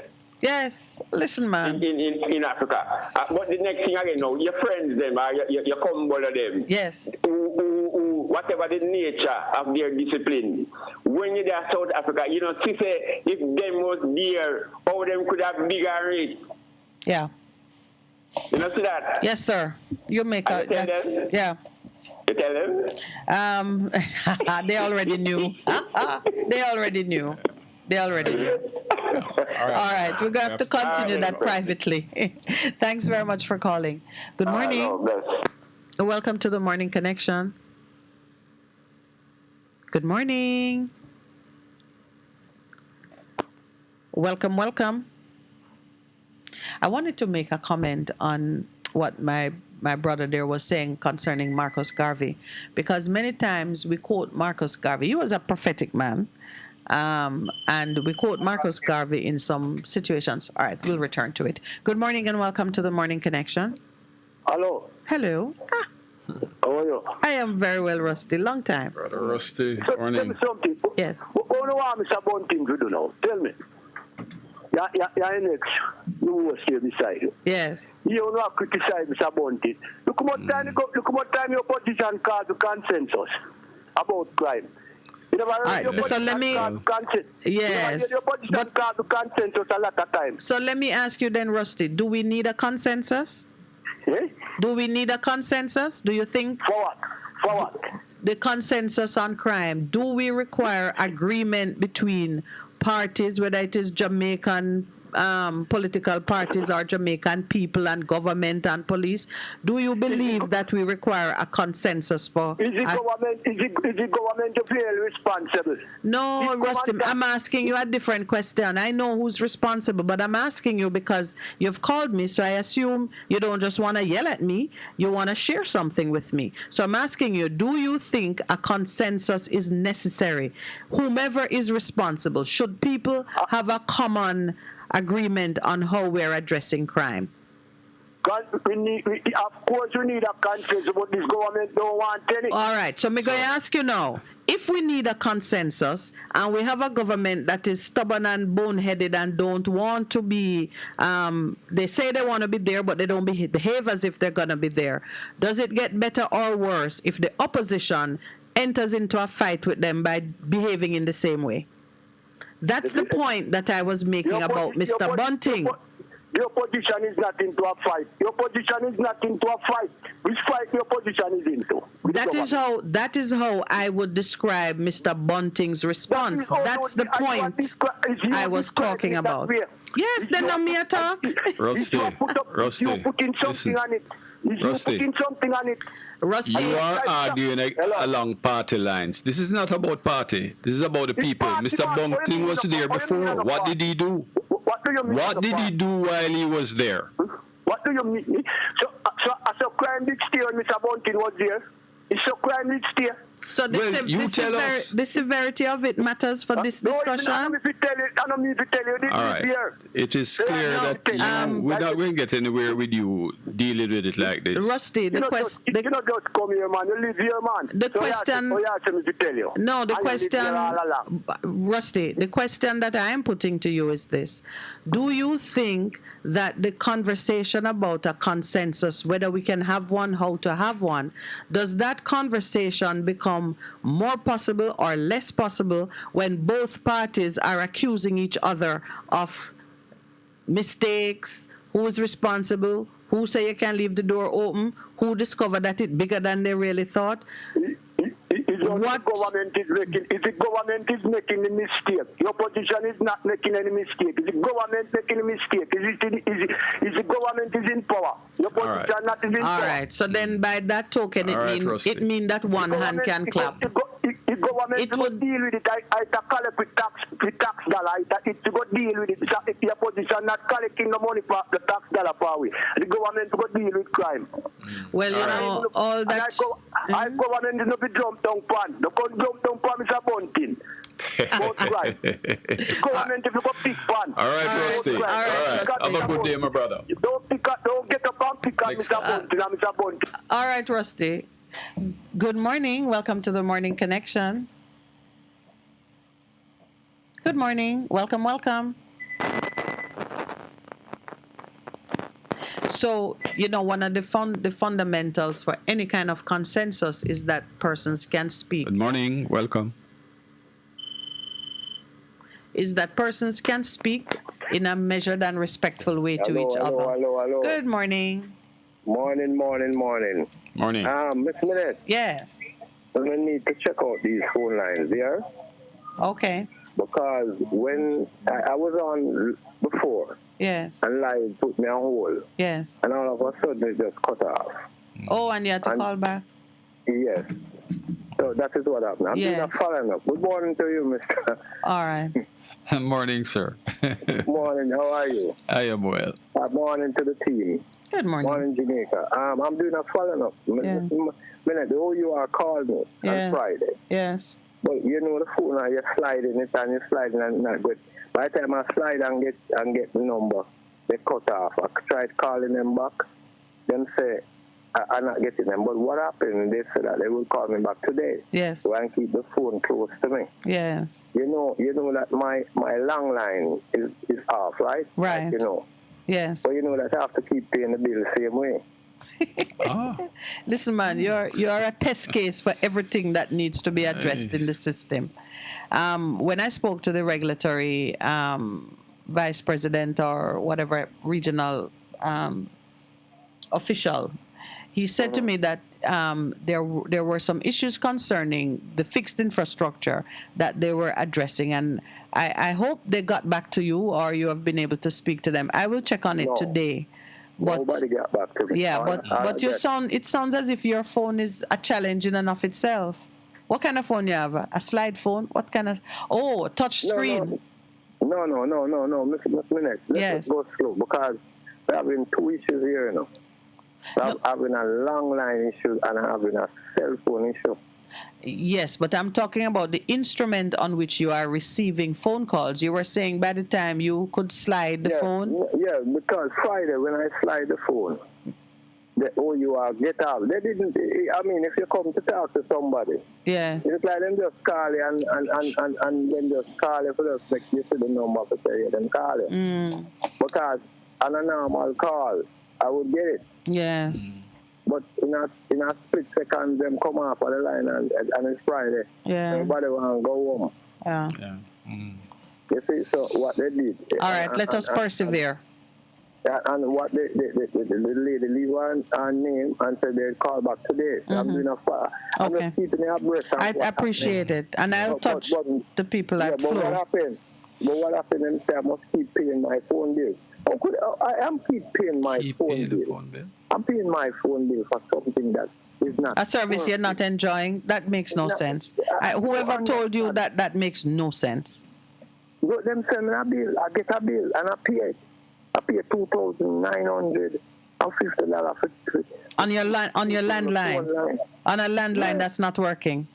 Yes. Listen, man. In Africa. But the next thing again, now, your friends, them, your combo of them. Yes. Who, whatever the nature of their discipline, when you're there South Africa, you know, see say if them was there, how them could have bigger rate. Yeah. You know, see that? Yes, sir. You make a. Yeah. You tell them? They already knew. They already knew. All right. We're going to have to continue that privately. Thanks very much for calling. Good morning. Welcome to the Morning Connection. Good morning. Welcome. I wanted to make a comment on what my brother there was saying concerning Marcus Garvey, because many times we quote Marcus Garvey. He was a prophetic man, and we quote Marcus Garvey in some situations. All right, we'll return to it. Good morning and welcome to the Morning Connection. Hello. Hello. How are you? I am very well, Rusty. Long time. Brother Rusty, morning. Tell me something. Yes. What do you want Mr. Bunting to do now? Tell me. You're next. You will stay beside you. Yes. You don't have to criticize Mr. Bunting. Look how much time your opposition called to consensus about crime. You never right, so let me. Yes. Your opposition called to consensus a lot of times. So let me ask you then, Rusty. Do we need a consensus? Eh? Do we need a consensus? Do you think? For what? For what? The consensus on crime. Do we require agreement between parties, whether it is Jamaican political parties or Jamaican people and government and police? Do you believe that we require a consensus for? Is the government really responsible? No, Rusty, I'm asking you a different question. I know who's responsible, but I'm asking you because you've called me, so I assume you don't just want to yell at me. You want to share something with me. So I'm asking you, do you think a consensus is necessary? Whomever is responsible, should people have a common agreement on how we're addressing crime? Of course we need a consensus, but this government don't want any. All right, so I'm going to ask you now, if we need a consensus and we have a government that is stubborn and boneheaded and don't want to be, they say they want to be there, but they don't behave as if they're going to be there, does it get better or worse if the opposition enters into a fight with them by behaving in the same way? That's the point that I was making about Mr. Bunting. Your position is not into a fight. Your position is not into a fight. Which fight your position is into? That is how I would describe Mr. Bunting's response. That's the point I was talking about. Yes, then let me talk. Rusty, you putting something on it. Rusty, putting something on it. Rusty, you are arguing along party lines. This is not about party. This is about the people. Mr. Bunting was there before. What did he do? What do you mean? What did he do while he was there? What do you mean? So crime did stay when Mr. Bunting was there. So crime did stay. So the severity of it matters for this discussion? I don't need to tell you. All right. It is clear that we're not going to get anywhere with you dealing with it like this. Rusty, the question... You don't just come here, man. You live here, man. The question... You ask me to tell you. No, the question... Rusty, the question that I am putting to you is this. Do you think that the conversation about a consensus, whether we can have one, how to have one, does that conversation become more possible or less possible when both parties are accusing each other of mistakes, who is responsible, who say you can leave the door open, who discovered that it's bigger than they really thought? What the government is making a mistake. Your position is not making any mistake. Is the government making a mistake? Is the government is in power? Your position not is in power. All right. So then by that token, it means that one hand can clap. The government would deal with it. I collect with tax dollar. It go deal with it. If your position not collecting the money for the tax dollar power, the government go deal with crime. Well, you know, all that... I government is not be jump down pan. The jump down pan is a bunting. About crime. The government is not a big pan. All right, Rusty. All right. Have a good day, my brother. Don't get up and pick up Mr. Bunting. All right, Rusty. Good morning. Welcome to the Morning Connection. Good morning. Welcome. So, one of the fundamentals for any kind of consensus is that persons can speak. Good morning. Welcome. Is that persons can speak in a measured and respectful way to each other. Hello. Good morning. Morning. Morning. Miss Minette. Yes. We need to check out these phone lines there. Okay. Because when I was on before, yes, and live put me on hold, yes, and all of a sudden it just cut off. Oh, and you had to call back? Yes. So that is what happened. I'm doing a following up. Good morning to you, Mr. All right. Morning, sir. Morning. How are you? I am well. Morning to the team. Good morning. Morning, Jamaica. I'm doing a following up. Minute, the OUR called me on Friday. Yes. But the phone now, you're sliding it and you're sliding and it's not good. By the time I slide and get the number, they cut off. I tried calling them back. Them say I'm not getting them. But what happened? They said that they will call me back today. Yes. So I can keep the phone close to me. Yes. You know that my long line is off, right? Right. Like, yes. But that I have to keep paying the bill the same way. Listen, man, you're a test case for everything that needs to be addressed in the system. When I spoke to the regulatory vice president or whatever regional official, he said to me that there were some issues concerning the fixed infrastructure that they were addressing, and I hope they got back to you or you have been able to speak to them. I will check on it today. But, nobody got back to me. Yeah, but it sounds as if your phone is a challenge in and of itself. What kind of phone you have? A slide phone? What kind of? Oh, touch screen. No, Miss Minette. Let's go slow because we're having two issues here, We're having a long line issue and having a cell phone issue. Yes, but I'm talking about the instrument on which you are receiving phone calls. You were saying by the time you could slide the phone? Yeah, because Friday when I slide the phone, the OUR get out. They didn't, if you come to talk to somebody, it's like them just call you and then just call you for just make you see the number to tell you them call you. Because on a normal call, I would get it. Yes. But in a split second, them come off of the line and it's Friday. Yeah. Everybody want to go home. Yeah. You see, so what they did. All right, let us persevere. And what the lady leave her name and said they'll call back today. So I'm doing I'm just keeping it abreast. I appreciate it. And I'll touch the people at Flow. But what happened, them say I must keep paying my phone bill. I am keep paying my phone bill. I'm paying my phone bill for something that is not a service you're not enjoying. That makes no sense. Whoever told you that makes no sense. Them send me a bill. I get a bill and I pay it. I pay $2,950 for on your landline. On a landline that's not working.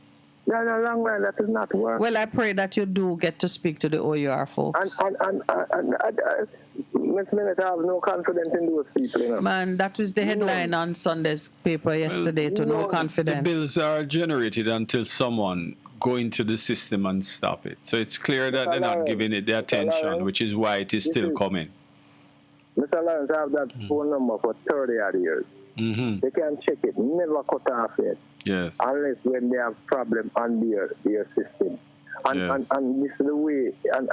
No, landline that is not working. Well, I pray that you do get to speak to the OUR folks. And Miss Minute, I have no confidence in those people. Man, that was the headline on Sunday's paper yesterday. No confidence. The bills are generated until someone go into the system and stop it. So it's clear that they're not giving it the attention, which is why it is still coming. Mr. Lawrence, I have that phone number for 30 odd years. They can check it, never cut off it. Yes. Unless when they have problem on their system. And this is the way, and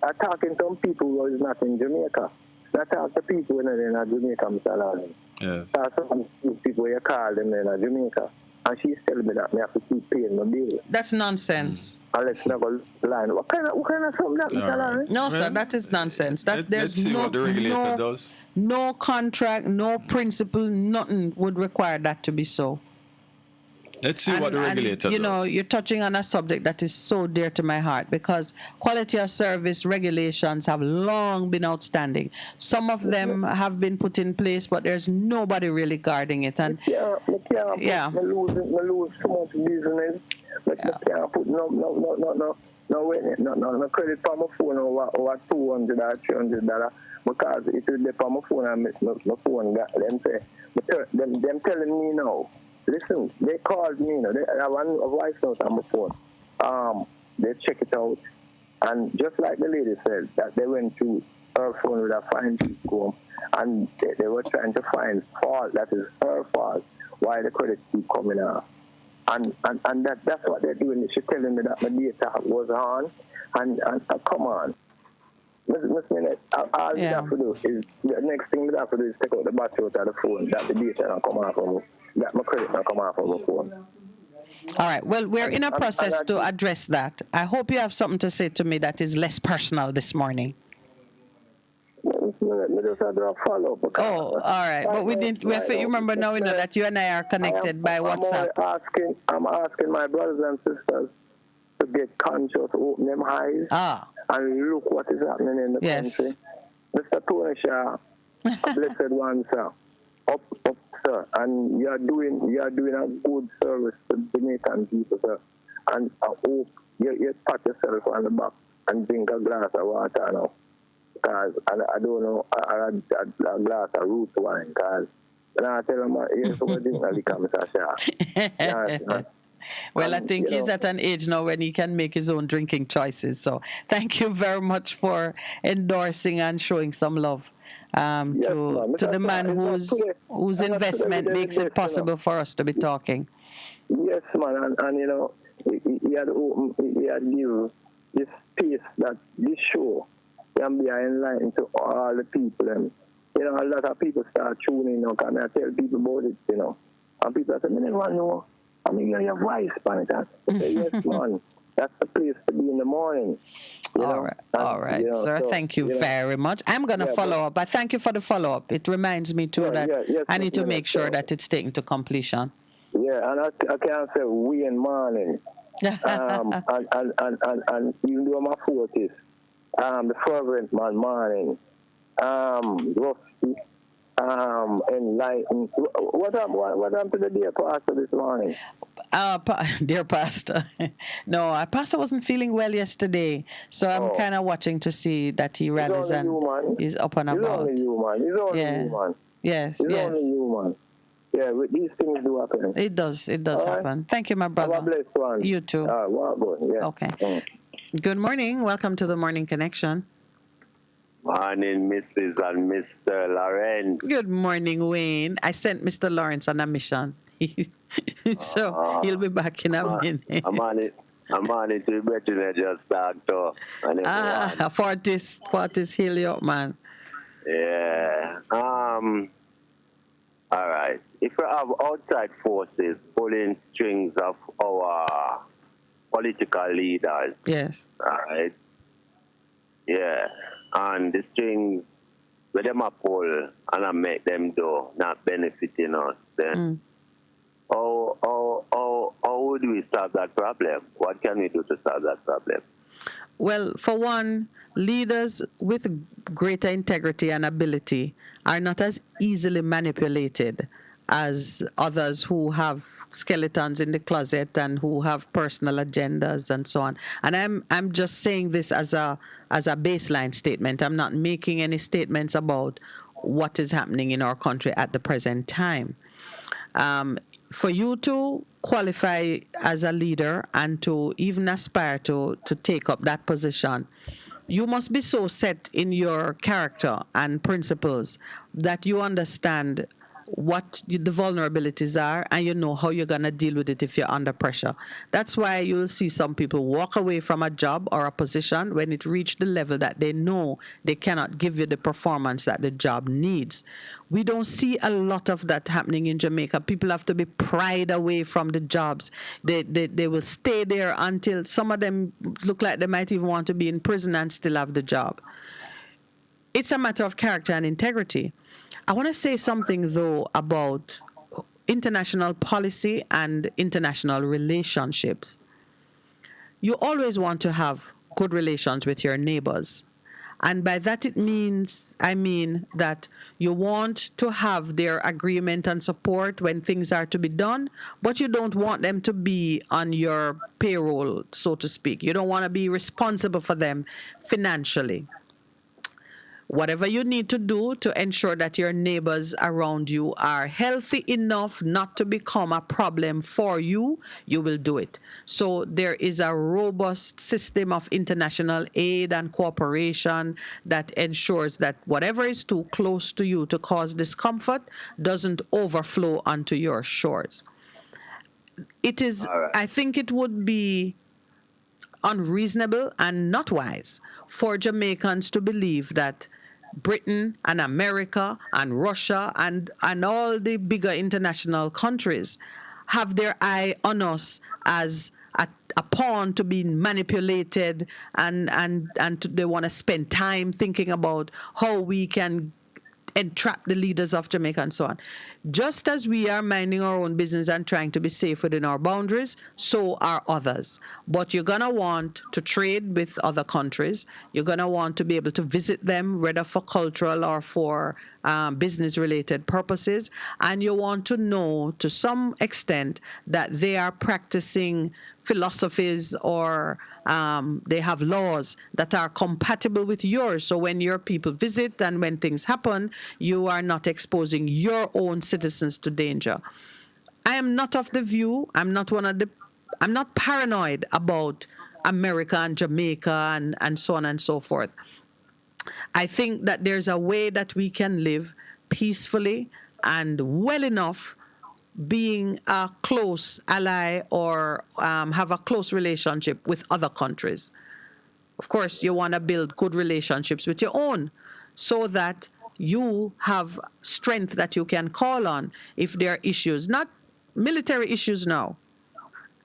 I talking to some people who is not in Jamaica. I talk to people when they're in Jamaica, Mr. Lawrence. Yes. Some people you call them in Jamaica. And she's telling me that I have to keep paying my bill. That's nonsense. And let's never line. What kind of something that, Mr. Lawrence? No, sir, that is nonsense. Let's see what the regulator does. No contract, no principle, nothing would require that to be so. Let's see what the regulator does. You're touching on a subject that is so dear to my heart because quality of service regulations have long been outstanding. Some of them have been put in place, but there's nobody really guarding it. And I lose so much business. I can't put no credit for my phone over $200 or $300 because it will be on my phone and my phone got them say them telling me now. Listen, they called me, I have a voice note on my phone. They check it out, and just like the lady said, that they went through her phone with a fine tooth comb, and they were trying to find fault that is her fault why the credit keep coming out. And that's what they're doing. She's telling me that my data was on, and come on. Miss Minute, all we have to do is, the next thing we have to do is take out the battery out of the phone, that the data not come off of me, that my credit not come off of my phone. All right. Well, we're in a process to address that. I hope you have something to say to me that is less personal this morning. We just had a follow-up. Oh, all right. But we didn't. You remember now, we know that you and I are connected by WhatsApp. I'm asking my brothers and sisters to get conscious, open them eyes, and look what is happening in the country. Mr. Tony Shaw, a blessed one, sir. Up, sir. And you are doing a good service to Jamaican people, sir. And I hope you pat yourself on the back and drink a glass of water now. Because I don't know, a glass of root wine. Because when I tell them, here's what I drink, I become Mr. Shaw. Well, I think he's at an age now when he can make his own drinking choices. So thank you very much for endorsing and showing some love to the man whose investment makes it possible for us to be talking. Yes, man, and you know, he had given this space that this show can be enlightening to all the people. And, you know, a lot of people start tuning, and I tell people about it, you know. And people say, I never know. I mean, your voice, man. I say, yes, man. That's the place to be in the morning. All right, you know, sir. So, thank you very much. I'm going to follow up. I thank you for the follow-up. It reminds me, too, that I need to make sure that it's taken to completion. Yeah, and I can't say we in morning. and even though my 40s, the fervent man morning, rusty, enlightened. What happened to the dear pastor this morning? Dear pastor, no, pastor wasn't feeling well yesterday, so I'm kind of watching to see that he rallies and is up and about. He's only human. He's only human. Yes, He's only human. Yeah, these things do happen. It does happen. Thank you, my brother. Have a blessed one. You too. Okay. Good morning. Welcome to the Morning Connection. Morning, Mrs. and Mr. Lawrence. Good morning, Wayne. I sent Mr. Lawrence on a mission. So he'll be back in a minute. I'm on it to bet you they just start to. Fortis heal you up, man. Yeah. All right. If we have outside forces pulling strings of our political leaders. Yes. All right. Yeah. And the strings, where them a pull and I make them do not benefiting us, then how would we solve that problem? What can we do to solve that problem? Well, for one, leaders with greater integrity and ability are not as easily manipulated as others who have skeletons in the closet and who have personal agendas and so on. And I'm just saying this as a baseline statement. I'm not making any statements about what is happening in our country at the present time. For you to qualify as a leader and to even aspire to take up that position, you must be so set in your character and principles that you understand what the vulnerabilities are and you know how you're going to deal with it if you're under pressure. That's why you'll see some people walk away from a job or a position when it reached the level that they know they cannot give you the performance that the job needs. We don't see a lot of that happening in Jamaica. People have to be pried away from the jobs. They will stay there until some of them look like they might even want to be in prison and still have the job. It's a matter of character and integrity. I want to say something, though, about international policy and international relationships. You always want to have good relations with your neighbors. And by that I mean that you want to have their agreement and support when things are to be done, but you don't want them to be on your payroll, so to speak. You don't want to be responsible for them financially. whatever you need to do to ensure that your neighbors around you are healthy enough not to become a problem for you, you will do it. So there is a robust system of international aid and cooperation that ensures that whatever is too close to you to cause discomfort doesn't overflow onto your shores. It is, I think it would be unreasonable and not wise for Jamaicans to believe that Britain and America and Russia and all the bigger international countries have their eye on us as a pawn to be manipulated, and they want to spend time thinking about how we can entrap the leaders of Jamaica and so on. Just as we are minding our own business and trying to be safe within our boundaries, so are others. But you're going to want to trade with other countries. You're going to want to be able to visit them, whether for cultural or for business-related purposes. And you want to know, to some extent, that they are practicing philosophies or they have laws that are compatible with yours. So when your people visit and when things happen, you are not exposing your own citizens to danger. I am not of the view, I'm not paranoid about America and Jamaica and so on and so forth. I think that there's a way that we can live peacefully and well enough being a close ally or have a close relationship with other countries. Of course, you want to build good relationships with your own so that you have strength that you can call on if there are issues, not military issues now.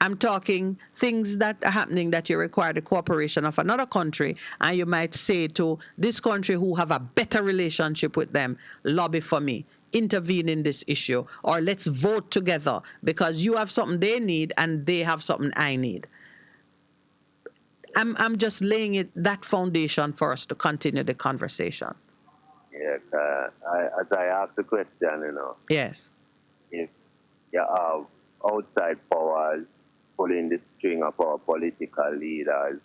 I'm talking things that are happening that you require the cooperation of another country, and you might say to this country who have a better relationship with them, lobby for me, intervene in this issue, or let's vote together because you have something they need and they have something I need. I'm just laying that foundation for us to continue the conversation. Yes, as I asked the question, Yes. If you have outside powers pulling the string of our political leaders,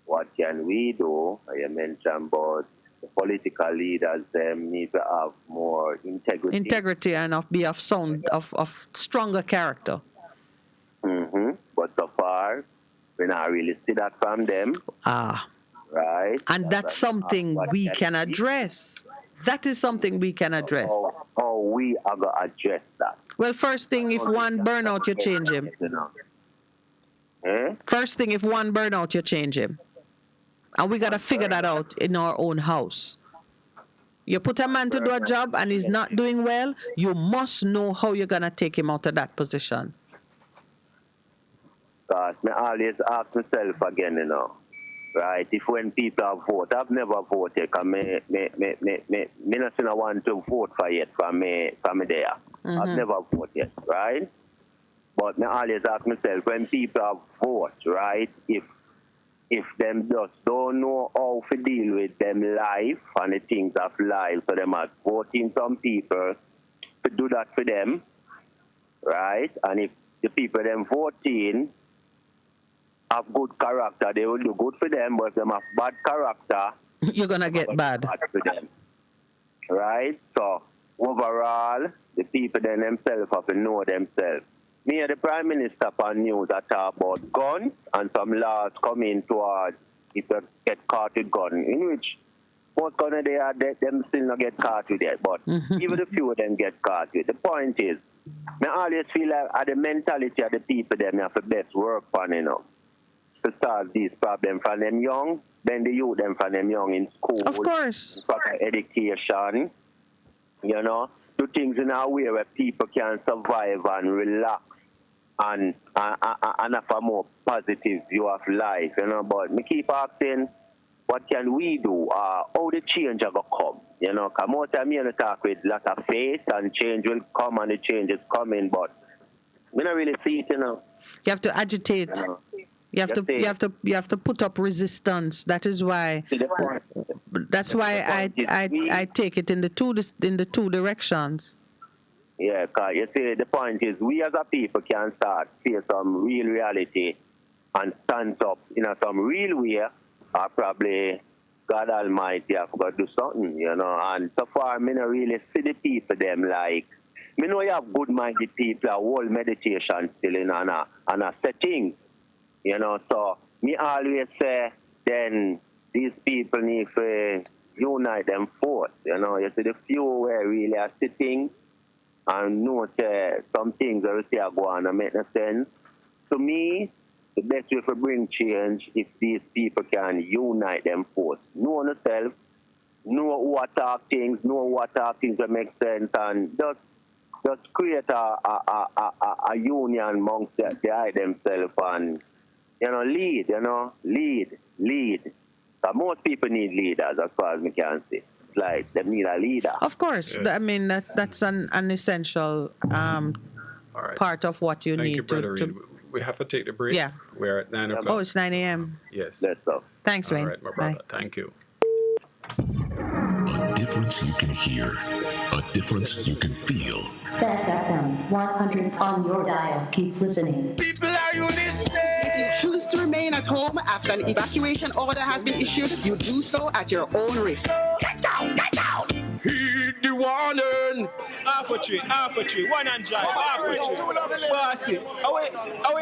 what can we do? You mentioned about the political leaders, them need to have more integrity. Integrity and be of sound, of stronger character. But so far, we not really see that from them. Right? And that's something we can address. That is something we can address. How we are going to address that? Well, first thing, if one burn out, you change him. First thing, if one burn out, you change him. And we got to figure that out in our own house. You put a man to do a job and he's not doing well, you must know how you're going to take him out of that position. Because I always ask myself again, right? If when people have voted, I've never voted because me not I want to vote for yet from me there. I've never voted yet, right? But I always ask myself, when people have voted, right? If them just don't know how to deal with them life and the things of life, so them are voting some people to do that for them, right? And if the people them voting have good character, they will do good for them, but if them have bad character, you're going to get bad for them, right? So overall, the people then themselves have to know themselves. Me and the Prime Minister on news that talk about guns and some laws coming towards if you get caught with gun, in which most guns they are them still not get caught with it, but even a few of them get caught with. The point is, I always feel like the mentality of the people them have the best work on, to solve these problems from them young, then the youth them from them young in school. Of course. Proper education, do things in a way where people can survive and relax and have a more positive view of life, But me keep asking, what can we do? How the change will come? Because more time you talk with a lot of faith and change will come and the change is coming, but we don't really see it, You have to agitate. You have to put up resistance. That is why. That's why I take it in the two directions. Yeah, because you see, the point is, we as a people can start face some real reality and stand up in some real way, or probably God Almighty have got to do something, you know. And so far, me not really see the people them like. Me know you have good-minded people, a whole meditation still in and a setting, you know. So me always say, then these people need to unite them forth, you know. You see the few where really are sitting and know some things that we see are going to make no sense. To me, the best way to bring change if these people can unite them forth. Know themselves, know what talk things, that make sense, and just create a union amongst themselves and, you know, lead. But most people need leaders as far as we can see. It's like they need a leader. Of course. Yes. I mean, that's an essential part of what you Thank need you, Brother to Reed. We have to take the break. Yeah. We're at 9 o'clock. Oh, it's 9 a.m. Yes. Let's go. Thanks, All Wayne. right, my brother. Bye. Thank you. A difference you can hear. A difference you can feel. Best FM 100 on your dial. Keep listening. People, are you listening? If you choose to remain at home after an evacuation order has been issued, you do so at your own risk. Get down! Heed the warning. Half a tree, one and drive, half a tree. Bossy, away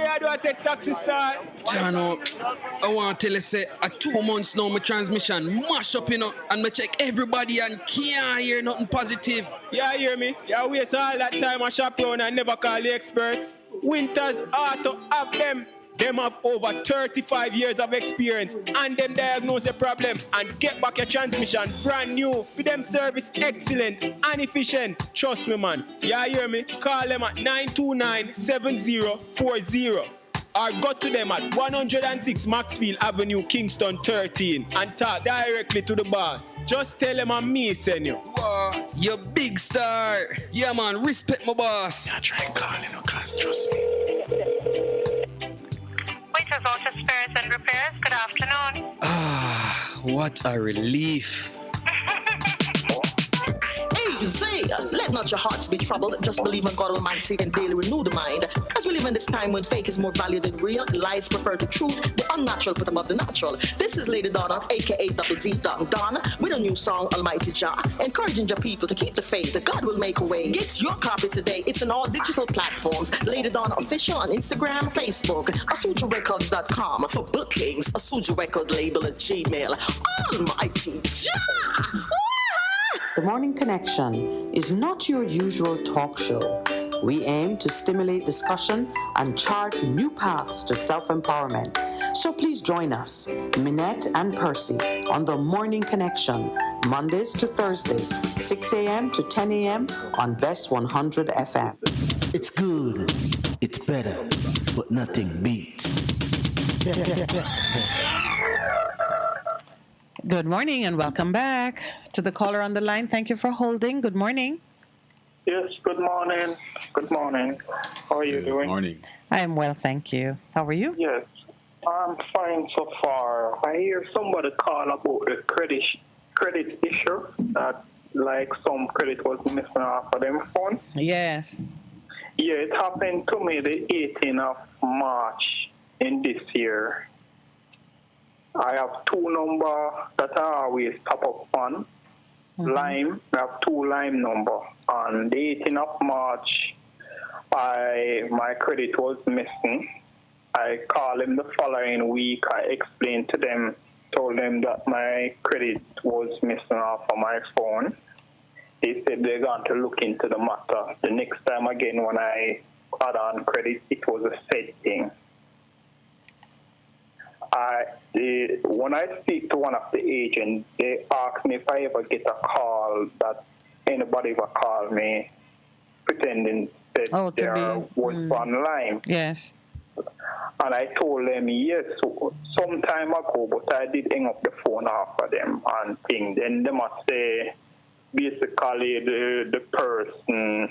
I do I take taxi start. Jano, I want to tell you, say, 2 months now, my transmission mash up, you know, and I check everybody and can't hear nothing positive. Yeah, hear me? Yeah, waste all that time I shop around and never call the experts. Winters Auto have them. Them have over 35 years of experience and them diagnose the problem and get back your transmission brand new. For them service excellent and efficient. Trust me, man. Yeah, hear me? Call them at 929-7040 or go to them at 106 Maxfield Avenue, Kingston 13 and talk directly to the boss. Just tell them I'm me send you. Wow, you big star. Yeah, man, respect my boss. I try calling you, cause trust me. Winters Auto Spares and Repairs, good afternoon. Ah, what a relief. Say, let not your hearts be troubled. Just believe in God Almighty and daily renew the mind. As we live in this time when fake is more valued than real, lies prefer the truth, the unnatural put above the natural. This is Lady Donna, aka Double D Donna, with a new song, Almighty Jah, encouraging your people to keep the faith. God will make a way. Get your copy today. It's on all digital platforms. Lady Donna Official on Instagram, Facebook, AsujaRecords.com. For bookings, Asuja Record label at Gmail. Almighty Jah! The Morning Connection is not your usual talk show. We aim to stimulate discussion and chart new paths to self-empowerment. So please join us, Minette and Percy, on The Morning Connection, Mondays to Thursdays, 6 a.m. to 10 a.m. on Best 100 FM. It's good, it's better, but nothing beats. Good morning and welcome back to the caller on the line. Thank you for holding. Good morning. Yes, good morning. Good morning. How are you doing? Good morning. I am well, thank you. How are you? Yes, I'm fine so far. I hear somebody call about the credit issue that like some credit was missing off of them phone. Yes. Yeah, it happened to me the 18th of March in this year. I have two numbers that I always top up on. Lime, I have two Lime number. On the 18th of March, my credit was missing. I called them the following week. I explained to them, told them that my credit was missing off of my phone. They said they're going to look into the matter. The next time again when I add on credit, it was a setting. When I speak to one of the agents, they ask me if I ever get a call that anybody ever call me pretending that they was online. Yes. And I told them yes, some time ago, but I did hang up the phone off of them and thing. Then they must say basically the person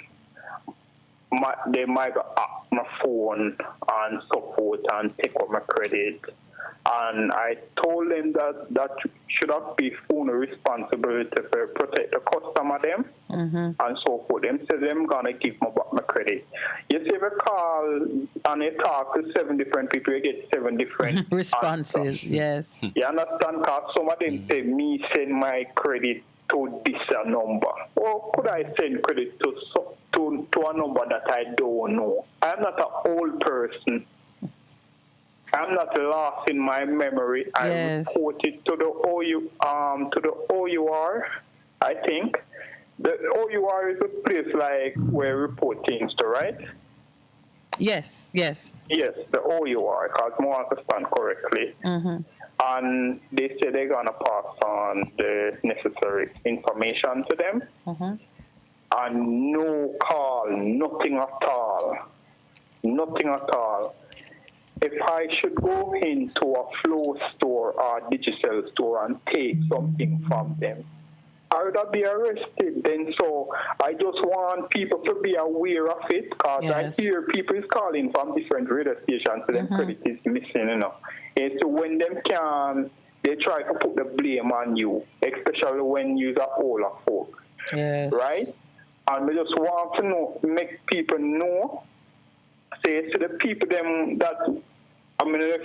they might hack my phone and so forth and take up my credit And I told them that should have been phone responsibility to protect the customer them and so forth. Them say them gonna give me back my credit. You see, if you call and you talk to 7 different people, you get 7 different responses. answers. Yes. You understand? Because some of them say me send my credit to this number. Or could I send credit to a number that I don't know? I'm not an old person. I'm not lost in my memory. I reported to the OUR, I think. The OUR is a place like where we report things to, right? Yes. Yes, the OUR, because I understand correctly. And they say they're going to pass on the necessary information to them. And no call, nothing at all. Nothing at all. If I should go into a Flow store or digital store and take something from them, I would be arrested then. So I just want people to be aware of it, because I hear people is calling from different radio stations, so them credit is missing, you know. And so when them can, they try to put the blame on you, especially when you're a older folk, right? And we just want to know, make people know, say to the people them that, I mean, if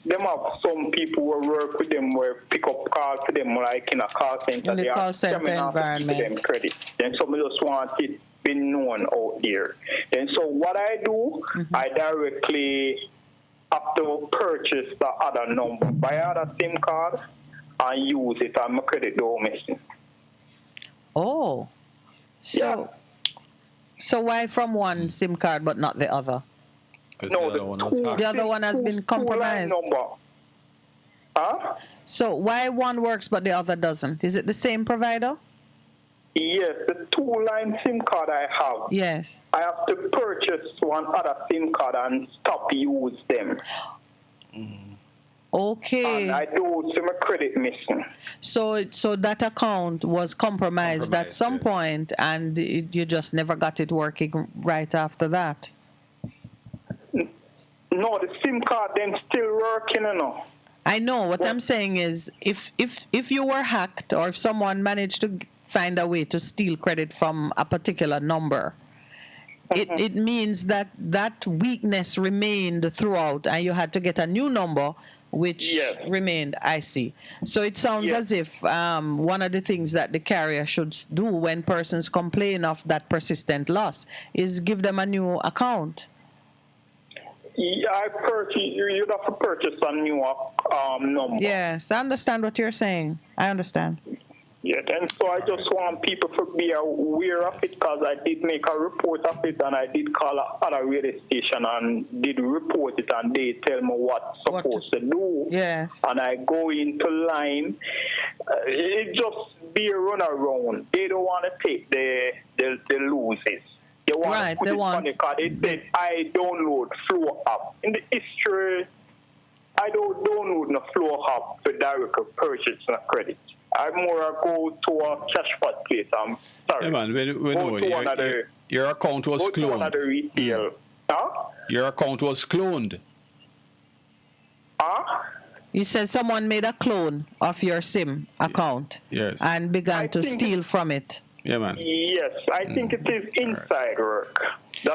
them have some people who work with them, where pick up calls to them like in a call center, in the call center environment, them credit. Then some just want it be known out there. And so what I do, I directly have to purchase the other number, buy other SIM card, and use it, and my credit don't missing. Oh, so why from one SIM card but not the other? No, the other one has been compromised. So why one works but the other doesn't? Is it the same provider? Yes, the 2-line SIM card I have. Yes. I have to purchase one other SIM card and stop use them. Okay. And I do see my credit missing. So that account was compromised at some point, and you just never got it working right after that. No, the SIM card then still working, you know. I know. What I'm saying is, if you were hacked, or if someone managed to find a way to steal credit from a particular number, it means that weakness remained throughout, and you had to get a new number, which remained. I see. So it sounds as if one of the things that the carrier should do when persons complain of that persistent loss is give them a new account. Yeah, you'd have to purchase a new number. Yes, I understand what you're saying. I understand. Yeah, and so I just want people to be aware of it, because I did make a report of it, and I did call other radio station and did report it, and they tell me what's supposed to do. Yes. And I go into line. It just be a runaround. They don't want to take the losses. They want to put it on the card. It said, I download Flow app. In the history, I don't download the Flow app to directly purchase the credit. I more go to a cashpot place. I'm sorry. Yeah, man, we know your account was cloned. Another retail. Huh? Your account was cloned. Huh? You said someone made a clone of your SIM account. Yes. And began to steal from it. Yeah, man. Yes, I think it is inside work.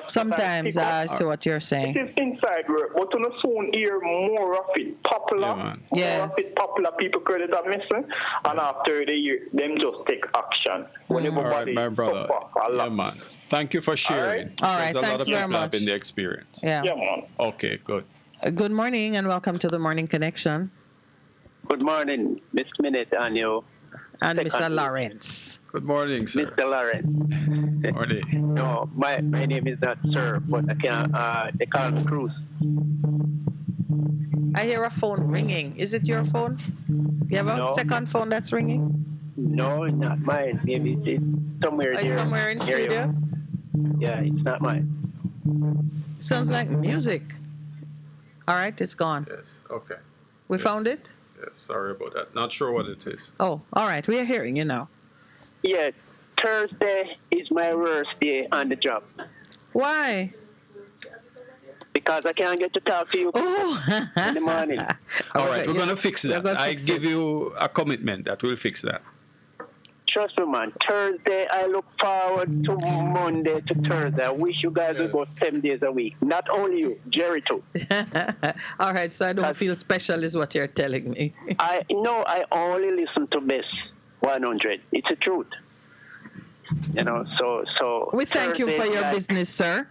Sometimes I see what you're saying. It is inside work, but on the soon hear more of it popular. More of it popular, people credit are missing, and after the year, them just take action. When All right, my brother. Yeah, man. Thank you for sharing. All right, a lot thanks of very people much. have been the experience. Yeah, man. Okay, good. Good morning and welcome to the Morning Connection. Good morning, Miss Minute and you. And Mr. Lawrence. Good morning, sir. Mr. Lawrence. Morning. No, my name is not Sir, but I can they call me Cruz. I hear a phone ringing. Is it your phone? You have a second phone that's ringing? No, not mine. Maybe it's somewhere there. Somewhere in studio? Yeah, it's not mine. Sounds like music. All right, it's gone. Yes, okay. We found it? Yes, sorry about that. Not sure what it is. Oh, all right. We are hearing you now. Yes, Thursday is my worst day on the job. Why? because I can't get to talk to you in the morning. All right, we're going to fix that. I give you a commitment that we'll fix that. Trust me, man. Thursday, I look forward to Monday to Thursday. I wish you guys would go 7 days a week. Not only you, Jerry too. All right, so I don't feel special is what you're telling me. I only listen to Best 100. It's the truth. You know, so we thank you for your business, sir.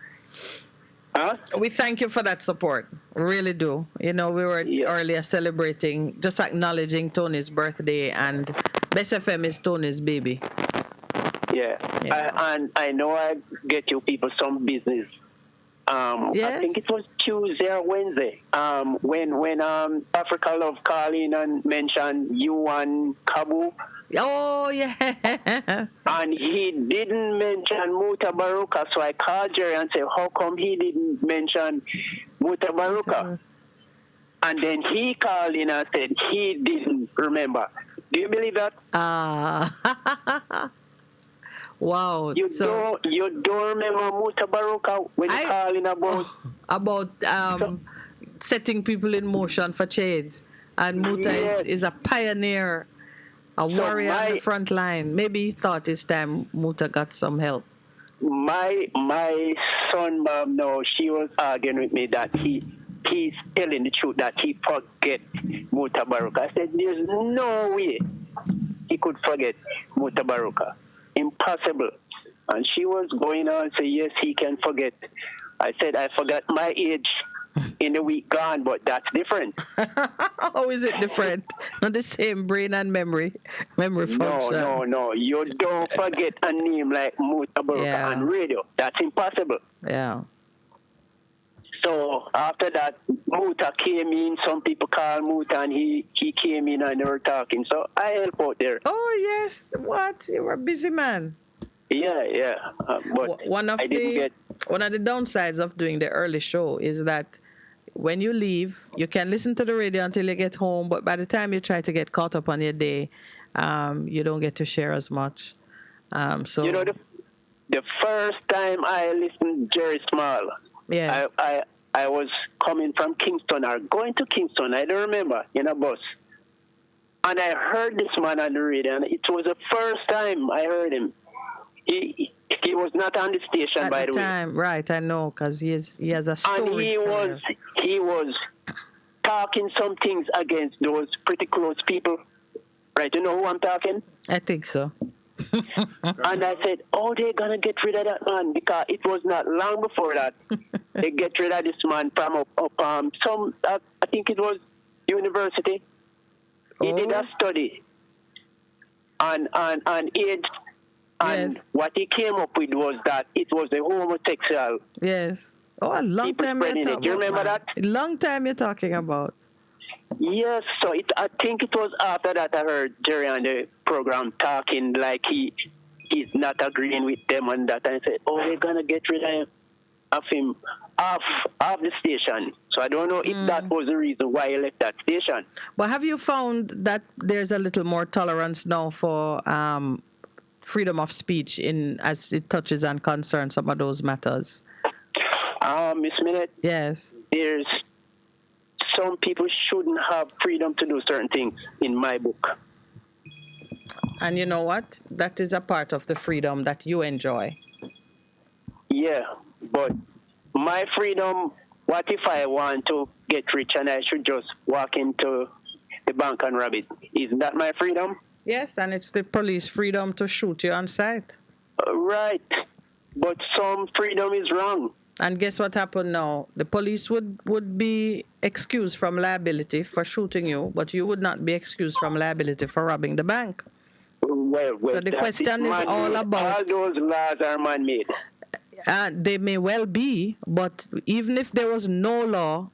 Huh? We thank you for that support. We really do. You know, we were earlier celebrating, just acknowledging Tony's birthday, and Best FM is Tony's baby. Yeah. And I know I get you people some business. I think it was Tuesday or Wednesday. When Africa Love called in and mentioned you and Kabu. Oh yeah. And he didn't mention Mutabaruka, so I called Jerry and said, how come he didn't mention Mutabaruka? And then he called in and said he didn't remember. Do you believe that? Wow. You don't remember Mutabaruka when you call in about setting people in motion for change. And Muta is a pioneer, a warrior on the front line. Maybe he thought it's time Muta got some help. My son mom, no, she was arguing with me that he's telling the truth that he forget Mutabaruka. I said there's no way he could forget Mutabaruka. Impossible. And she was going on and say yes, he can forget. I said I forgot my age in the week gone, but that's different. How is it different? Not the same brain and memory function. No. You don't forget a name like Mutabaruka on radio. That's impossible. Yeah. So after that, Muta came in. Some people call Muta, and he came in and they were talking. So I helped out there. Oh yes, what? You were a busy man. Yeah. But one of the downsides of doing the early show is that when you leave, you can listen to the radio until you get home. But by the time you try to get caught up on your day, you don't get to share as much. So you know, the first time I listened to Jerry Small. Yes. I was coming from Kingston or going to Kingston, I don't remember, in a bus. And I heard this man on the radio, and it was the first time I heard him. He was not on the station, by the way. Right, I know, because he has a story. And he was talking some things against those pretty close people. Right, you know who I'm talking? I think so. And I said, they're going to get rid of that man, because it was not long before that they get rid of this man from I think it was university. He did a study on age, and what he came up with was that it was a homosexual. Yes. A long time you're talking about. Do you remember that? A long time you're talking about. Yes, so I think it was after that I heard Jerry on the program talking like he's not agreeing with them and that. And I said, they're going to get rid of him off the station. So I don't know if that was the reason why he left that station. But have you found that there's a little more tolerance now for freedom of speech as it touches and concerns some of those matters? Miss Minute? Yes. There's some people shouldn't have freedom to do certain things, in my book. And you know what? That is a part of the freedom that you enjoy. Yeah, but my freedom, what if I want to get rich and I should just walk into the bank and rob it? Isn't that my freedom? Yes, and it's the police freedom to shoot you on sight. Right, but some freedom is wrong. And guess what happened now? The police would be excused from liability for shooting you, but you would not be excused from liability for robbing the bank. Well, so the question is all about... All those laws are man-made. They may well be, but even if there was no law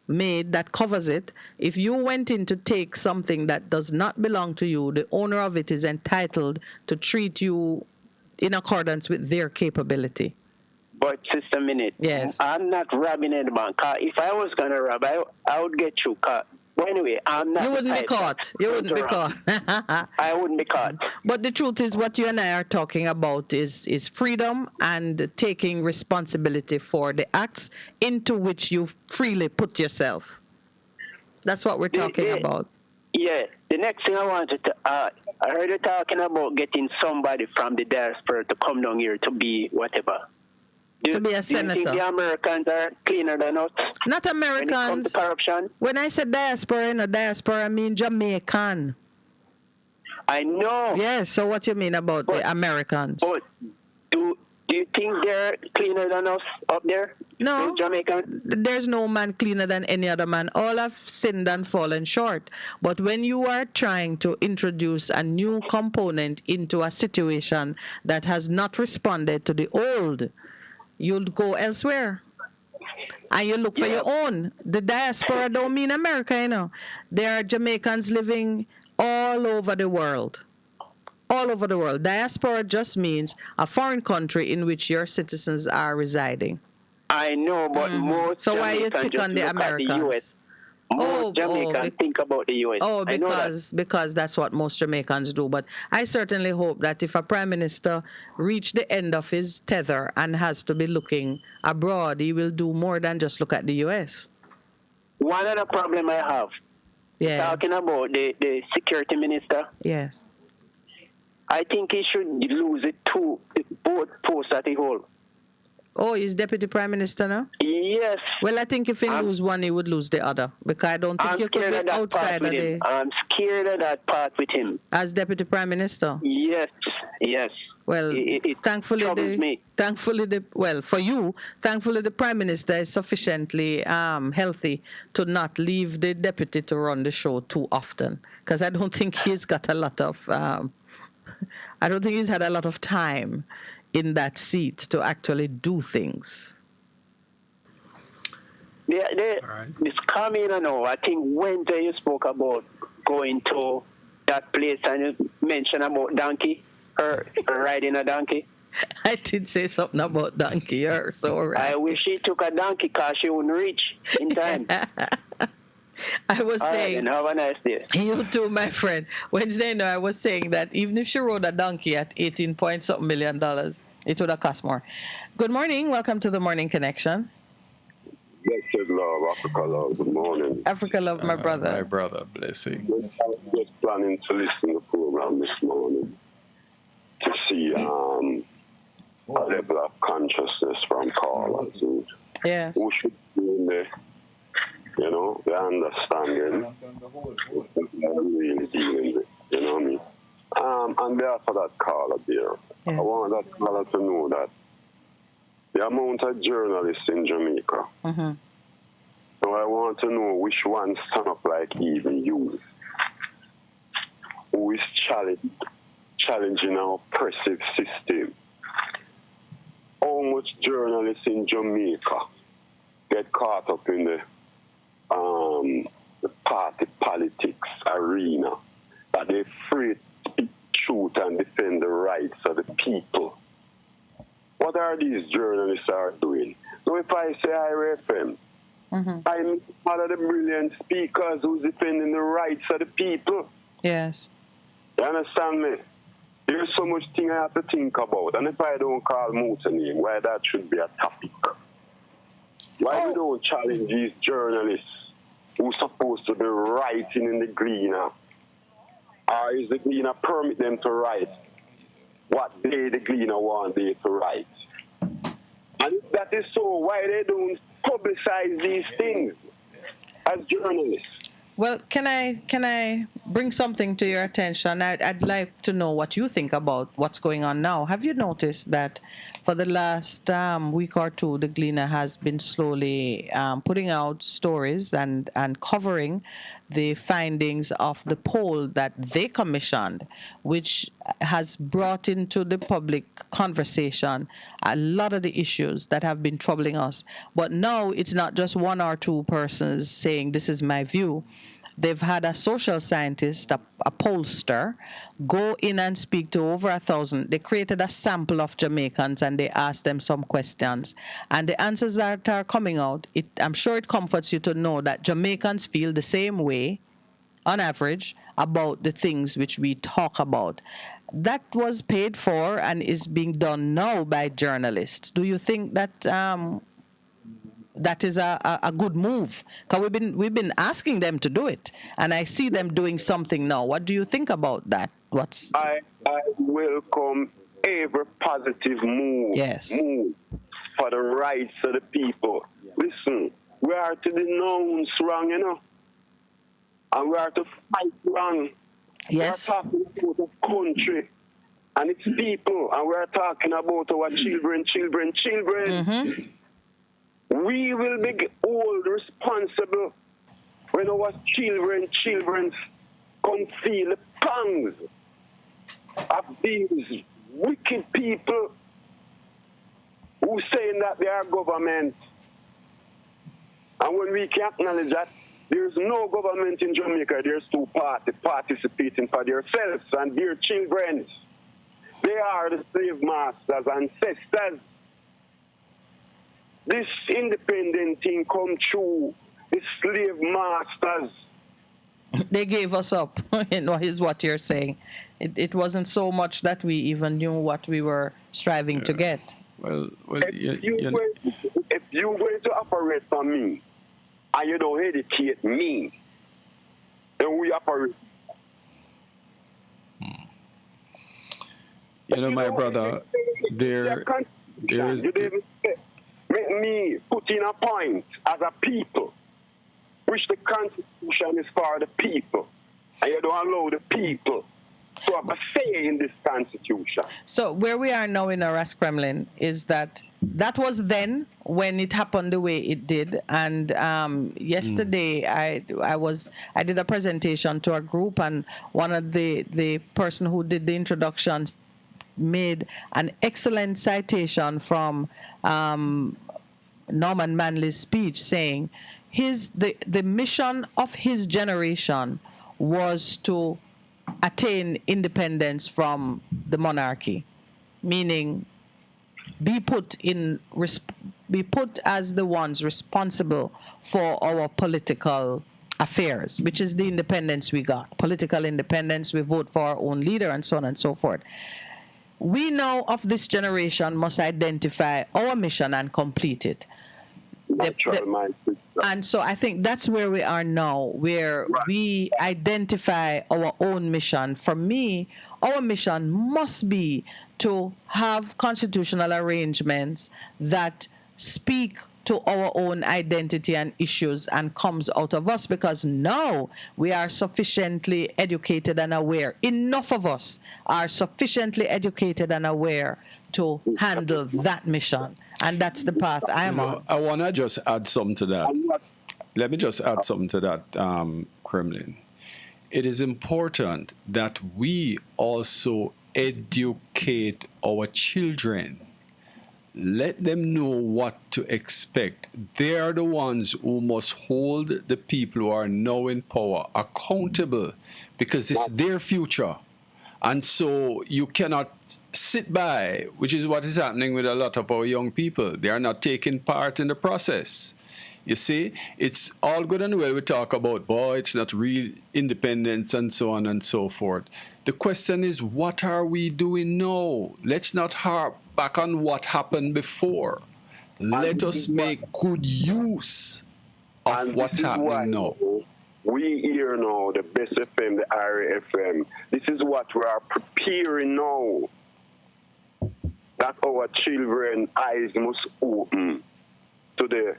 made that covers it, if you went in to take something that does not belong to you, the owner of it is entitled to treat you in accordance with their capability. But, Sister Minute, yes. I'm not robbing any bank. If I was going to rob, I would get you. But anyway, I'm not. You wouldn't be caught. You wouldn't be caught. I wouldn't be caught. But the truth is, what you and I are talking about is freedom and taking responsibility for the acts into which you freely put yourself. That's what we're talking about. Yeah. The next thing I wanted to, I heard you talking about getting somebody from the diaspora to come down here to be whatever. To be a senator. Do you think the Americans are cleaner than us? Not Americans. When it comes to corruption? When I said diaspora, I mean Jamaican. I know. Yes, so what you mean about the Americans? But do you think they're cleaner than us up there? No. Jamaican? There's no man cleaner than any other man. All have sinned and fallen short. But when you are trying to introduce a new component into a situation that has not responded to the old, you'll go elsewhere. And you look for your own. The diaspora don't mean America, you know. There are Jamaicans living all over the world. All over the world. Diaspora just means a foreign country in which your citizens are residing. I know, but most so why you Jamaicans pick on the just look at Americans? the US. Most Jamaicans think about the US. Oh, I know that. because that's what most Jamaicans do. But I certainly hope that if a prime minister reached the end of his tether and has to be looking abroad, he will do more than just look at the US. One other problem I have, talking about the security minister. Yes. I think he should lose both posts at the whole. Oh, he's deputy prime minister now? Yes. Well, I think if he lose one, he would lose the other. Because I don't think you could be outside of the... I'm scared of that part with him. As deputy prime minister? Yes, yes. Well, thankfully, for you, thankfully the prime minister is sufficiently healthy to not leave the deputy to run the show too often. Because I don't think he's got a lot of... I don't think he's had a lot of time in that seat to actually do things. This coming, I think Wednesday you spoke about going to that place and you mentioned about donkey, her riding a donkey. I did say something about donkey, her, so right. I wish she took a donkey because she wouldn't reach in time. I was saying, have a nice day. You too, my friend. Wednesday, I was saying that even if she rode a donkey at $18-something million, it would have cost more. Good morning. Welcome to the Morning Connection. Blessed love, Africa love. Good morning. Africa love, my brother. My brother, blessings. I was just planning to listen to the program this morning to see a level of consciousness from callers. Yeah. Who should be in there? You know, the understanding what I'm really dealing with, you know what I mean? And therefore that caller there, I want that caller to know that the amount of journalists in Jamaica, so I want to know which ones stand up like even you, who is challenging our oppressive system. How much journalists in Jamaica get caught up in the party politics arena, that they're free to speak truth and defend the rights of the people. What are these journalists are doing? So if I say IRFM, I'm one of the brilliant speakers who's defending the rights of the people. Yes. You understand me? There's so much thing I have to think about. And if I don't call Moota name, why that should be a topic? Why we don't challenge these journalists who's supposed to be writing in the Gleaner? Or is the Gleaner permit them to write what the Gleaner want they to write? And if that is so, why they don't publicize these things as journalists? Well, can I bring something to your attention? I'd like to know what you think about what's going on now. Have you noticed that for the last week or two, the Gleaner has been slowly putting out stories and covering the findings of the poll that they commissioned, which has brought into the public conversation a lot of the issues that have been troubling us. But now it's not just one or two persons saying, this is my view. they've had a social scientist, a pollster, go in and speak to over 1,000. They created a sample of Jamaicans and they asked them some questions. And the answers that are coming out, I'm sure it comforts you to know that Jamaicans feel the same way, on average, about the things which we talk about. That was paid for and is being done now by journalists. Do you think that that is a good move? Because we've been asking them to do it, and I see them doing something now. What do you think about that? I welcome every positive move. Yes. Move for the rights of the people. Listen, we are to denounce wrong, you know, and we are to fight wrong. Yes. We are talking about the country and its people, and we are talking about our children. Mm-hmm. We will be all responsible when our children come feel the pangs of these wicked people who saying that they are government. And when we can acknowledge that there's no government in Jamaica, there's two parties participating for themselves and their children. They are the slave masters, ancestors. This independent thing come true. The slave masters. They gave us up, is what you're saying. It wasn't so much that we even knew what we were striving to get. Well, if you're going to operate for me, and you don't educate me, then we operate. You know, my brother, there is... Make me put in a point as a people, which the Constitution is for the people, and you don't allow the people to have a say in this Constitution. So where we are now in Aras Kremlin is that was then when it happened the way it did. And yesterday I did a presentation to a group, and one of the person who did the introductions made an excellent citation from Norman Manley's speech, saying the mission of his generation was to attain independence from the monarchy, meaning be put as the ones responsible for our political affairs, which is the independence we got, political independence. We vote for our own leader and so on and so forth. We now of this generation must identify our mission and complete it. And so I think that's where we are now, where we identify our own mission. For me, our mission must be to have constitutional arrangements that speak to our own identity and issues and comes out of us, because now we are sufficiently educated and aware. Enough of us are sufficiently educated and aware to handle that mission. And that's the path I am on. I want to just add something to that. Let me just add something to that, Kremlin. It is important that we also educate our children. Let them know what to expect. They are the ones who must hold the people who are now in power accountable, because it's their future. And so you cannot sit by, which is what is happening with a lot of our young people. They are not taking part in the process. You see, it's all good and well we talk about, boy, it's not real independence and so on and so forth. The question is, what are we doing now? Let's not harp back on what happened before. Let us make good use of what's happening now. We hear now the Best FM, the IRA FM. This is what we are preparing now. That our children's eyes must open to the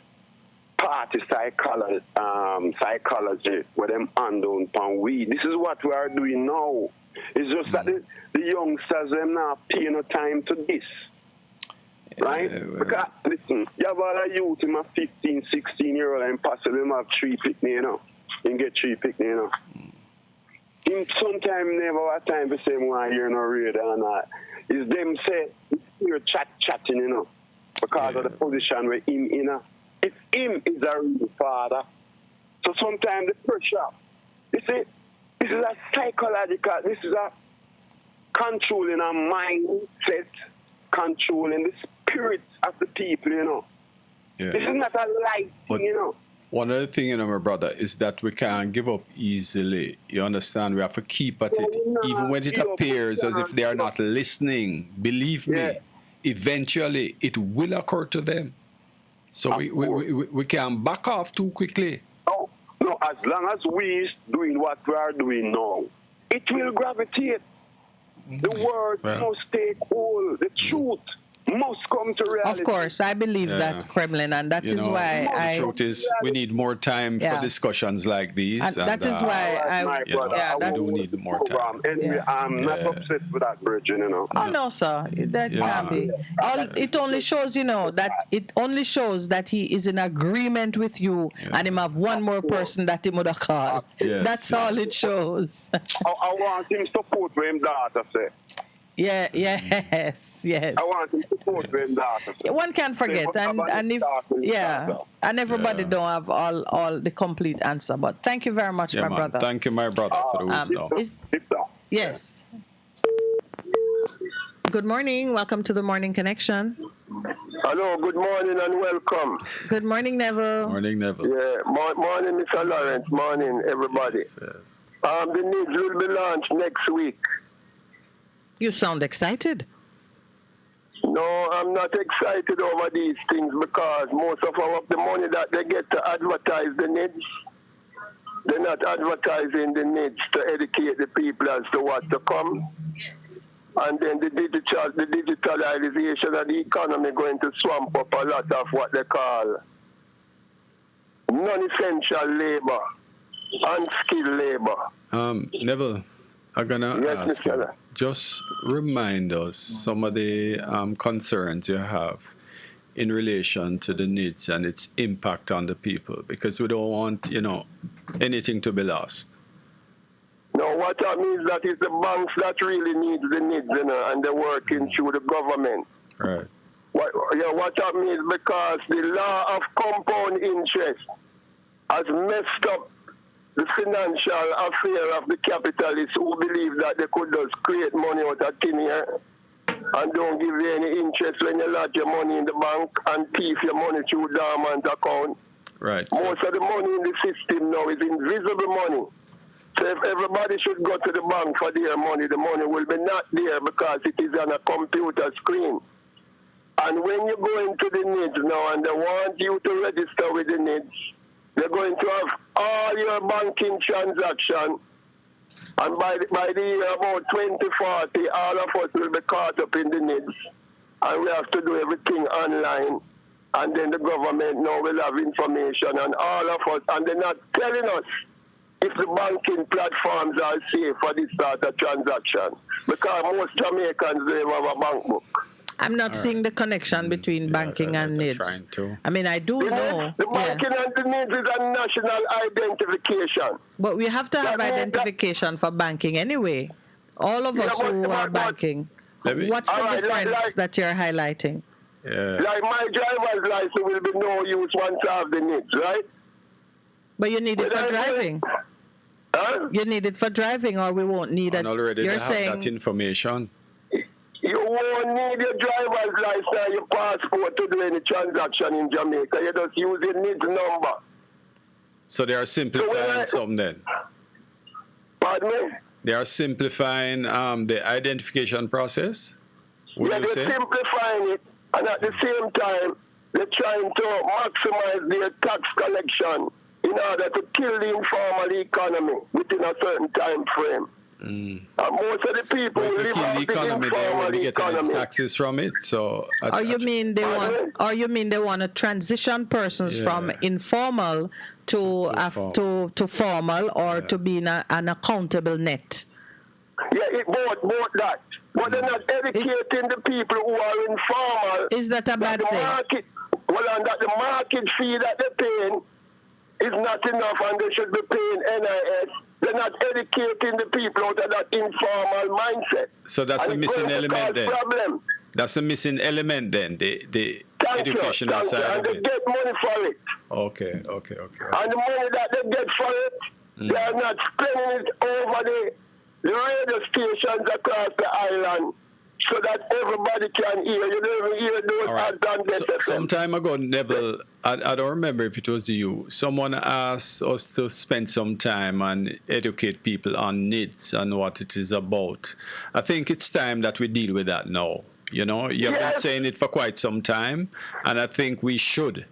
party psychology where them unknown upon we. This is what we are doing now. It's just that the youngsters them not paying no time to this. Right? Because listen, you have all a youth in my 15, 16-year-old and possibly have 3 picnic, you know. You get 3 picnic, you know. Him sometimes never have time to say one hear no radio and that. It's them say you're chatting, you know, because of the position where him, you know. If him is a real father, so sometimes the pressure You see, this is a psychological, this is a controlling a mindset, controlling the spirit of the people, you know. Yeah. This is not a light thing, you know. One other thing, you know, my brother, is that we can't give up easily. You understand? We have to keep at it. Even when it appears as if they are not listening, believe me, eventually it will occur to them. So we can't back off too quickly. No, as long as we doing what we are doing now, it will gravitate. The word must take hold. The truth must come to reality. Of course, I believe that, Kremlin, and that is why the truth is we need more time for discussions like these. And that is why we do need more time. And I'm not upset with that, Virgin, you know. Oh no, sir, that can't be. It only shows, you know, that he is in agreement with you, and him have one more person that he would have called. That's all it shows. I want him support what him daughter say. Yes. I want him to support what him daughter say. One can't forget, and if and everybody don't have all the complete answer. But thank you very much, my brother. Thank you, my brother, for the wisdom. Yes. Good morning. Welcome to the Morning Connection. Hello, good morning and welcome. Good morning, Neville. Morning, Neville. Yeah, morning, Mr. Lawrence. Morning, everybody. The needs will be launched next week. You sound excited. No, I'm not excited over these things because most of the money that they get to advertise the needs, they're not advertising the needs to educate the people as to what to come. Yes. And then the digitalization of the economy going to swamp up a lot of what they call non-essential labor, unskilled labor. Neville, I'm going to ask you, just remind us some of the concerns you have in relation to the needs and its impact on the people, because we don't want, anything to be lost. No, what that means that is the banks that really needs the needs, and they're working through the government. Right. What that means, because the law of compound interest has messed up the financial affair of the capitalists who believe that they could just create money out of thin air and don't give you any interest when you lodge your money in the bank and thief your money through dormant account. Right. Most of the money in the system now is invisible money. So if everybody should go to the bank for their money, the money will be not there because it is on a computer screen. And when you go into the needs now and they want you to register with the needs, they're going to have all your banking transactions. And by the year about 2040, all of us will be caught up in the needs. And we have to do everything online. And then the government now will have information on all of us. And they're not telling us if the banking platforms are safe for this sort of transaction. Because most Jamaicans don't have a bank book. I'm not seeing the connection between banking and needs. I mean, I do know. The banking and the needs is a national identification. But we have to have identification for banking anyway. All of us who are banking. What's the difference that you're highlighting? Like my driver's license will be no use once I have the needs, right? But you need it for driving. You need it for driving, or we won't need it. Already You're they have saying that information. You won't need your driver's license or your passport to do any transaction in Jamaica. You just use your needs number. So they are simplifying some then? Pardon me? They are simplifying the identification process? They're simplifying it, and at the same time, they're trying to maximize their tax collection in order to kill the informal economy within a certain time frame. And most of the people who live off the economy, they informal will get economy. taxes from it. So, you mean they want to transition persons from informal to formal, or to be in an accountable net? Yeah, both that. But they're not educating the people who are informal. Is that a bad thing? And that the market fee that they're paying is not enough, and they should be paying NIS. They're not educating the people out of that informal mindset. So that's a missing element then. Problem. That's a missing element then, the educational side and of they it. get money for it. Okay. And the money that they get for it, They are not spreading it over the radio stations across the island so that everybody can hear. You don't even hear those ads on Best FM. Some time ago, Neville, I don't remember if it was you, someone asked us to spend some time and educate people on NIDS and what it is about. I think it's time that we deal with that now. You know, you've been saying it for quite some time, and I think we should,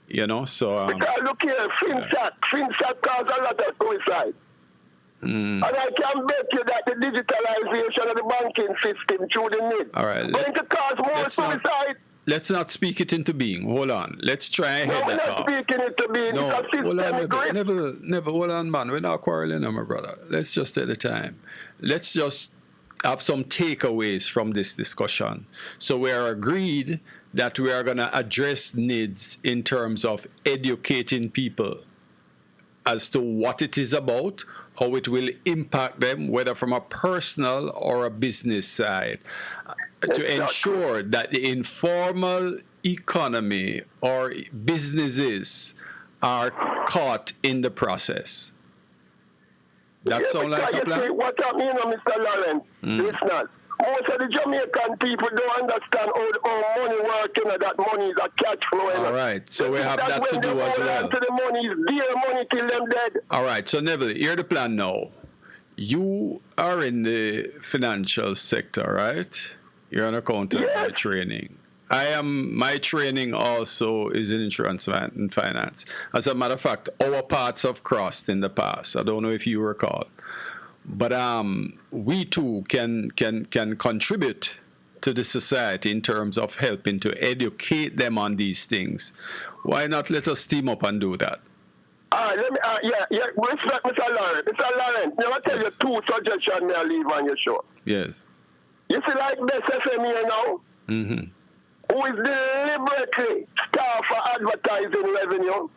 you know, so... because look here, FinSat causes a lot of suicide. And I can bet you that the digitalization of the banking system through the NID going to cause more suicide. Let's not speak it into being. Hold on. Let's try and head that off. No, we're not speaking it to being. No, hold on, never, hold on, man. We're not quarreling, my brother. Let's just take the time. Let's just have some takeaways from this discussion. So we are agreed that we are going to address needs in terms of educating people as to what it is about, how it will impact them, whether from a personal or a business side, to ensure that the informal economy or businesses are caught in the process. That sound like a plan? What I mean, Mr. Lawrence, listen, most of the Jamaican people don't understand how money works, you know, that money is a cash flow. All right, so we have that to do as well. To the money is their money till them dead. All right, so Neville, here's the plan now. You are in the financial sector, right? You're an accountant by training. My training also is in insurance and finance. As a matter of fact, our paths have crossed in the past. I don't know if you recall. But we too can contribute to the society in terms of helping to educate them on these things. Why not let us team up and do that? Let me, respect Mr. Lawrence. Mr. Lawrence, let me tell you two suggestions may I leave on your show. Yes. You see like Best FM here now? Who is deliberately starved for advertising revenue?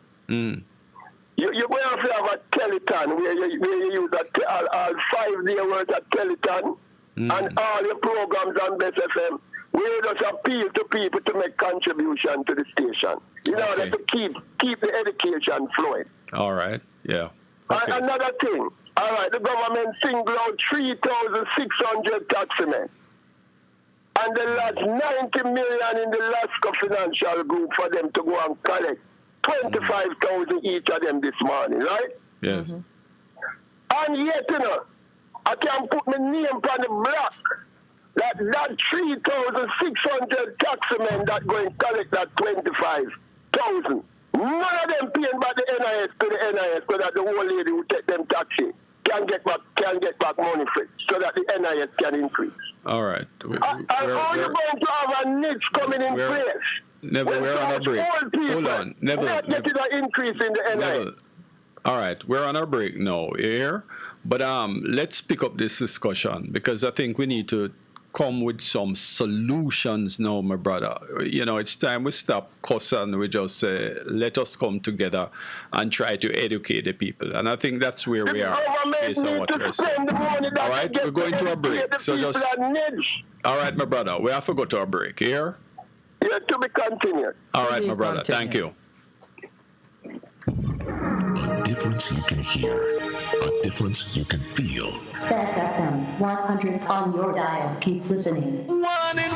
You will have to have a telethon where you use all 5 days worth of telethon and all your programs on Best FM. We just appeal to people to make contribution to the station in order to keep the education flowing. All right, yeah. Okay. Another thing, all right, the government singled out 3,600 taxmen. And the last 90 million in the LASCO financial group for them to go and collect 25,000 each of them this morning, right? Yes. And yet, you know, I can put my name on the block that 3,600 taxmen that go and collect that 25,000. None of them paying by the NIS to the NIS so that the old lady who take them taxi can get back money for it so that the NIS can increase. All right. And how you going to have a niche coming in place? Never, we're on a break. Hold on. Never. Getting an increase in the NIS. All right, we're on our break now here. But let's pick up this discussion because I think we need to come with some solutions now, my brother. You know, it's time we stop cussing. We just say, let us come together and try to educate the people. And I think that's where we are based on what you're saying. All right, we're going to a break. So just... All right, my brother, we have to go to a break here. Yeah, to be continued. All right, my brother, thank you. A difference you can hear, a difference you can feel. Best FM 100 on your dial. Keep listening. One in.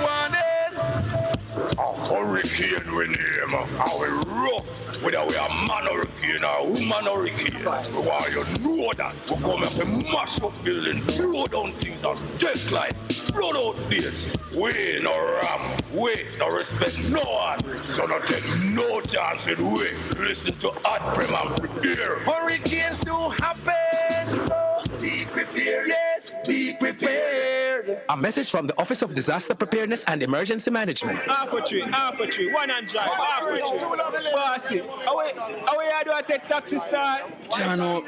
A hurricane we name. How we rough. Whether we are man hurricane or woman hurricane. We want you to know that. We come up and mash up buildings, blow down things and just like blow out this. We no ram. We no respect no one. So not take no chance with we. Listen to Hot Prem and prepare. Hurricanes do happen. So be prepared. Yes, be prepared. A message from the Office of Disaster Preparedness and Emergency Management. Half a tree, one and drive, half a tree. Bossy, how do I take taxi start? Jano,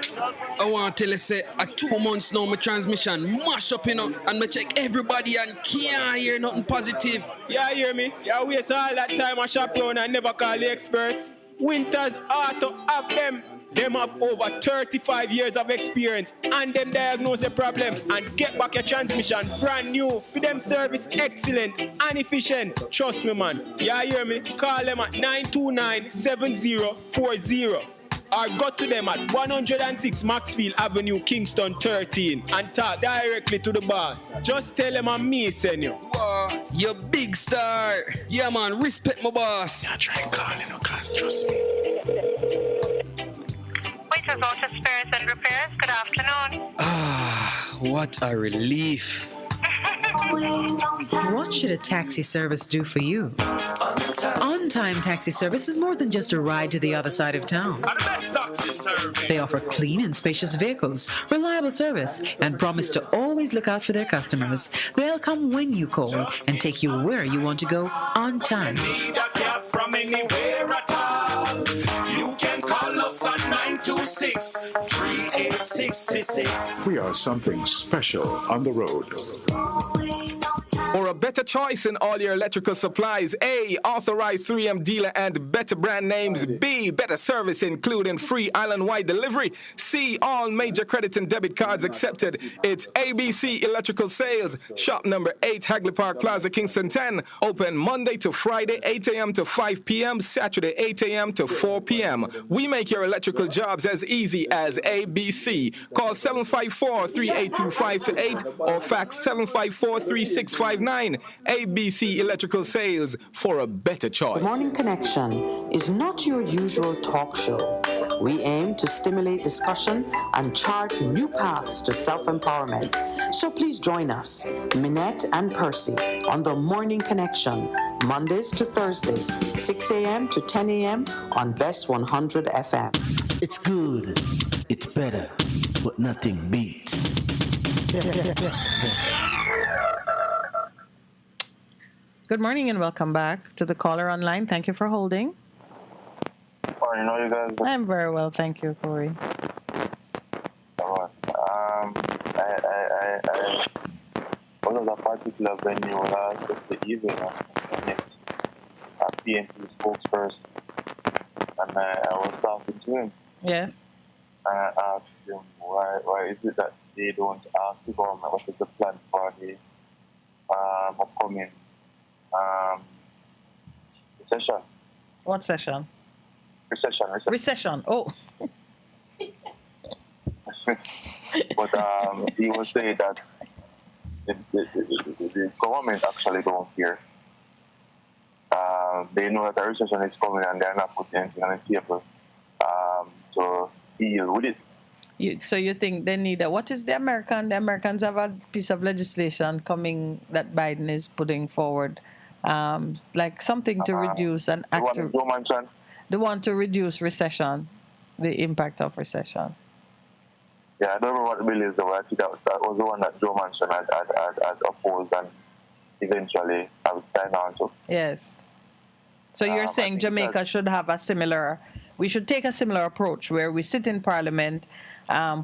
I want to tell you, say, 2 months now, my transmission mash up, you know, and I check everybody and can't hear nothing positive. Yeah, hear me? Yeah, waste all that time I shop around and never call the experts. Winters Auto have them. Them have over 35 years of experience and them diagnose a problem and get back your transmission brand new. For them service excellent and efficient. Trust me, man. Yeah, hear me? Call them at 929-7040. or go to them at 106 Maxfield Avenue, Kingston 13 and talk directly to the boss. Just tell them I'm me, send you. Wow, you big star. Yeah, man, respect my boss. I try calling her, cause trust me. Waiters, Auto Spares and Repairs, good afternoon. Ah, what a relief. What should a taxi service do for you? On-Time Taxi Service is more than just a ride to the other side of town. They offer clean and spacious vehicles, reliable service, and promise to always look out for their customers. They'll come when you call and take you where you want to go on time. From anywhere at all. You can call us on 926-3866. We are something special on the road. For a better choice in all your electrical supplies, A, authorized 3M dealer and better brand names. B, better service including free island-wide delivery. C, all major credit and debit cards accepted. It's ABC Electrical Sales. Shop number 8, Hagley Park Plaza, Kingston 10. Open Monday to Friday, 8 a.m. to 5 p.m., Saturday, 8 a.m. to 4 p.m. We make your electrical jobs as easy as ABC. Call 754-3825-8 or fax 754-3659. ABC Electrical Sales, for a better choice. The Morning Connection is not your usual talk show. We aim to stimulate discussion and chart new paths to self-empowerment. So please join us, Minette and Percy, on The Morning Connection, Mondays to Thursdays, 6 a.m. to 10 a.m. on Best 100 FM. It's good, it's better, but nothing beats. Good morning and welcome back to the caller online. Thank you for holding. Morning, how you guys? I'm very well, thank you, Corey. I was at a particular venue last evening. I met a PNP spokesperson, and I was talking to him. Yes. And I asked him why is it that they don't ask the government what is the plan for the upcoming recession. What session? Recession. Recession. Oh. But he was saying that the government actually don't care. They know that a recession is coming and they're not putting anything on the table to deal with it. So you think they need what is the American? The Americans have a piece of legislation coming that Biden is putting forward, like something to reduce an act. They want to reduce recession, the impact of recession. Yeah, I don't know what the bill is, though. I think that was the one that Joe Manchin had opposed and eventually I was signed on to. Yes. So you're saying Jamaica should have we should take a similar approach where we sit in Parliament,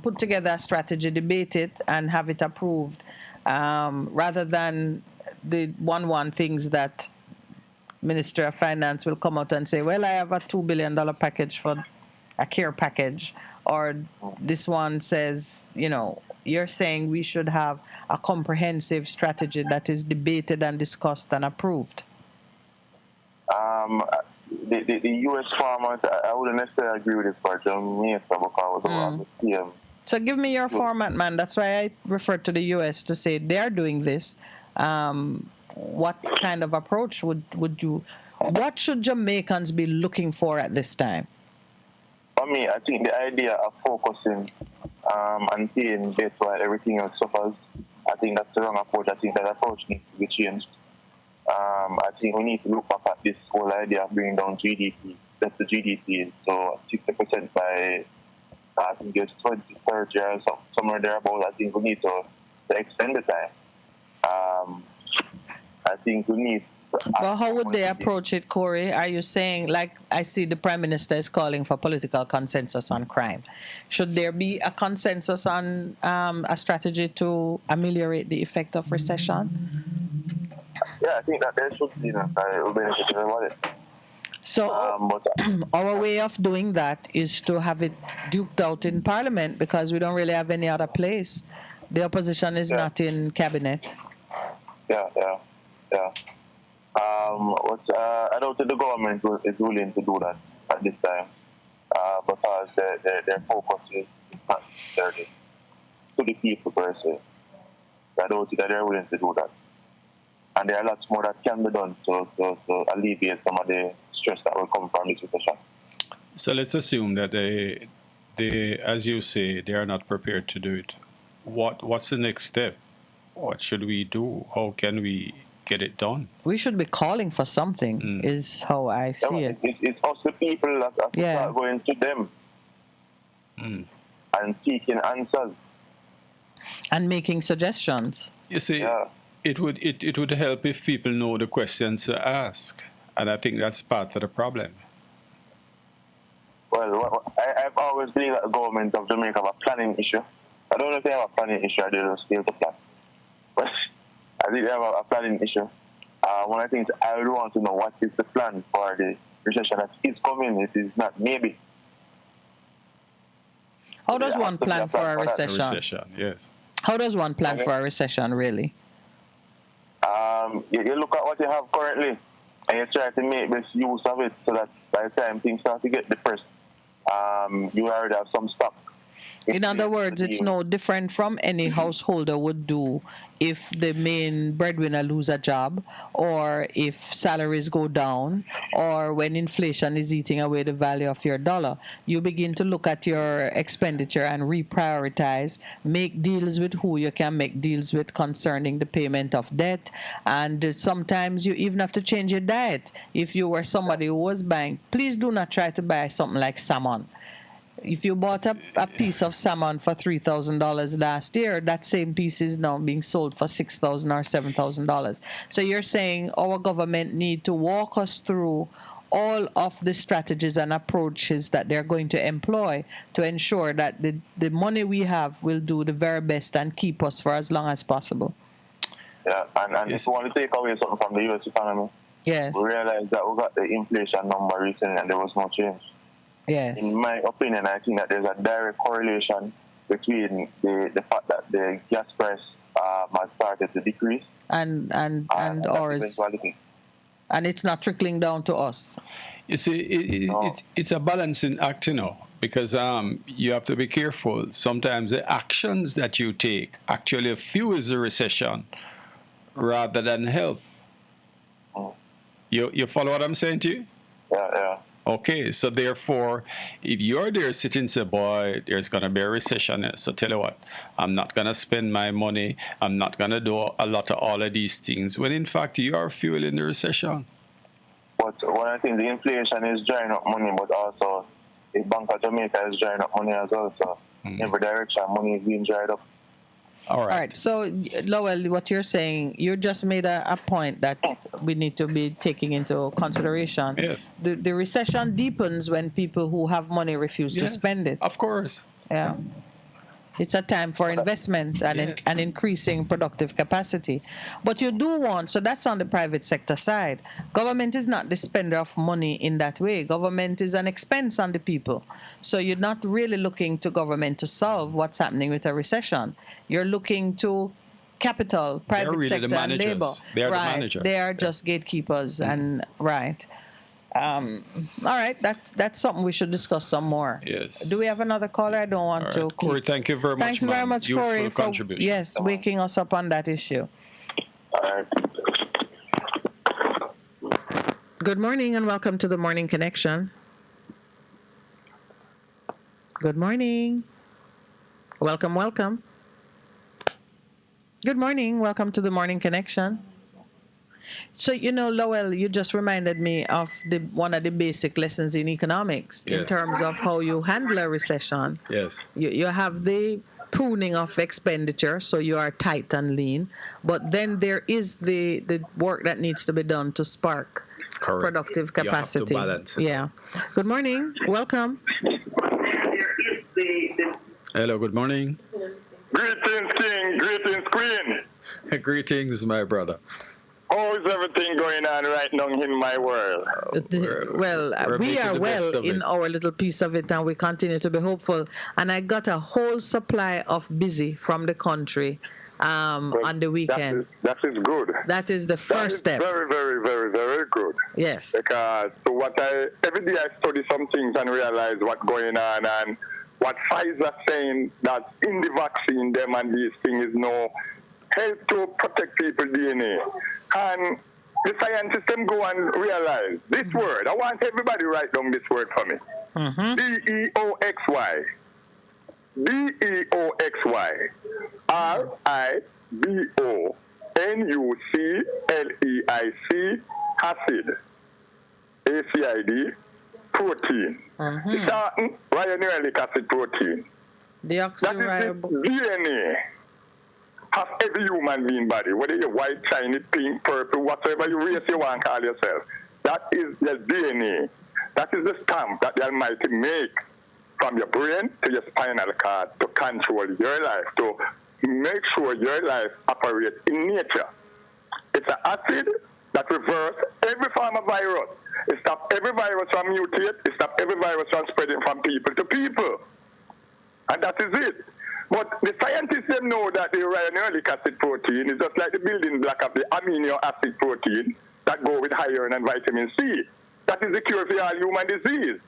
put together a strategy, debate it, and have it approved, rather than the one things that Minister of Finance will come out and say, well, I have a $2 billion package for a care package, or this one says, you're saying we should have a comprehensive strategy that is debated and discussed and approved. The U.S. farmers, I wouldn't necessarily agree with this for Jamaica because of the PM. So give me your format, man. That's why I referred to the U.S. to say they're doing this. What kind of approach what should Jamaicans be looking for at this time? For me, I think the idea of focusing and paying debt while everything else suffers, I think that's the wrong approach. I think that approach needs to be changed. I think we need to look back at this whole idea of bringing down GDP. That's the GDP. So 60% by, I think it's 2030 or somewhere thereabouts. I think we need to extend the time. I think we need. Well, how would they approach it, Corey? Are you saying, like I see the Prime Minister is calling for political consensus on crime? Should there be a consensus on a strategy to ameliorate the effect of recession? Yeah, I think that there should be, it will benefit everybody. So our way of doing that is to have it duked out in Parliament because we don't really have any other place. The opposition is not in cabinet. Yeah. I don't think the government is willing to do that at this time. because their focus is not necessarily to the people per se. I don't think that they're willing to do that. And there are lots more that can be done to alleviate some of the stress that will come from this recession. So let's assume that they, as you say, they are not prepared to do it. What's the next step? What should we do? How can we get it done? We should be calling for something, is how I see it. It's us, the people, that start going to them and seeking answers. And making suggestions. You see, it would help if people know the questions to ask. And I think that's part of the problem. Well, I've always believed that the government of Jamaica have a planning issue. I don't know if they have a planning issue or they don't still to plan. But I think they have a planning issue. One of the things I would want to know, what is the plan for the recession that is coming? It is not maybe. How does one plan for a recession? A recession, yes. How does one plan for a recession, really? You look at what you have currently and you try to make best use of it so that by the time things start to get depressed, you already have some stock. In other words, it's no different from any householder would do if the main breadwinner lose a job, or if salaries go down, or when inflation is eating away the value of your dollar. You begin to look at your expenditure and reprioritize, make deals with who you can make deals with concerning the payment of debt, and sometimes you even have to change your diet. If you were somebody who was buying, please do not try to buy something like salmon. If you bought a piece of salmon for $3,000 last year, that same piece is now being sold for $6,000 or $7,000. So you're saying our government need to walk us through all of the strategies and approaches that they're going to employ to ensure that the money we have will do the very best and keep us for as long as possible. Yeah, and if you want to take away something from the U.S. economy, yes, we realize that we got the inflation number recently and there was no change. Yes. In my opinion, I think that there's a direct correlation between the fact that the gas price has started to decrease and ours, and it's not trickling down to us. You see, it's a balancing act, because you have to be careful. Sometimes the actions that you take actually fuels the recession rather than help. You follow what I'm saying to you? Yeah. Okay, so therefore, if you're there sitting and say, boy, there's going to be a recession, so tell you what, I'm not going to spend my money, I'm not going to do a lot of all of these things, when in fact you are fueling the recession. But one of the things, the inflation is drying up money, but also the Bank of Jamaica is drying up money as well, so in every direction, money is being dried up. All right. So, Lowell, what you're saying, you just made a point that we need to be taking into consideration. Yes. The recession deepens when people who have money refuse to spend it. Of course. Yeah. It's a time for investment and increasing productive capacity. But you do want, so that's on the private sector side. Government is not the spender of money in that way. Government is an expense on the people. So you're not really looking to government to solve what's happening with a recession. You're looking to capital, private really sector, and labor. They are the manager. They are just gatekeepers, and all right, that's something we should discuss some more. Yes. Do we have another caller? I don't want to. Corey, thank you very much. Thanks very much, Corey, for waking us up on that issue. Good morning and welcome to the Morning Connection. Good morning. Welcome. Good morning. Welcome to the Morning Connection. So, Lowell, you just reminded me of one of the basic lessons in economics in terms of how you handle a recession. Yes. You have the pruning of expenditure, so you are tight and lean. But then there is the work that needs to be done to spark productive capacity. You have to balance it. Yeah. Good morning. Welcome. Hello, good morning. Greetings, King. Greetings, Queen. Greetings, my brother. How is everything going on right now in my world? We are well in our little piece of it, and we continue to be hopeful. And I got a whole supply of busy from the country on the weekend. That is good. That is the first step. Very, very, very, very good. Yes. Because every day I study some things and realize what's going on, and what Pfizer saying that in the vaccine, them and these things is no help to protect people's DNA. And the scientists them go and realize this word. I want everybody to write down this word for me. DEOXY. DEOXY. RIBONUCLEIC acid. ACID protein. Certain ribonic acid protein. That is the DNA of every human being body, whether you're white, shiny, pink, purple, whatever you race you want to call yourself. That is the DNA. That is the stamp that the Almighty make from your brain to your spinal cord to control your life, to make sure your life operates in nature. It's an acid that reverses every form of virus. It stops every virus from mutate. It stops every virus from spreading from people to people. And that is it. But the scientists them know that the ribonic acid protein is just like the building block of the amino acid protein that go with iron and vitamin C. That is the cure for all human disease.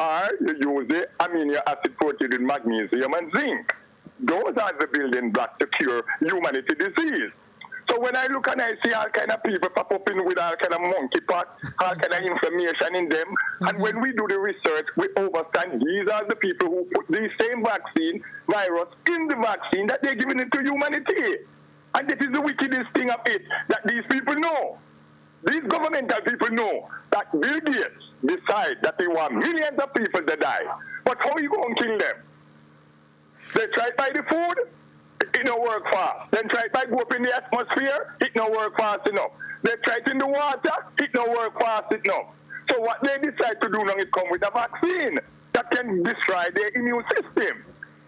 Or you use the amino acid protein with magnesium and zinc. Those are the building blocks to cure humanity disease. So when I look and I see all kind of people pop up in with all kind of monkeypox, all kind of information in them, and when we do the research, we understand these are the people who put the same vaccine virus in the vaccine that they're giving it to humanity. And that is the wickedest thing of it, that these people know. These governmental people know that Bill Gates decide that they want millions of people to die. But how are you going to kill them? They try to buy the food, it don't work fast. Then try to go up in the atmosphere, it don't work fast enough. They try it in the water, it don't work fast enough. So what they decide to do now is come with a vaccine that can destroy their immune system,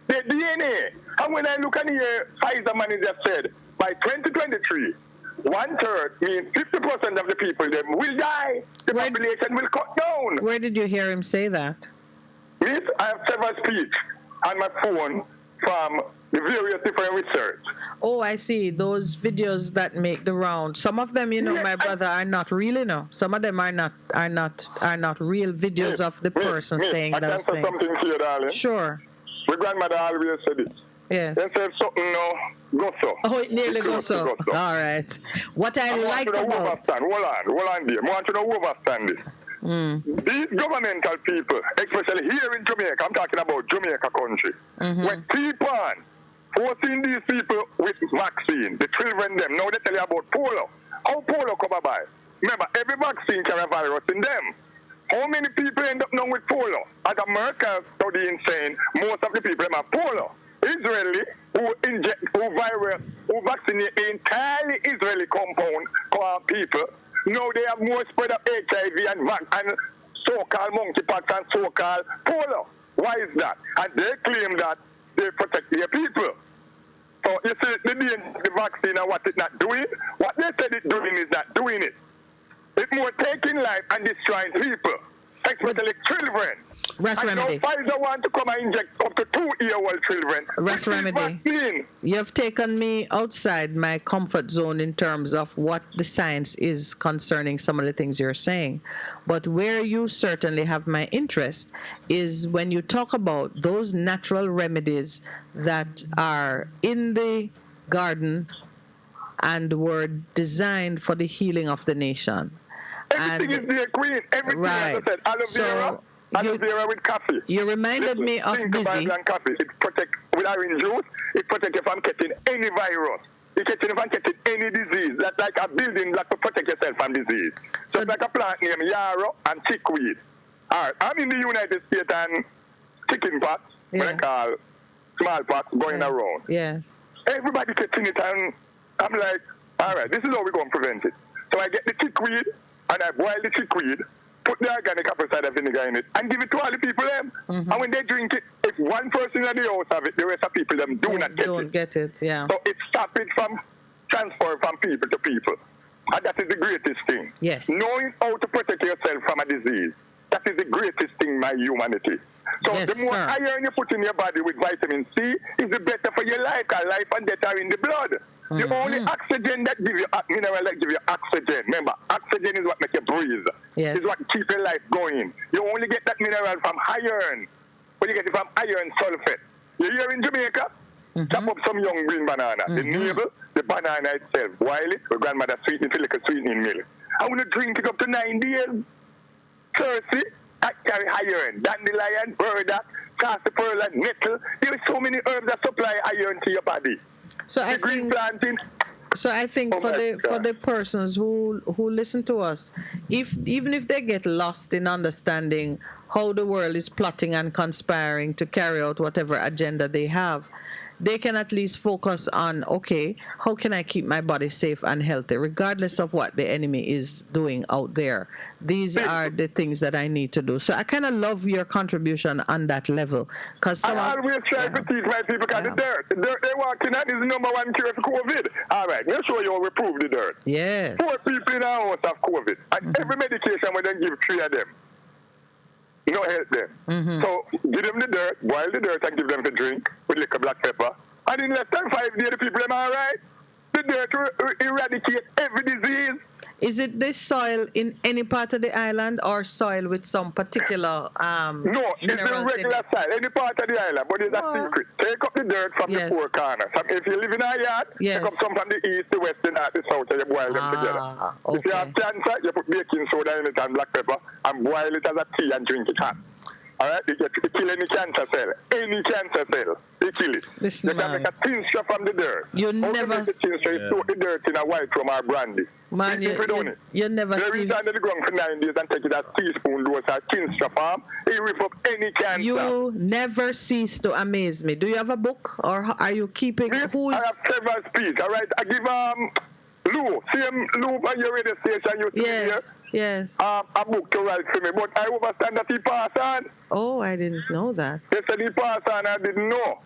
their DNA. And when I look at the Pfizer manager said, by 2023, 1/3 means 50% of the people them will die. The population will cut down. Where did you hear him say that? Yes, I have several speech on my phone from the various different research. Oh, I see. Those videos that make the round. Some of them, my brother, are not real, Some of them are not real videos of the person saying those things. I can say something to you, darling. Sure. My grandmother always said it. Yes. They said something, no, go so. Oh, it nearly goes so. All right. What I like about... Hold on there. I want you to overstand it. These governmental people, especially here in Jamaica, I'm talking about Jamaica country, when keep on forcing these people with vaccine, the children them, now they tell you about polio. How polio come about? Remember, every vaccine carries a virus in them. How many people end up now with polio? As America studying saying, most of the people have polio. Israeli, who vaccinate the entirely Israeli compound people, now they have more spread of HIV and so-called monkeypox and so-called polio. Why is that? And they claim that they protect their people. So you see the vaccine and what it's not doing, what they said it's doing is not doing it. It's more taking life and destroying people, especially children. Rest remedy. Pfizer want to come and inject up to 2-year-old children. Rest remedy. You've taken me outside my comfort zone in terms of what the science is concerning some of the things you're saying. But where you certainly have my interest is when you talk about those natural remedies that are in the garden and were designed for the healing of the nation. Everything is there, Queen. Everything, right. As I said, aloe vera. Aloe vera with coffee. You reminded me of Busy. And coffee. It protects with orange juice. It protects you from getting any virus. It protects you from getting any disease. That's like a building block to protect yourself from disease. So it's like a plant named yarrow and chickweed. All right. I'm in the United States and chickenpox, what I call smallpox, going around. Yes. Everybody getting it, and I'm like, all right, this is how we're going to prevent it. So I get the chickweed and I boil the chickweed, put the organic apple cider vinegar in it, and give it to all the people them. And when they drink it, if one person in the house have it, the rest of people them do not get it. Don't get it, yeah. So it stops it from transfer from people to people. And that is the greatest thing. Yes. Knowing how to protect yourself from a disease. That is the greatest thing in my humanity. So Yes, the more sir. iron you put in your body with vitamin C, is the better for your life, because life and death are in the blood. The only oxygen that gives you, mineral that gives you oxygen, remember, oxygen is what makes you breathe. Yes. Is what keeps your life going. You only get that mineral from iron, but you get it from iron sulfate. You hear in Jamaica? Chop up some young green banana. The navel, the banana itself, boil it, your grandmother sweeten it, like a sweetening milk. I want to drink it up to 9 days. Cersei, that carry iron. Dandelion, burdock, sarsaparilla, nettle. There are so many herbs that supply iron to your body. So the green planting. So I think for the persons who listen to us, even if they get lost in understanding how the world is plotting and conspiring to carry out whatever agenda they have, they can at least focus on, okay, how can I keep my body safe and healthy, regardless of what the enemy is doing out there? These are the things that I need to do. So I kind of love your contribution on that level. Cause I always try to teach my people because the dirt they walking at is the number one cure for COVID. All right, make sure you reprove the dirt. Yes. 4 people in our house have COVID. And every medication we then give 3 of them. No help them. So give them the dirt, boil the dirt and give them the drink with liquor black pepper. And in less than 5 days, the people them all right. The dirt will eradicate every disease. Is it this soil in any part of the island or soil with some particular No, it's the regular soil, any part of the island, but it's a secret. Take up the dirt from the 4 corners. If you live in a yard, take up some from the east, the west, the north, the south, and you boil them together. If you have cancer, you put baking soda in it and black pepper and boil it as a tea and drink it hot. All right, you kill any cancer cell. Any cancer cell, they kill it. Listen, you can make a tincture from the dirt. You How never... to make the tincture, you soak the dirt in a white rum or brandy. Man, you never see... Bury it under the ground for 9 days and take it as teaspoon dose of tincture farm. It rip up any cancer. You never cease to amaze me. Do you have a book or are you keeping... I have several speech, all right? I give... Lou, same Lou on your radio station you see here. Yes. A book to write for me, but I understand that he passed on. Oh, I didn't know that. They said he passed on, I didn't know.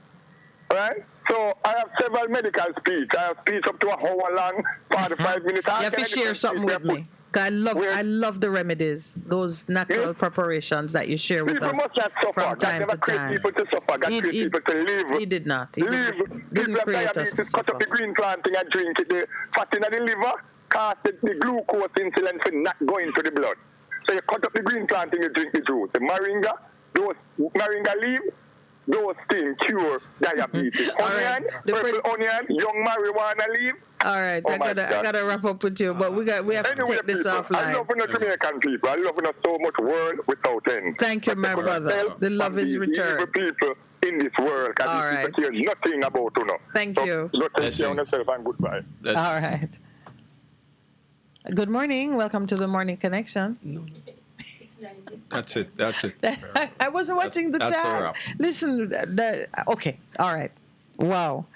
Right? So I have several medical speech. I have speech up to an hour long, 45 minutes. You have to share something with me. I love the remedies, those natural preparations that you share with us from time to time. People to suffer, God create people to live. He did not. He live. didn't create us to cut up the green planting and drink it. The fat in the liver cause the glucose insulin for not going to the blood. So you cut up the green planting, you drink the juice. The moringa, those moringa leaves, those things cure diabetes. Onion, purple onion, young marijuana leaf. All right, I gotta wrap up with you, but we have to take this offline. I love the Jamaican people. I love so much world without end. Thank you, my brother. The love is returned. People in this world, because these people care nothing about you know. Thank you. So take care of yourself and goodbye. All right. Good morning. Welcome to the Morning Connection. That's it. I wasn't watching the time. Listen, okay. All right. Wow.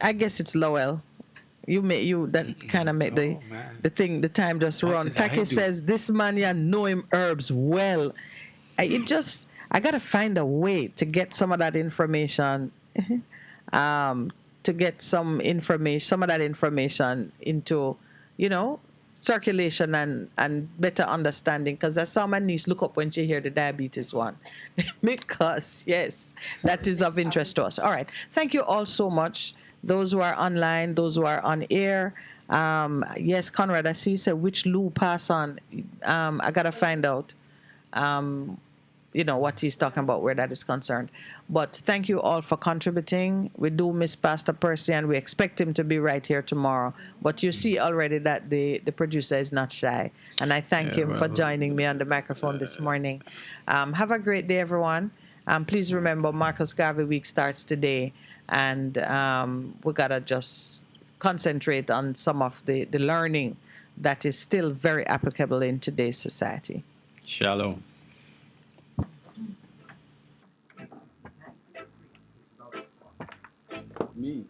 I guess it's Lowell. That kind of make the time just run. Taki says this man ya know him herbs well. I gotta find a way to get some of that information. To get some of that information into, circulation and better understanding, because I saw my niece look up when she heard the diabetes one. Because yes, that is of interest to us. All right, thank you all so much, those who are online, those who are on air. Yes, Conrad, I see you said which Lou pass on. I gotta find out what he's talking about, where that is concerned. But thank you all for contributing. We do miss Pastor Percy, and we expect him to be right here tomorrow. But you see already that the producer is not shy. And I thank him for joining me on the microphone this morning. Have a great day, everyone. Please remember, Marcus Garvey Week starts today. And we got to just concentrate on some of the learning that is still very applicable in today's society. Shalom. Me.